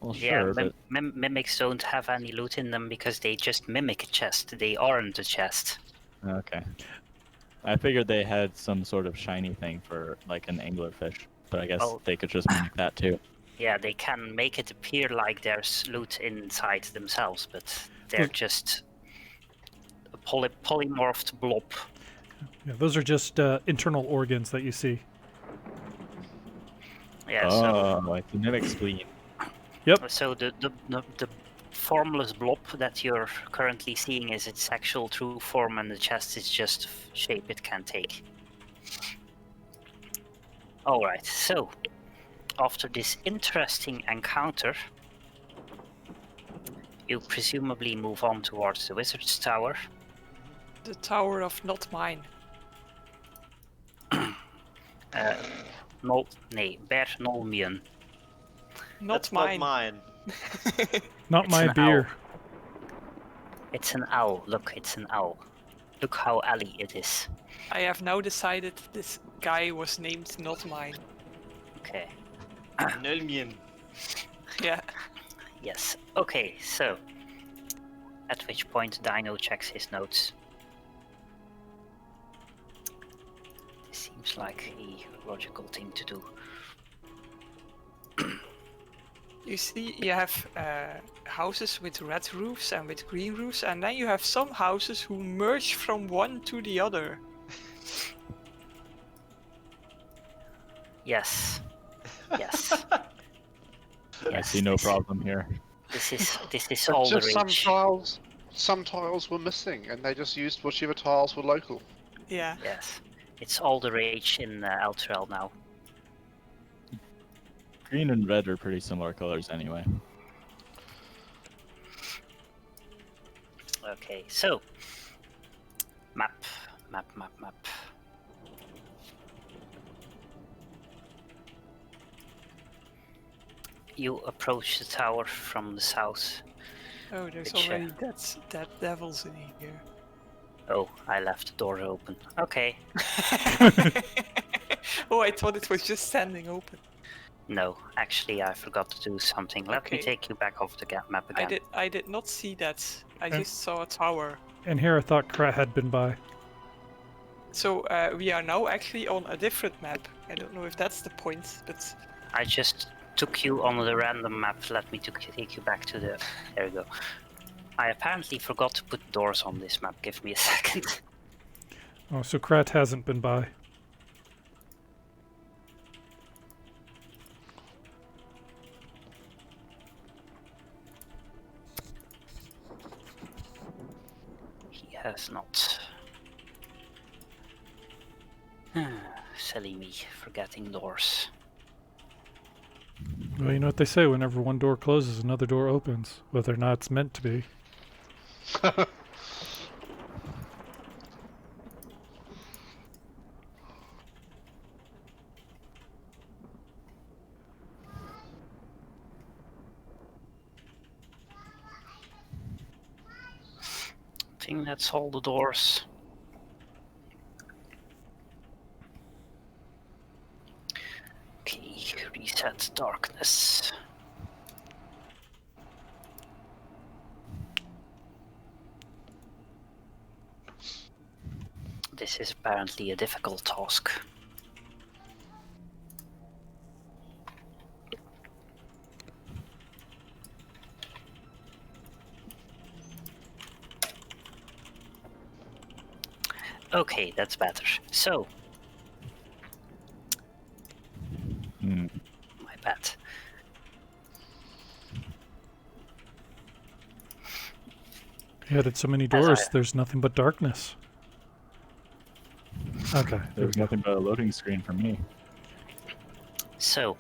F: Well,
B: Yeah,
F: sure, but
B: mimics don't have any loot in them because they just mimic a chest. They aren't a chest.
F: okay. I figured they had some sort of shiny thing for like an anglerfish, but I guess
B: Oh.
F: they could just mimic that too.
B: Yeah, they can make it appear like there's loot inside themselves, but they're
C: Look.
B: just a polymorphed blob.
C: Yeah, those are just internal organs that you see.
B: Yeah, so
F: Like the mimic spleen.
B: so the formless blob that you're currently seeing is its actual true form, and the chest is just shape it can take. Alright, so after this interesting encounter, you presumably move on towards the wizard's tower.
E: The tower of not mine.
B: Ber Nolmion.
E: Not
D: That's
E: mine.
D: not mine.
C: Not
B: It's
C: my
B: an
C: beer.
B: It's an owl. Look, it's an owl. Look how alley it is.
E: I have now decided this guy was named not mine.
B: Okay.
D: Nölmien.
E: Yeah.
B: Yes. Okay, so at which point Dino checks his notes. This seems like a logical thing to do.
E: You see, you have houses with red roofs and with green roofs, and then you have some houses who merge from one to the other.
B: Yes. Yes.
F: I see no problem here.
B: This is
A: But
B: all the
A: just
B: rage.
A: some tiles were missing, and they just used whichever tiles were local.
E: Yeah.
B: Yes. It's all the rage in Elturel now.
F: Green and red are pretty similar colors anyway.
B: Okay, so map. You approach the tower from the south.
E: Oh, there's
B: Which,
E: already dead devils in here.
B: Oh, I left the door open. Okay.
E: Oh, I thought it was just standing open.
B: No, actually, I forgot to do something. Let me
E: Okay.
B: take you back off the map again.
E: I did not see that. I
C: Eh?
E: just saw a tower.
C: And here I thought Krat had been by.
E: So we are now actually on a different map. I don't know if that's the point, but
B: I just took you on the random map. Let me take you back to the... There you go. I apparently forgot to put doors on this map. Give me a second.
C: Oh, so Krat hasn't been by.
B: He has not. Silly me, forgetting doors.
C: Well, you know what they say, whenever one door closes, another door opens. Whether or not it's meant to be.
B: I think that's all the doors. Okay, reset darkness. This is apparently a difficult task. Okay, that's better. So, my bad.
C: You added so many
B: As
C: doors,
B: I-
C: there's nothing but darkness. Okay, there we
F: There's
C: go.
F: nothing but a loading screen for me.
B: So,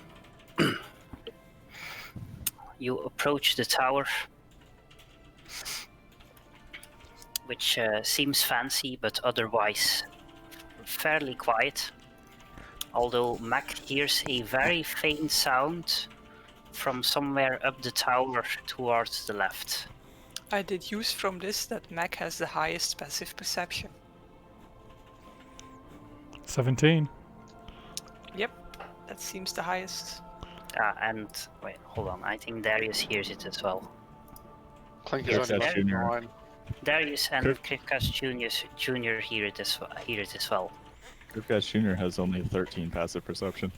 B: you approach the tower, which seems fancy but otherwise fairly quiet. Although Mac hears a very faint sound from somewhere up the tower towards the left.
E: I deduce from this that Mac has the highest passive perception.
C: 17.
E: That seems the highest.
B: And wait, hold on. I think Darius hears it as well.
A: Clink
B: Yes,
A: is only
B: that's
A: like
F: Junior.
A: 9.
B: Darius and
F: Kirk-
B: Krivkas Junior hear it as well.
F: Kirkas Jr. has only 13 passive perception.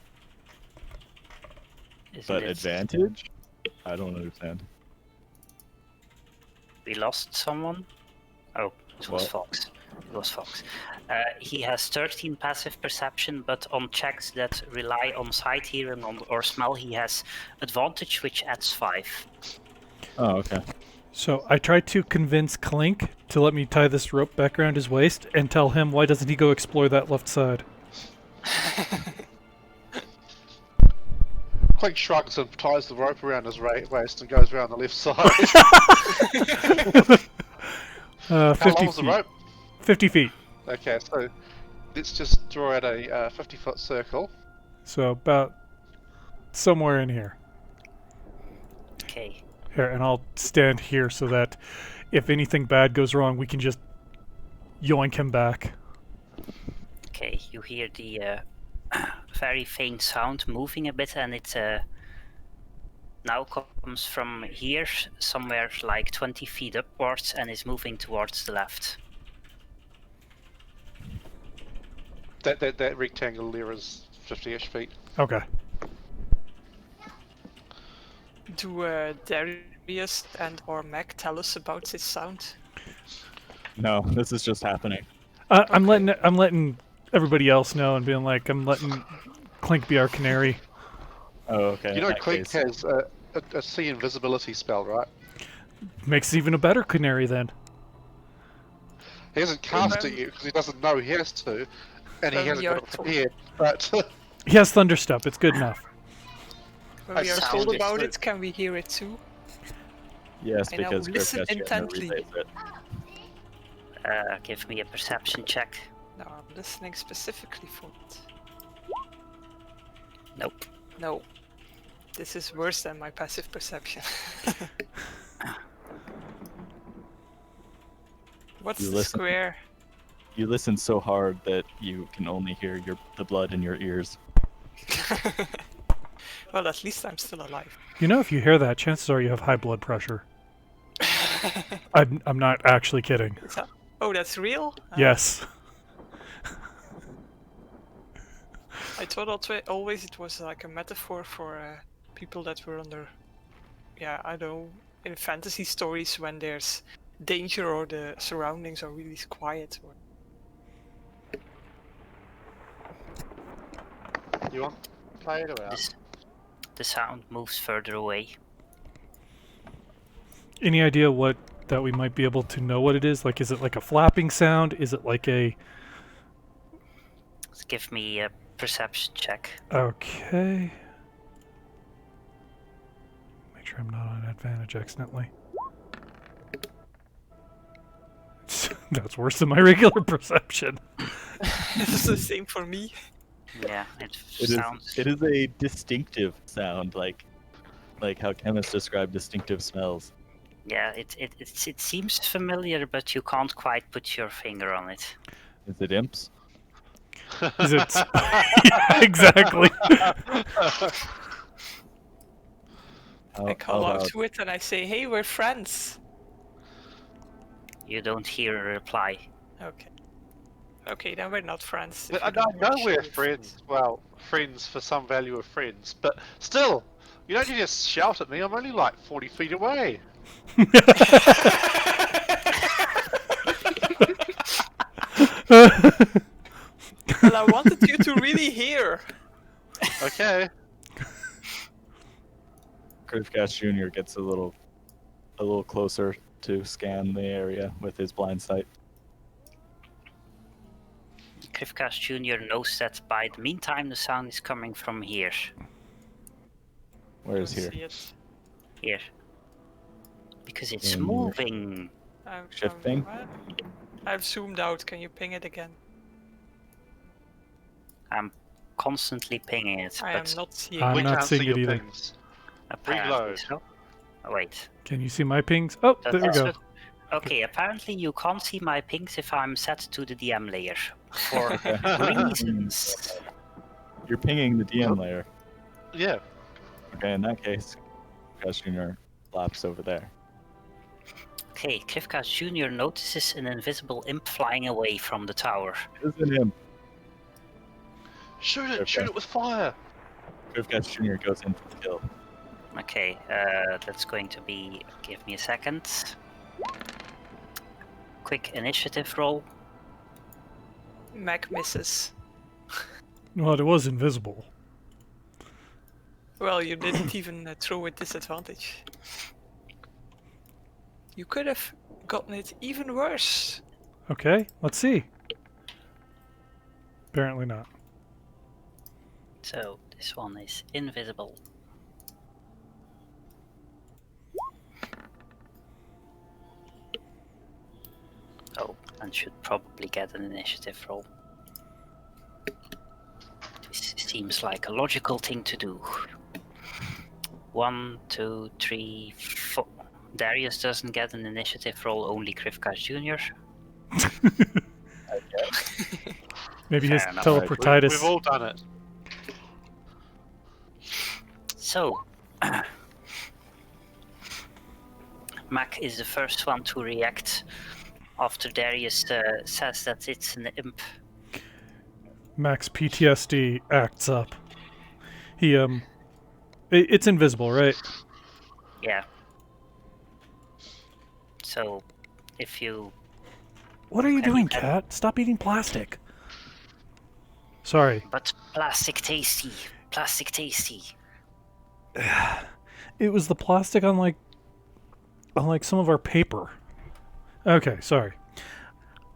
B: Isn't
F: But
B: it?
F: advantage? I don't understand.
B: We lost someone. Oh, it was
F: What?
B: Fox. It was Fox. He has 13 passive perception, but on checks that rely on sight, hearing, or smell, he has advantage, which adds 5.
F: Oh, okay.
C: So I tried to convince Clink to let me tie this rope back around his waist and tell him why doesn't he go explore that left side.
A: Clink shrugs and ties the rope around his waist and goes around the left side.
C: 50
A: How long's the
C: feet.
A: rope?
C: 50 feet.
A: Okay, so let's just draw out a 50-foot circle.
C: So about somewhere in here.
B: Okay.
C: Here, and I'll stand here so that if anything bad goes wrong, we can just yoink him back.
B: Okay, you hear the very faint sound moving a bit, and it now comes from here, somewhere like 20 feet upwards, and is moving towards the left.
A: That rectangle there is 50-ish feet.
C: Okay.
E: Do Darius and or Mac tell us about this sound?
F: No, this is just happening.
C: I'm letting everybody else know and being like, I'm letting Clink be our canary.
F: Oh, okay.
A: You know
F: in that
A: Clink
F: case.
A: has a see invisibility spell, right?
C: Makes it even a better canary then.
A: He hasn't cast it yet because he doesn't know he has to, and he
E: Well,
A: hasn't
E: we
A: got
E: are
A: it prepared, but...
C: He has Thunderstep. It's good enough.
E: When
A: I
E: we are
A: sound
E: told
A: it
E: about
A: too.
E: it, can we hear it too?
F: Yes,
E: I now
F: because
E: listen
F: Kirkas Jr.
E: intently.
F: relays it.
B: Give me a perception check.
E: No, I'm listening specifically for it.
B: Nope.
E: No. This is worse than my passive perception. What's
F: You
E: the
F: listen.
E: square?
F: You listen so hard that you can only hear the blood in your ears.
E: Well, at least I'm still alive.
C: You know, if you hear that, chances are you have high blood pressure. I'm not actually kidding.
E: Oh, that's real?
C: Yes.
E: I thought always it was like a metaphor for people that were under, yeah, I don't know, in fantasy stories when there's danger or the surroundings are really quiet. Or...
A: You want to play it or out?
B: The sound moves further away.
C: Any idea what that we might be able to know what it is? Like, is it like a flapping sound? Is it like a...
B: Give me a perception check.
C: Okay. Make sure I'm not on advantage accidentally. That's worse than my regular perception.
E: It's the same for me.
B: Yeah,
F: It
B: sounds.
F: is a distinctive sound, like how chemists describe distinctive smells.
B: Yeah, it seems familiar, but you can't quite put your finger on it.
F: Is it imps?
C: Is it? Yeah, exactly.
E: I call out to it and I say, "Hey, we're friends."
B: You don't hear a reply.
E: Okay. Okay, then we're not friends.
A: But
E: if
A: I
E: you don't
A: know
E: want to
A: we're
E: share
A: friends. Well, friends for some value of friends, but still, you don't just shout at me. I'm only like 40 feet away.
E: Well, I wanted you to really hear.
A: Okay.
F: Krivkas Jr. gets a little closer to scan the area with his blind sight.
B: Krivkas Jr. knows that by the meantime the sound is coming from here.
F: Where is
E: Don't
F: here?
E: see it.
B: Here. Because it's
F: In here.
B: moving.
F: Shift ping?
E: I've zoomed out. Can you ping it again?
B: I'm constantly pinging it,
E: I am
B: but
E: not seeing
C: I'm
A: we
E: it.
C: not
A: can't
C: seeing
A: see
C: it
A: your
C: either.
A: pings.
B: apparently
A: Reload.
B: so. Oh, wait.
C: Can you see my pings? Oh, there we
B: That's
C: go.
B: what- Okay, apparently you can't see my pings if I'm set to the DM layer. For reasons.
F: You're pinging the DM layer.
A: Yeah.
F: Okay, in that case, Gus Jr. flaps over there.
B: Okay, Krivkas Jr. notices an invisible imp flying away from the tower.
F: Isn't him?
A: Shoot it!
F: Okay.
A: Shoot it with fire!
F: Krivkas Jr. goes in for the kill.
B: Okay, that's going to be... Give me a second. Quick initiative roll.
E: Mac misses.
C: Well, it was invisible.
E: Well, you didn't even throw with disadvantage. You could have gotten it even worse.
C: Okay, let's see. Apparently not.
B: So, this one is invisible. Oh, and should probably get an initiative roll. This seems like a logical thing to do. 1, 2, 3, 4. Darius doesn't get an initiative roll, only Krivkas Jr.
C: Maybe his
B: Fair enough.
C: teleportitis.
A: We've all done it.
B: So, Mac is the first one to react after Darius says that it's an imp.
C: Max PTSD acts up. He it's invisible, right?
B: Yeah. So, if you...
C: What are you
B: Can
C: doing,
B: you-
C: cat? Stop eating plastic. Sorry.
B: But plastic tasty. Plastic tasty.
C: It was the plastic on like some of our paper. Okay, sorry.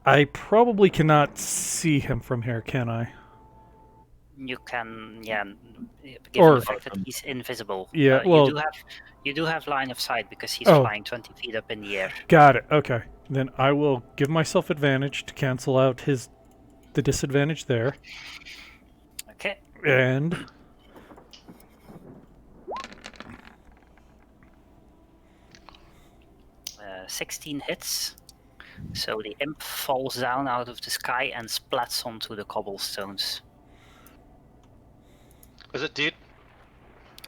C: I probably cannot see him from here, can I?
B: You can, given
C: Or-
B: the fact that he's invisible.
C: Yeah, well-
B: you do have line of sight because he's
C: Oh.
B: flying 20 feet up in the air.
C: Got it. Okay. Then I will give myself advantage to cancel out the disadvantage there.
B: Okay.
C: And
B: 16 hits. So the imp falls down out of the sky and splats onto the cobblestones.
A: Is it dead?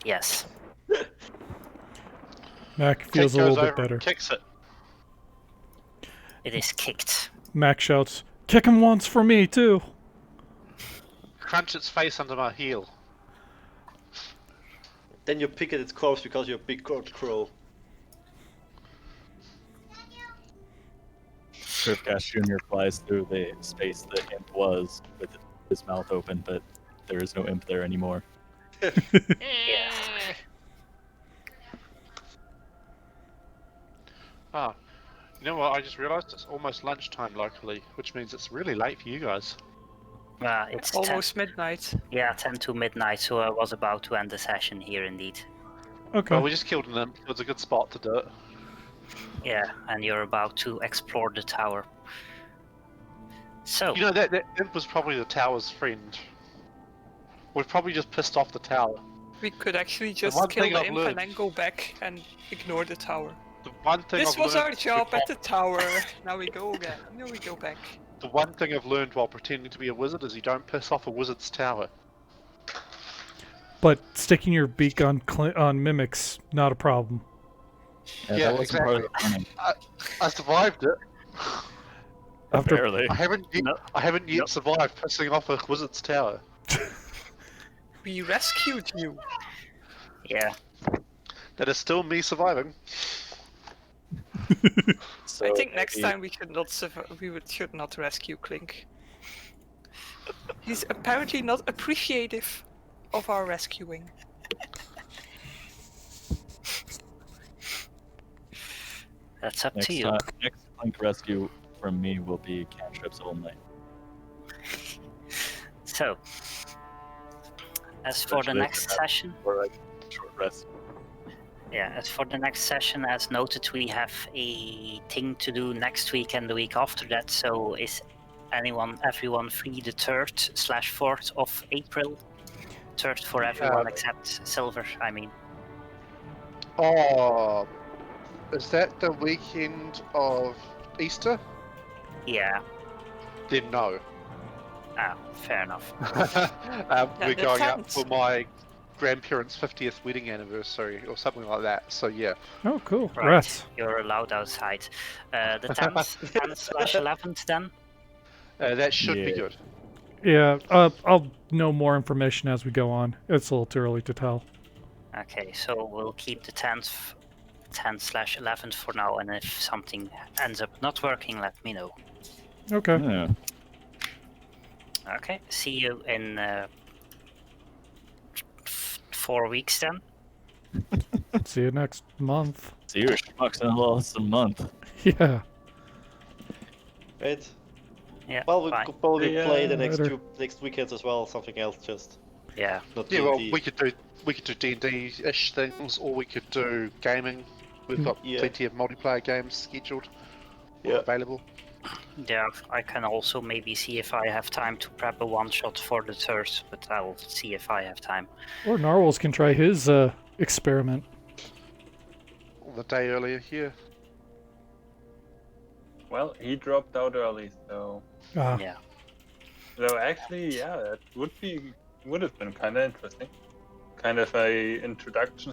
B: Yes.
C: Mac
A: Kate
C: feels a
A: goes
C: little bit
A: over and
C: better.
A: kicks it.
B: It is kicked.
C: Mac shouts, "Kick him once for me too."
A: Crunch its face under my heel.
D: Then you pick at its corpse because you're a big crow.
F: Krivkas Jr. flies through the space the imp was with his mouth open, but there is no imp there anymore.
B: Yeah.
A: Ah, you know what? I just realised it's almost lunchtime locally, which means it's really late for you guys.
B: It's 10,
E: Almost midnight.
B: 10 to midnight, so I was about to end the session here indeed.
C: Okay.
A: Well, we just killed an imp. It was a good spot to do it.
B: Yeah, and you're about to explore the tower. So,
A: You know, that imp was probably the tower's friend. We've probably just pissed off the tower.
E: We could actually just
A: one
E: kill
A: thing
E: the
A: I've
E: imp
A: learned-
E: and then go back and ignore the tower.
A: The one thing
E: This
A: I've
E: was our
A: learned
E: job
A: while-
E: at the tower. Now we go again. Now we go back.
A: The one thing I've learned while pretending to be a wizard is you don't piss off a wizard's tower.
C: But sticking your beak on mimics, not a problem.
F: Yeah,
A: Yeah,
F: that wasn't part of the planning.
A: I survived it.
C: After
F: Barely.
A: I haven't yet,
B: No.
A: I haven't yet
B: Nope.
A: survived pissing off a wizard's tower.
E: We rescued you.
B: yeah,
A: That is still me surviving.
F: So
E: I think next
F: maybe-
E: time we should not rescue Clink. He's apparently not appreciative of our rescuing.
B: that's up
F: next
B: to you.
F: time, next Clink rescue from me will be cantrips only.
B: So, as for the
F: Especially
B: next
F: if that-
B: session,
F: Or like short rest.
B: yeah, as for the next session, as noted, we have a thing to do next week and the week after that. So, is everyone free the 3rd/4th of April? 3rd for everyone except Silver, I mean.
A: Oh, is that the weekend of Easter?
B: Yeah,
A: Then no.
B: Ah, fair enough.
A: We're
E: the
A: going out
E: tent.
A: for my grandparents' 50th wedding anniversary or something like that. So yeah,
C: Oh, cool.
B: Right,
C: Rats.
B: you're allowed outside. The 10/11th then?
A: that should be
F: Yeah.
A: good.
C: Yeah, I'll know more information as we go on. It's a little too early to tell.
B: Okay, so we'll keep the 10/11th for now, and if something ends up not working, let me know.
C: Okay.
F: Yeah.
B: Okay, see you in 4 weeks then.
C: See you next month.
F: See your schmucks in a month.
C: Yeah.
D: Right.
B: Yeah,
D: Well, we
B: bye.
D: could probably play the
C: later.
D: next weekends as well. Something else, just
B: Yeah,
D: not
A: Yeah, well,
D: D&D.
A: we could do D&D-ish things, or we could do gaming. We've got
D: Yeah.
A: plenty of multiplayer games scheduled or
D: Yeah.
A: available.
B: yeah. I can also maybe see if I have time to prep a one-shot for the third, but I'll see if I have time.
C: Or Narwhals can try his experiment.
A: The day earlier here.
G: Well, he dropped out early, so
C: Ah,
B: Yeah.
G: so actually, yeah, that would have been kind of interesting. Kind of a introduction